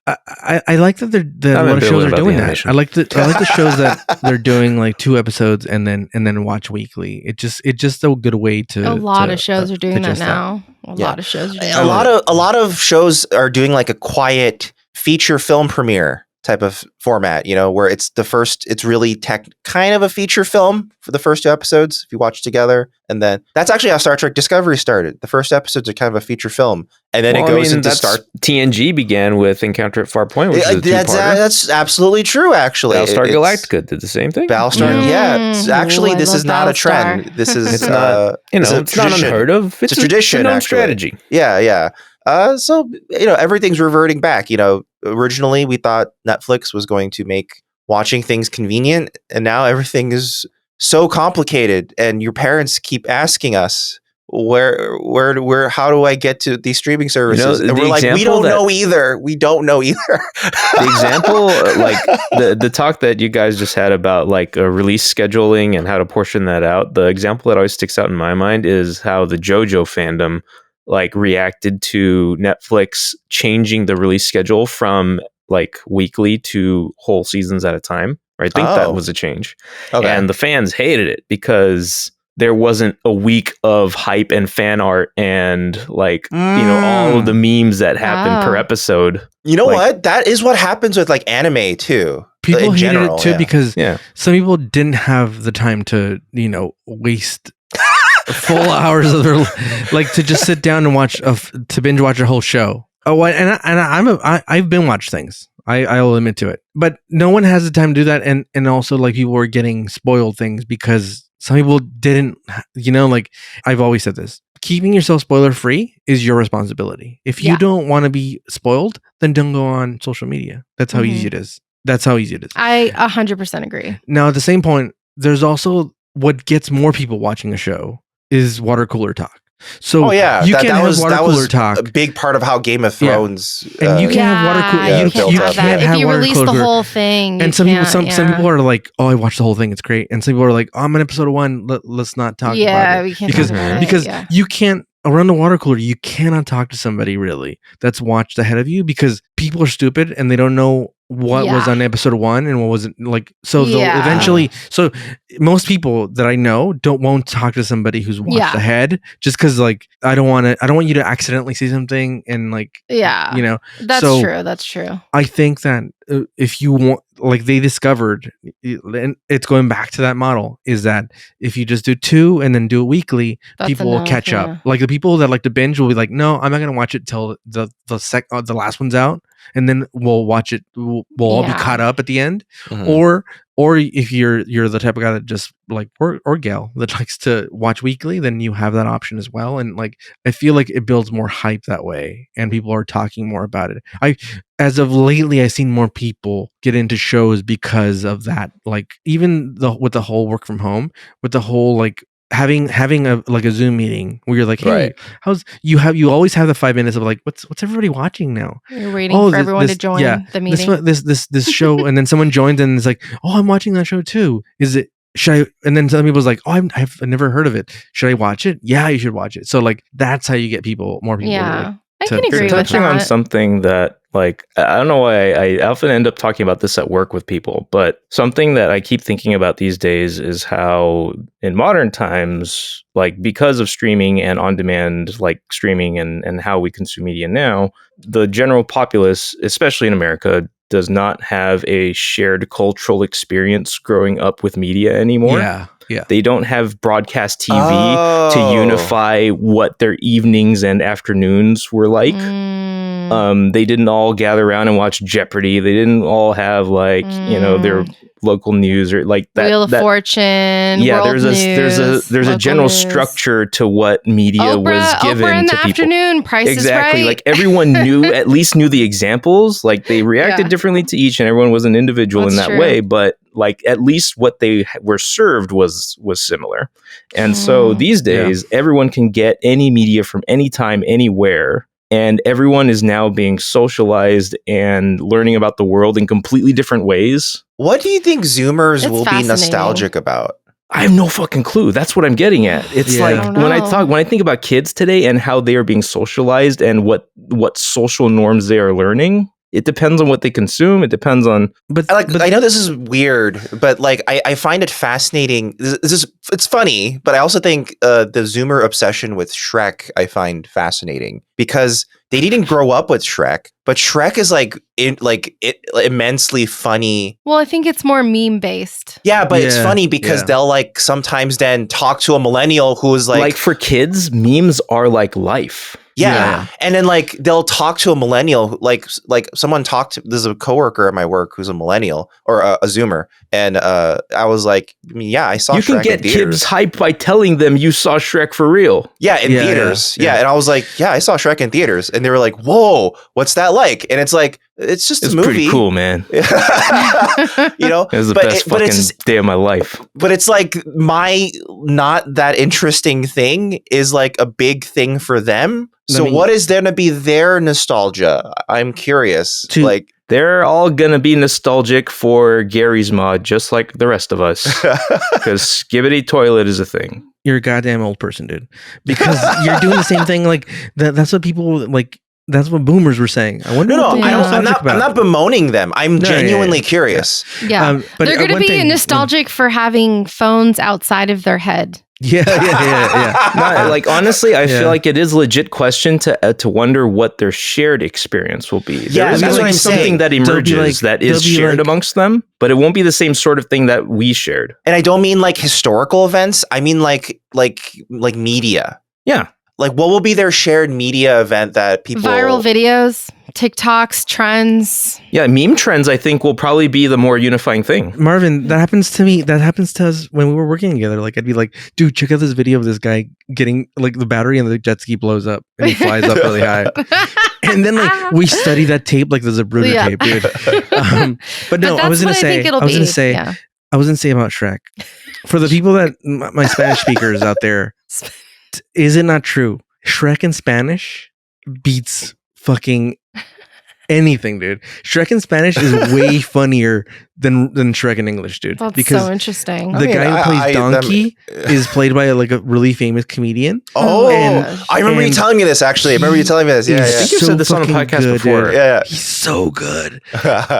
I like that a lot of shows are doing that. I like the shows that they're doing like 2 episodes and then watch weekly. It's just a good way to. A lot of shows are doing that now. A lot of shows are doing that. A lot of shows are doing like a quiet feature film premiere type of format, where it's really kind of a feature film for the first 2 episodes if you watch together. And then that's actually how Star Trek Discovery started. The first episodes are kind of a feature film, and then it goes into TNG began with Encounter at Far Point, which is a 2-parter. That's absolutely true, actually. Battlestar Galactica did the same thing. Battlestar, actually, this is not a trend. This is it's not unheard of. It's a tradition, it's a known actually. strategy. Yeah. So everything's reverting back. Originally we thought Netflix was going to make watching things convenient, and now everything is so complicated. And your parents keep asking us, where how do I get to these streaming services? And we're like, we don't know either. We don't know either. The example, like the talk that you guys just had about like release scheduling and how to portion that out. The example that always sticks out in my mind is how the JoJo fandom like reacted to Netflix changing the release schedule from like weekly to whole seasons at a time. I think that was a change. Okay. And the fans hated it because there wasn't a week of hype and fan art and like, all of the memes that happen per episode. You know what? That is what happens with like anime too. People hated it too because some people didn't have the time to, waste full hours of their to just sit down and to binge watch a whole show. Oh, and I've been watched things. I'll admit to it, but no one has the time to do that. And also like people were getting spoiled things because some people didn't. I've always said this: keeping yourself spoiler free is your responsibility. If you don't want to be spoiled, then don't go on social media. That's how easy it is. I 100% agree. Now, at the same point, there's also what gets more people watching a show is water cooler talk. So Oh yeah, you that can't have was water cooler talk. a big part of how Game of Thrones. And you can't have water cooler. you you can't built have up. that. have If you water release the cooler. whole thing, And you some people, can't, some people are like, "Oh, I watched the whole thing; it's great." And some people are like, "Oh, I'm on episode 1. Let's not talk about it." we can't because talk about because it. Yeah. you can't around the water cooler. You cannot talk to somebody really that's watched ahead of you because people are stupid and they don't know what was on episode 1 and what wasn't like. So they'll eventually. So most people that I know won't talk to somebody who's watched ahead just because like I don't want you to accidentally see something and like That's true. I think that if you want, like they discovered, and it's going back to that model, is that if you just do 2 and then do it weekly, people will catch up. Like the people that like to binge will be like, no, I'm not going to watch it till the last one's out, and then we'll watch it. We'll all be caught up at the end, or if you're the type of guy that just like or gal that likes to watch weekly, then you have that option as well. And like I feel like it builds more hype that way, and people are talking more about it. As of lately, I've seen more people get into shows because of that. Like even with the whole work from home, with the whole like having a Zoom meeting where you're like, hey, you always have the 5 minutes of like, what's everybody watching now? You're waiting for everyone to join the meeting. This show, and then someone joins and it's like, oh, I'm watching that show too. Should I? And then some people's like, oh, I've never heard of it. Should I watch it? Yeah, you should watch it. So like that's how you get more people. Yeah, I can agree with that. You're touching on something that, like, I don't know why I often end up talking about this at work with people, but something that I keep thinking about these days is how in modern times, like because of streaming and on-demand, like streaming and how we consume media now, the general populace, especially in America, does not have a shared cultural experience growing up with media anymore. Yeah. They don't have broadcast TV to unify what their evenings and afternoons were like. They didn't all gather around and watch Jeopardy. They didn't all have like, their local news or like that. Wheel of Fortune. Yeah, World there's a general structure to what media was given Oprah in the to people. Afternoon, Price is Right. Like everyone at least knew the examples. Like they reacted differently to each, and everyone was an individual in that way. But like at least what they were served was similar. And so these days, everyone can get any media from anytime, anywhere. And everyone is now being socialized and learning about the world in completely different ways. What do you think Zoomers will be nostalgic about? I have no fucking clue. That's what I'm getting at. It's like when I think about kids today and how they are being socialized and what social norms they are learning. It depends on what they consume. It depends on. But I know this is weird, but like I find it fascinating. It's funny, but I also think the Zoomer obsession with Shrek I find fascinating because they didn't grow up with Shrek, but Shrek is immensely funny. Well, I think it's more meme based. Yeah, but it's funny because they'll like sometimes then talk to a millennial who is like for kids, memes are like life. Yeah. And then like they'll talk to a millennial, like someone there's a coworker at my work who's a millennial or a Zoomer. And I was like, I saw Shrek in theaters. You can get kids hyped by telling them you saw Shrek for real. Yeah, in theaters. Yeah. And I was like, I saw Shrek in theaters. And they were like, whoa, what's that like? And it's like, it's just a movie. It's pretty cool, man. It was the best fucking day of my life. But it's like my not that interesting thing is like a big thing for them. So what is there to be their nostalgia? I'm curious. They're all gonna be nostalgic for Gary's Mod, just like the rest of us. Because Skibbity Toilet is a thing. You're a goddamn old person, dude. Because you're doing the same thing. Like that's what people like. That's what boomers were saying. I wonder. I'm not bemoaning them. I'm genuinely curious. Yeah, but they're going to be nostalgic for having phones outside of their head. Yeah. Like honestly, I feel like it is a legit question to wonder what their shared experience will be. Yeah, there is something that emerges that is shared amongst them, but it won't be the same sort of thing that we shared. And I don't mean like historical events. I mean like media. Yeah. Like, what will be their shared media event that people... Viral videos, TikToks, trends. Yeah, meme trends, I think, will probably be the more unifying thing. Marvin, that happens to me. That happens to us when we were working together. Like, I'd be like, dude, check out this video of this guy getting, like, the battery and the jet ski blows up and he flies up really high. And then, like, we study that tape like there's a Zapruder tape, dude. But no, I was going to say about Shrek. For the people that, my Spanish speakers out there... is it not true? Shrek in Spanish beats fucking anything, dude. Shrek in Spanish is way funnier than Shrek in English, dude. That's because so interesting. the guy who plays Donkey is played by like a really famous comedian. Oh, And- I remember you telling me this. Actually, I remember you telling me this. Yeah, He's I think yeah. you've said this on a fucking podcast good, before. dude. Yeah. He's so good,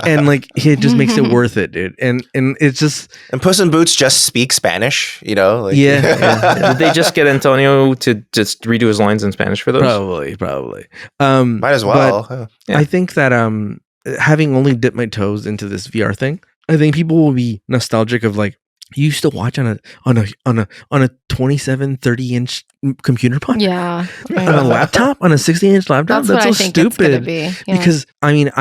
and like it just makes it worth it, dude. And it's just And Puss in Boots just speak Spanish, you know? Like, yeah. Did they just get Antonio to just redo his lines in Spanish for those? Probably. Might as well. Yeah. I think that having only dipped my toes into this VR thing, I think people will be nostalgic of like you used to watch on a 27, 30-inch computer pod. Yeah. On a laptop, on a 60-inch laptop. That's what That's I so think it's gonna stupid. be. Yeah. Because I mean,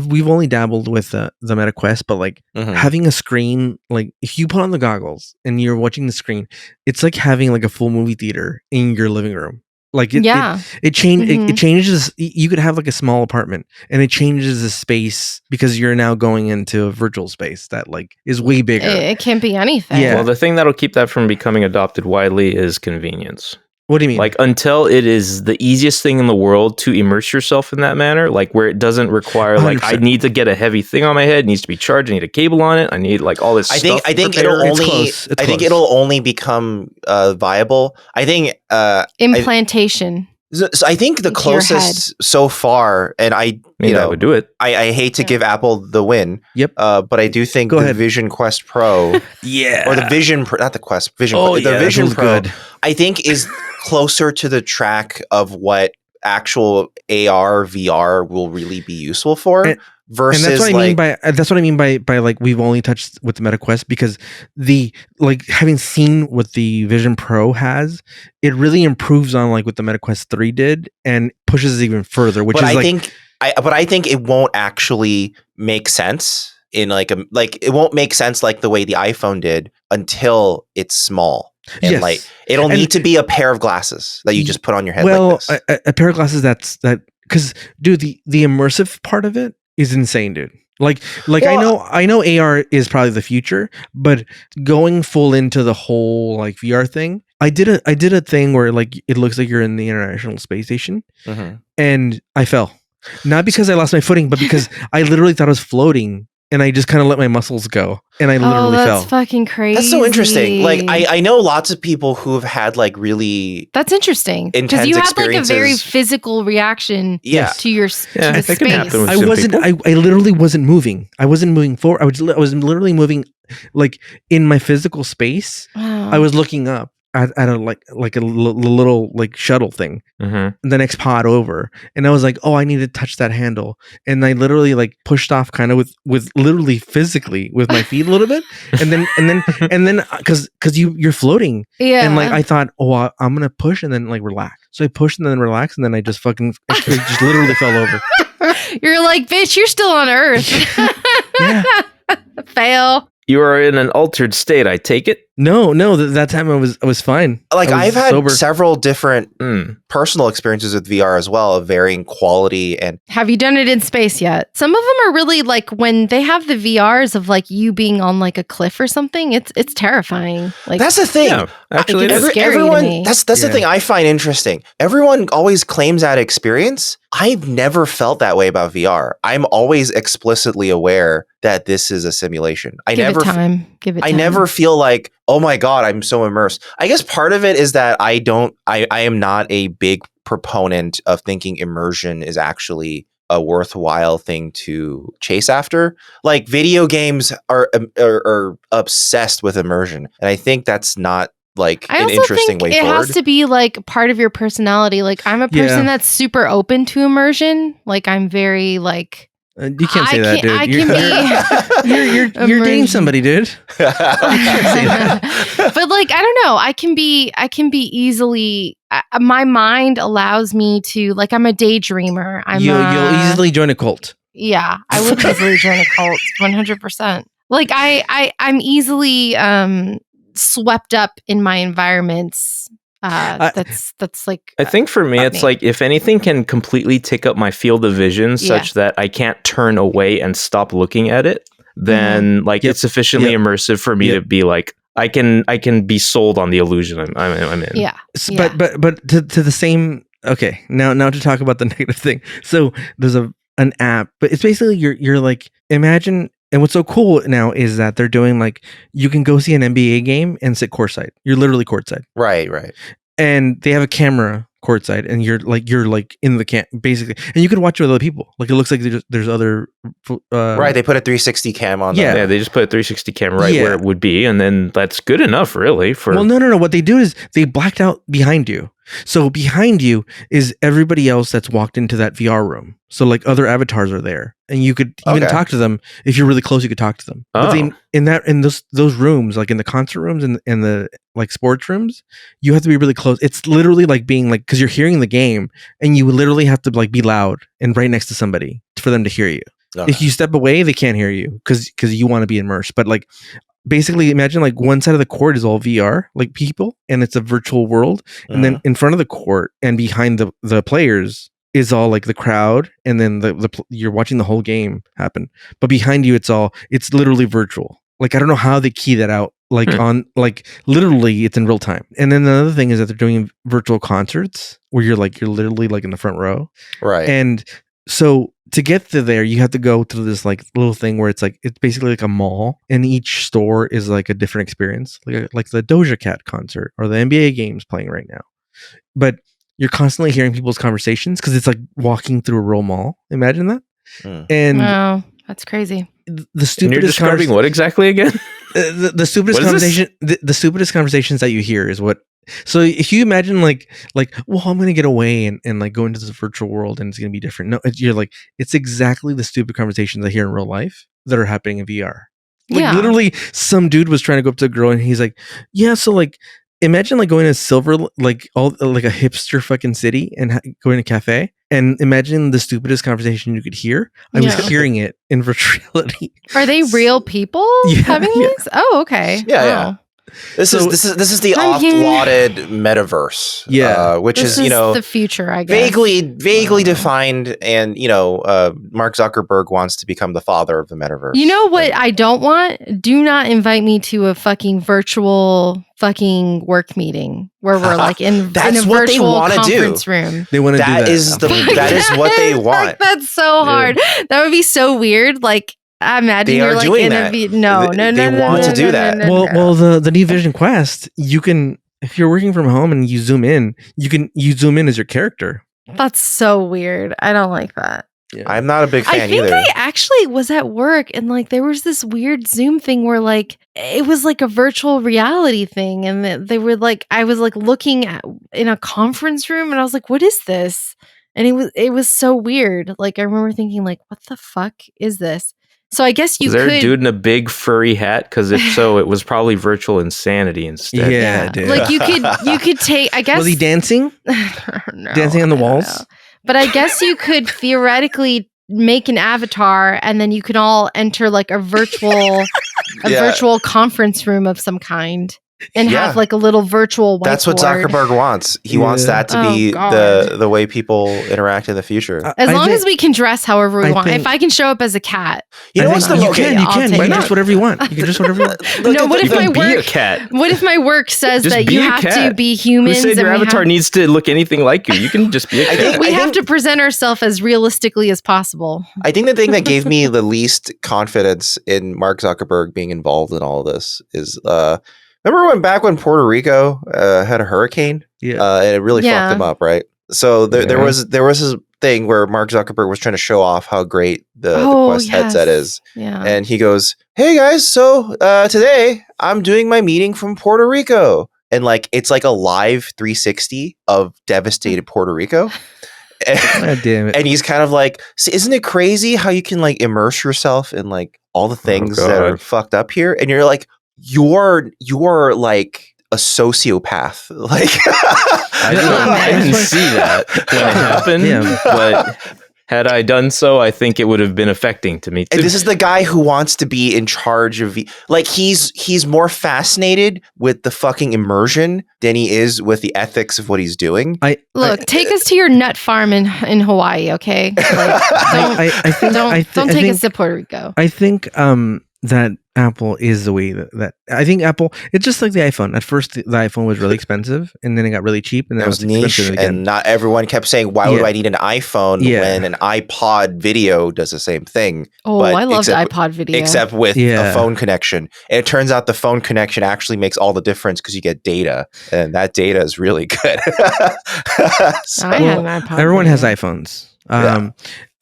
we've only dabbled with the Meta Quest, but like Mhm. having a screen, like if you put on the goggles and you're watching the screen, it's like having like a full movie theater in your living room. Like it Mhm. changes. You could have like a small apartment, and it changes the space because you're now going into a virtual space that like is way bigger. It can't be anything. Yeah. Well, the thing that'll keep that from becoming adopted widely is convenience. What do you mean? Like until it is the easiest thing in the world to immerse yourself in that manner, like where it doesn't require like I 100%. need to get a heavy thing on my head, it needs to be charged, I need a cable on it, I need like all this I stuff. think prepared. it'll It's only close. It's I think close. it'll only become viable. I think Implantation. so I think the Into your closest so far, and Maybe that would do it. I hate to Yeah. give Apple the win. Yep. But I do think Go the ahead. Vision Quest Pro yeah. or the Vision Pro, not the Quest, Vision. Oh, the yeah, that Vision feels Pro, good. I think is closer to the track of what actual AR VR will really be useful for. Versus And that's what I mean like by like we've only touched with the Meta Quest because the like having seen what the Vision Pro has, it really improves on like what the Meta Quest 3 did and pushes it even further, which but is I think it won't actually make sense in like it won't make sense like the way the iPhone did until it's small and Yes. like it'll And- need to be a pair of glasses that you just put on your head well, like this. a pair of glasses that because dude, the immersive part of it is insane, dude. Like Well, I know AR is probably the future, but going full into the whole like VR thing, I did a thing where like it looks like you're in the International Space Station, Mhm. and I fell, not because I lost my footing, but because I literally thought I was floating, and I just kind of let my muscles go, and I literally that's fell. fucking crazy. That's so interesting. Like I know lots of people who have had like really That's interesting because intense you had like a very experiences. physical reaction Yeah. to your Yeah, to the that can happen space. with I some wasn't. people. I literally wasn't moving. I wasn't moving forward. I was literally moving, like in my physical space. Wow. I was looking up at a little like shuttle thing, Mhm. the next pod over, and I was like, oh, I need to touch that handle, and I literally like pushed off kind of with literally physically with my feet a little bit, and then because you're floating, yeah. and like I thought, oh, I'm gonna push and then like relax. So I pushed and then relaxed, and then I just fucking just literally fell over. You're like, bitch, you're still on Earth. Yeah. Fail. You are in an altered state, I take it. No, that time I was fine. like I was I've had sober. several different Mm. personal experiences with VR as well of varying quality and Have you done it in space yet? Some of them are really like when they have the VRs of like you being on like a cliff or something. It's terrifying. Like that's the thing. Yeah, actually, It's it is. scary to everyone me. that's Yeah. the thing I find interesting. Everyone always claims that experience. I've never felt that way about VR. I'm always explicitly aware that this is a simulation. give it time. Give it. I time. never feel like, oh my God, I'm so immersed. I guess part of it is that I am not a big proponent of thinking immersion is actually a worthwhile thing to chase after. Like video games are obsessed with immersion. And I think that's not like I an also interesting think way it forward. has to be like part of your personality. Like I'm a person Yeah. that's super open to immersion. Like I'm very like You can't say that, dude. I can be. You're dating immersion. somebody, dude. But like I don't know, I can be easily. My mind allows me to like. I'm a daydreamer. You'll easily join a cult. Yeah, I would easily join a cult. 100%. Like I'm easily swept up in my environments. That's like I think for me, about it's me. like if anything can completely take up my field of vision such that I can't turn away and stop looking at it, then like Yep. it's sufficiently Yep. immersive for me Yep. to be like, I can be sold on the illusion I'm in. Yeah. But to the same. Okay, now to talk about the negative thing. So there's an app, but it's basically you're like, imagine. And what's so cool now is that they're doing like, you can go see an NBA game and sit courtside. You're literally courtside. Right. And they have a camera courtside, and you're like in the basically, and you can watch with other people. Like, it looks like there's other Right, they put a 360 cam on. Yeah. Yeah, they just put a 360 camera right Yeah. where it would be, and then that's good enough, really. For Well, no. What they do is they blacked out behind you. So behind you is everybody else that's walked into that VR room. So like other avatars are there, and you could even Okay. talk to them if you're really close. You could talk to them. But Oh. in those rooms, like in the concert rooms and in the like sports rooms, you have to be really close. It's literally like being like, because you're hearing the game, and you literally have to like be loud and right next to somebody for them to hear you. Okay. If you step away, they can't hear you because you want to be immersed. But like, basically, imagine like one side of the court is all VR, like people, and it's a virtual world. And then in front of the court and behind the players is all like the crowd, and then you're watching the whole game happen. But behind you, it's literally virtual. Like, I don't know how they key that out. Like on like literally, it's in real time. And then another thing is that they're doing virtual concerts where you're literally like in the front row. Right. And so to get to there, you have to go through this like little thing where it's basically like a mall, and each store is like a different experience, like the Doja Cat concert or the NBA games playing right now. But you're constantly hearing people's conversations because it's like walking through a real mall. Imagine that. And Wow, that's crazy. the stupidest and you're describing what exactly again? the stupidest What is this? conversation, the stupidest conversations that you hear is what. So if you imagine like, well, I'm gonna get away and like go into this virtual world and it's gonna be different. No, you're like, it's exactly the stupid conversations I hear in real life that are happening in VR. Like, Yeah. literally, some dude was trying to go up to a girl and he's like, yeah, so like, imagine like going to Silver, like all like a hipster fucking city and going to a cafe, and imagine the stupidest conversation you could hear. I was Yeah. hearing it in virtual reality. Are they real people Yeah, having yeah. these? Oh, okay. Yeah. Oh. This is the Oh, yeah. oft-lauded metaverse. Yeah. Which This is the future, I guess. vaguely defined, and Mark Zuckerberg wants to become the father of the metaverse. You know what I don't want? Do not invite me to a fucking virtual fucking work meeting where we're like in a That's what they virtual wanna do. conference room. They want to do that that. that is what they want. Like, that's so hard. That would be so weird. Like, I imagine They you're are like doing in that. no, They want to do that. Well, the new Vision Quest, you can, if you're working from home and you zoom in as your character. That's so weird. I don't like that. I'm not a big fan I think either. I actually was at work and like there was this weird Zoom thing where like it was like a virtual reality thing, and they were like, I was like looking at in a conference room and I was like, what is this? And it was so weird. Like, I remember thinking like, what the fuck is this? So I guess you Was there could a dude in a big furry hat? Because if so, it was probably virtual insanity instead. Yeah, dude. like you could take, I guess. Was he dancing? No, Dancing on the I don't walls? know. But I guess you could theoretically make an avatar and then you can all enter like a virtual Yeah. virtual conference room of some kind and Yeah. have like a little virtual whiteboard. That's what Zuckerberg wants. He wants Yeah. that to Oh, be God. the way people interact in the future. As I long think- as we can dress however we I want. think- If I can show up as a cat. You know I what's think the you okay, can, I'll you take can it. dress whatever you want. You can dress whatever you want. No, what if You my can be a work cat. what if my work says Just that be you a have to cat. be Who humans said your and avatar needs to look anything like you? You can just be a cat. we I have think- to present ourselves as realistically as possible. I think the thing that gave me the least confidence in Mark Zuckerberg being involved in all of this is remember when Puerto Rico had a hurricane? Yeah. And it really Yeah. fucked them up, right? So there Yeah. was this thing where Mark Zuckerberg was trying to show off how great the Quest headset is. Yeah. And he goes, "Hey guys, so today I'm doing my meeting from Puerto Rico." And like it's like a live 360 of devastated Puerto Rico. God damn it. And he's kind of like, "See, isn't it crazy how you can like immerse yourself in like all the things that are God. fucked up here?" And you're like, you're like a sociopath. Like I didn't see that when it happened, Yeah. but had I done so, I think it would have been affecting to me too. And this is the guy who wants to be in charge of like he's more fascinated with the fucking immersion than he is with the ethics of what he's doing. Look, take us to your nut farm in Hawaii, okay? Like, I think don't take us to Puerto Rico. I think that Apple is the way that I think Apple. It's just like the iPhone. At first, the iPhone was really expensive, and then it got really cheap, and It then was it's niche, expensive again. and not everyone kept saying, "Why would Yeah. I need an iPhone Yeah. when an iPod video does the same thing?" Oh, But I loved except- iPod video. Except with Yeah. a phone connection. And it turns out the phone connection actually makes all the difference because you get data, and that data is really good. So- I had an iPod. Everyone has video. iPhones. Yeah.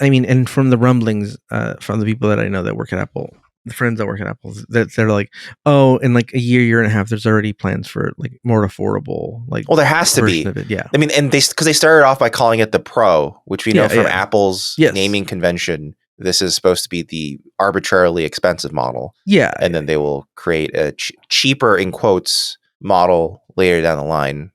I mean, and from the rumblings from the people that I know that work at Apple, the friends that work at Apple, they're like, oh, in like a year and a half, there's already plans for like more affordable, like well, there has to be. version of it. Yeah. I mean, and because they started off by calling it the Pro, which we know Yeah, from yeah. Apple's Yes. naming convention, this is supposed to be the arbitrarily expensive model, Yeah. and then they will create a cheaper, in quotes, model later down the line.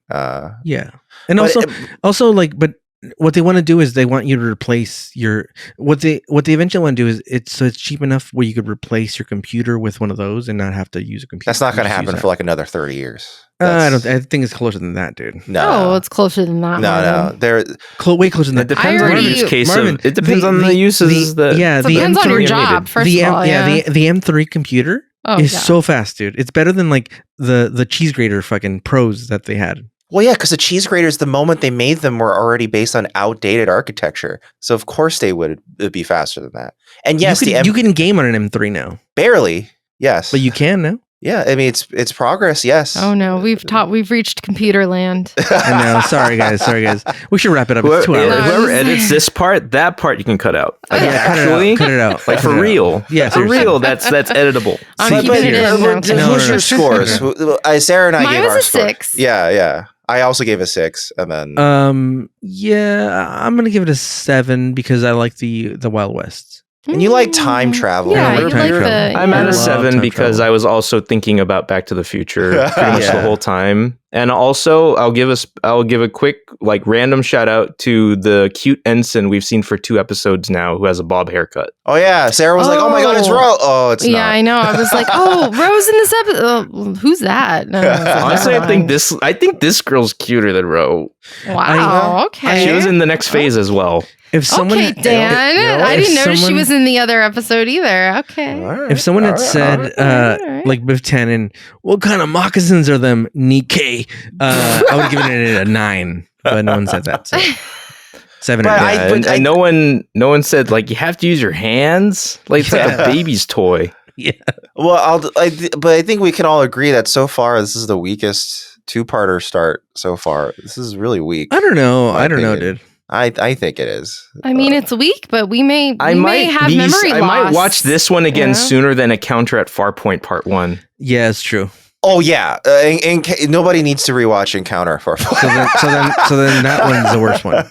Yeah. And But also like, but what they want to do is they want you to replace your what they eventually want to do is it's cheap enough where you could replace your computer with one of those and not have to use a computer. that's not going to Just use happen that. for like another 30 years. I That's- think it's closer than that, dude. No, it's closer than that. no. Marvin. There, Way closer than It that. depends on already- the use case. Marvin, It depends on the uses. the It depends on your M3 job. First the of all, yeah. the M3 computer Oh, is yeah. so fast, dude. It's better than like the cheese grater fucking pros that they had. well, yeah, because the cheese graters, the moment they made them, were already based on outdated architecture. So of course they would be faster than that. And yes, you can game on an M3 now, barely. Yes, but you can now. yeah. I mean, it's progress. Yes. Oh no, we've reached computer land. I know. Sorry guys. We should wrap it up. It's 2 Whoever, hours. No, whoever I'm just edits saying. this part, that part you can cut out. Like, Yeah, actually, cut it out. like Cut for it out. real. Yeah, for seriously. real. That's editable. I'm See, keeping it in. we're- No, kidding. No, who's no, your no. scores? Sarah and I Mine gave was our a score. 6. Yeah. I also gave a 6, and then Yeah, I'm gonna give it a 7 because I like the Wild West. and you like time travel. Yeah, I you like like time travel. the. I'm at Yeah. a Love 7 time because travel. I was also thinking about Back to the Future pretty much the Yeah. whole time. And also, I'll give a quick like random shout out to the cute ensign we've seen for 2 episodes now, who has a bob haircut. Oh yeah, Sarah was like, "Oh my god, it's Oh. Ro." Oh, it's Yeah, not. I know. I was like, oh, Rose in this episode. Who's that? No, I was like, Honestly, never I think this girl's cuter than Ro. mind. Wow. Okay. She was in the next phase as well. If someone, Okay, Dan. you know what? I didn't If notice she someone- was in the other episode either. Okay. All right, if someone had all right, said, all right. all right. like Biff Tannen, what kind of moccasins are them, Nikkei? I would have given it a 9, but no one said that. So 7 But and I- a half. And no one said like you have to use your hands. Like it's like Yeah. a baby's toy. Yeah. Well, but I think we can all agree that so far this is the weakest 2-parter start so far. This is really weak. I don't know. My I don't know, opinion. dude. I think it is. I mean, it's weak, but we may I may have memory I loss. might watch this one again you know? sooner than Encounter at Farpoint Part 1. Yeah, it's true. Oh yeah, nobody needs to rewatch Encounter for. So then that one's the worst one.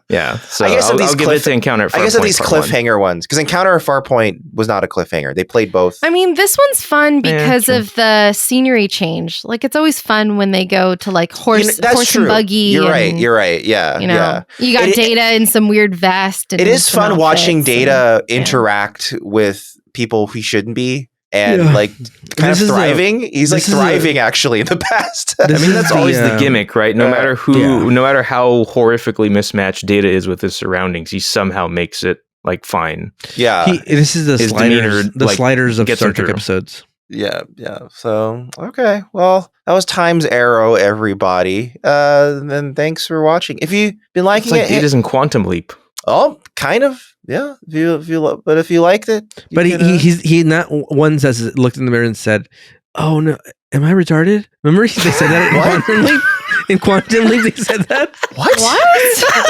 Yeah. So I guess of these I'll give it to Encounter at Farpoint I guess of these Part 1. cliffhanger ones, because Encounter at Farpoint was not a cliffhanger. They played both. I mean, this one's fun because true. of the scenery change. Like, it's always fun when they go to like horse that's and true. buggy. You're right. and, You're right. Yeah. You know, yeah. you got It- Data in some weird vest. And It is some fun watching outfits Data yeah. interact with people who shouldn't be. And Yeah. like kind This of is a- thriving. He's like this is a- thriving actually in the past. I This mean, is that's always the um, gimmick, right? No matter who, yeah. no matter how horrifically mismatched Data is with his surroundings, he somehow makes it like fine. yeah. This is the his sliders, demeanor, like, sliders of gets Star him Trek through. episodes. Yeah. So okay. Well, that was Time's Arrow, everybody. Then thanks for watching. If you've been It's liking like it, Data's in Quantum Leap. oh, kind of. Yeah. But if you liked it, you But can, he not once has looked in the mirror and said, "Oh no, am I retarded?" Remember they said that in What? Quantum Leap. In Quantum Leap, they said that. what?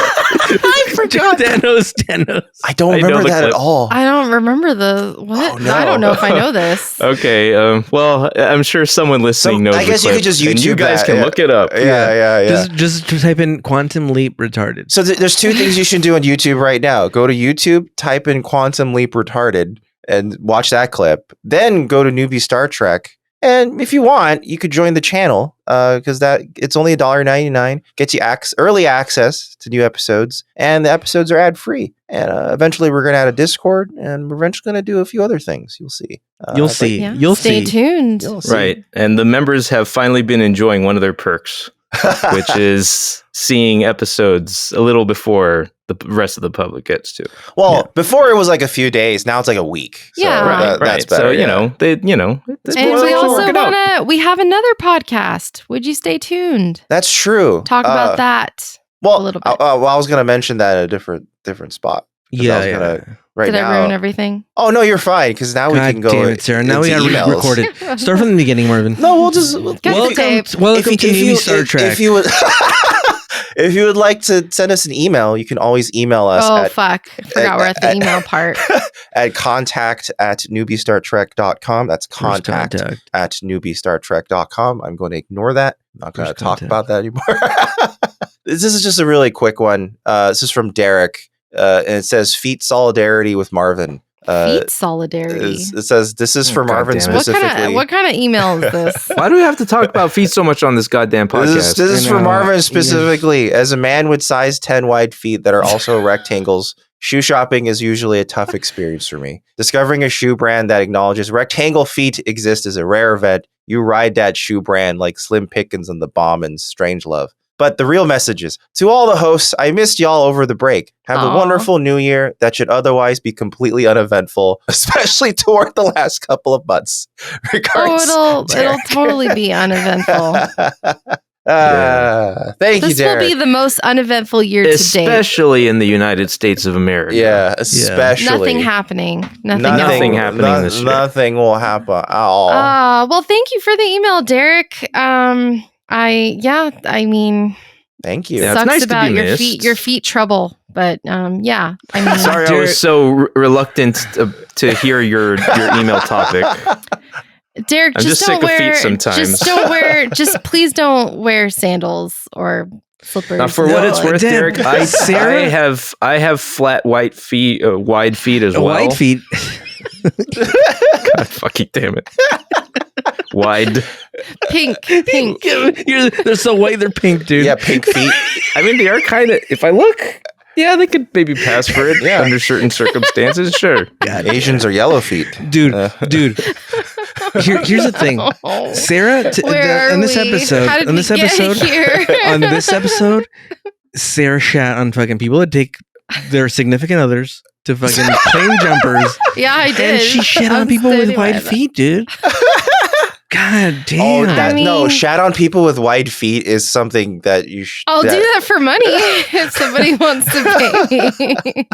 I forgot. Dan knows. I don't I know remember the that at clip. all. I don't remember the what. Oh, no. I don't know if I know this. Okay. Well, I'm sure someone listening knows. I guess the you clip, could just and you YouTube guys that, can yeah. look it up. Yeah. Just type in Quantum Leap retarded. So there's 2 things you should do on YouTube right now. Go to YouTube, type in Quantum Leap Retarded, and watch that clip. Then go to Newbie Star Trek. And if you want, you could join the channel because it's only $1.99. Gets you early access to new episodes. And the episodes are ad-free. And eventually we're going to add a Discord. And we're eventually going to do a few other things. You'll see. You'll but see. Yeah. You'll Stay see. tuned. You'll see. Right. And the members have finally been enjoying one of their perks, which is seeing episodes a little before the rest of the public gets to. Well, before it was like a few days. Now it's like a week. So Yeah. Right. that's better. So it's And we well, also work it out. we have another podcast. Would you stay tuned? That's true. Talk about that. Well, a little bit. I was going to mention that at a different spot. 'Cause I was gonna, right Did now, I ruin everything? Oh no, you're fine because now we God can go. damn it, Sarah. Now we into got to emails. record it. Start from the beginning, Marvin. No, we'll just Cut the tape. Welcome to Newbie Star Trek. If you would, if you would like to send us an email, you can always email us Oh, at fuck. I forgot we're at the email part. at contact@newbiestartrek.com. That's contact at newbiestartrek.com. I'm going to ignore that. I'm not going to talk about that anymore. This is just a really quick one. This is from Derek, and it says feet solidarity with Marvin. Feet solidarity. It says this is for God Marvin damn it. specifically. What kind of email is this? Why do we have to talk about feet so much on this goddamn podcast? This is I for know. Marvin specifically. As a man with size 10 wide feet that are also rectangles, shoe shopping is usually a tough experience for me. Discovering a shoe brand that acknowledges rectangle feet exist is a rare event. You ride that shoe brand like Slim Pickens and the Bomb and Strangelove. But the real message is, to all the hosts, I missed y'all over the break. Have Aw. a wonderful new year that should otherwise be completely uneventful, especially toward the last couple of months. Regards, It'll Derek. totally be uneventful. Thank you, This will Derek. be the most uneventful year to date. Especially in the United States of America. Yeah, especially. Nothing happening. Nothing happening this year. Nothing will happen at all. Well, thank you for the email, Derek. I mean, Thank you. Yeah, it's sucks nice to be about missed. your feet trouble, but yeah, I mean, Sorry, I was so reluctant to hear your email topic. Derek, I'm just don't sick of feet wear. sometimes. Just don't wear. Just please don't wear sandals or slippers. Now, for what it's worth, damn. Derek, Sarah? I have flat white feet, wide feet as well. White feet. God fucking damn it. Wide. pink. They're so white, they're pink, dude. Yeah, pink feet. I mean, they are kind of. If I look, yeah, they could maybe pass for it. Yeah. Under certain circumstances, sure. God, Asians are yellow feet. dude. Here's the thing, Sarah. Where On are this we? episode, How did on we this get episode, here? on this episode, Sarah shat on fucking people that take their significant others to fucking plane jumpers, Yeah, I did. and she shit I'm on people with standing by wide that. feet, dude. God damn. Oh, that, no, mean- shat on people with wide feet is something that you should. I'll do that for money if somebody wants to pay me.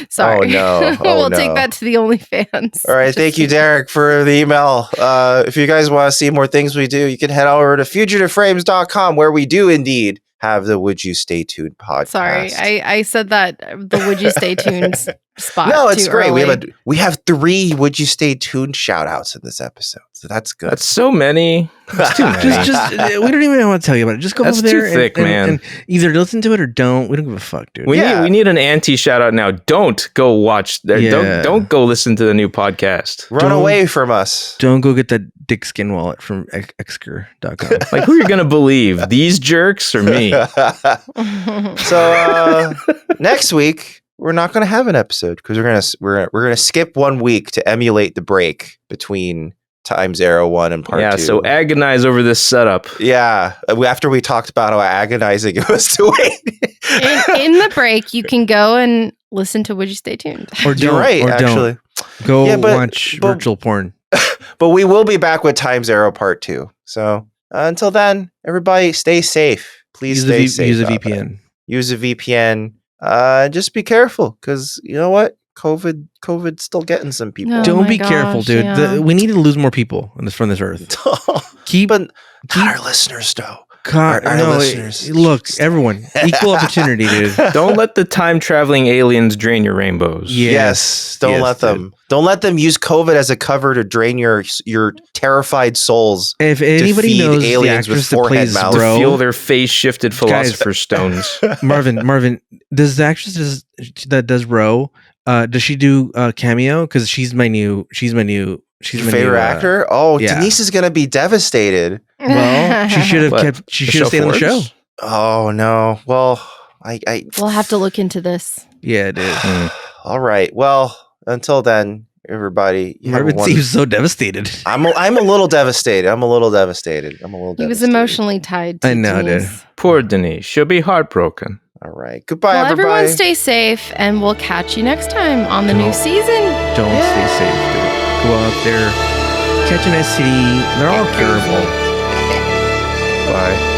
Sorry. Oh, no. Oh, we'll no. take that to the OnlyFans. All right, thank you, Derek, for the email. If you guys want to see more things we do, you can head over to fugitiveframes.com, where we do indeed have the Would You Stay Tuned podcast. Sorry, I said that the Would You Stay Tuned spot. No, it's too great. early. We have 3 Would You Stay Tuned shout outs in this episode. So that's good. That's so many. That's too many. just we don't even want to tell you about it. Just go That's over there too thick, man. and either listen to it or don't. We don't give a fuck, dude. We Yeah. need an anti shout out now. Don't go watch. Yeah. Don't go listen to the new podcast. Run away from us. Don't go get that dick skin wallet from exker.com. Like, who are you gonna believe? These jerks or me? So next week we're not going to have an episode because we're gonna skip 1 week to emulate the break between Times Arrow 1 and Part 2. Yeah. So agonize over this setup. Yeah, after we talked about how agonizing it was to wait. in the break, you can go and listen to Would You Stay Tuned. Or don't. You're right, or actually. don't. Go Yeah, but- watch but- virtual porn. But we will be back with Times Arrow Part 2. So until then, everybody stay safe. Please stay safe. Use a out there. VPN. Use a VPN. Just be careful because you know what? COVID's still getting some people. No. Oh Don't my be careful, gosh, dude. yeah. We need to lose more people from this earth. Keep But not our listeners, though. Our listeners. Look, everyone, equal opportunity, dude. Don't let the time traveling aliens drain your rainbows. Yeah. Yes, don't Yes, let them. Don't let them use COVID as a cover to drain your terrified souls. If anybody feed knows the aliens with actress that forehead plays mouths. To Ro, feel their face shifted philosopher's stones. Marvin, does the actress that does Ro, does she do cameo? Because she's my new Your favorite actor? Oh, yeah. Denise is gonna be devastated. Well, she should have What? She The should have stayed on the show. Force? Oh no. Well, I We'll have to look into this. Yeah, dude. all right. Well, until then, everybody. You have a Marvin wonderful- seems so devastated. I'm a little devastated. He was emotionally tied to I know, dude. Denise. Poor Denise. She'll be heartbroken. All right. Goodbye, Well, everybody. everyone stay safe, and we'll catch you next time on the new Don't- season. Don't stay safe, dude. Go out there, catch an STD. They're all curable. Bye.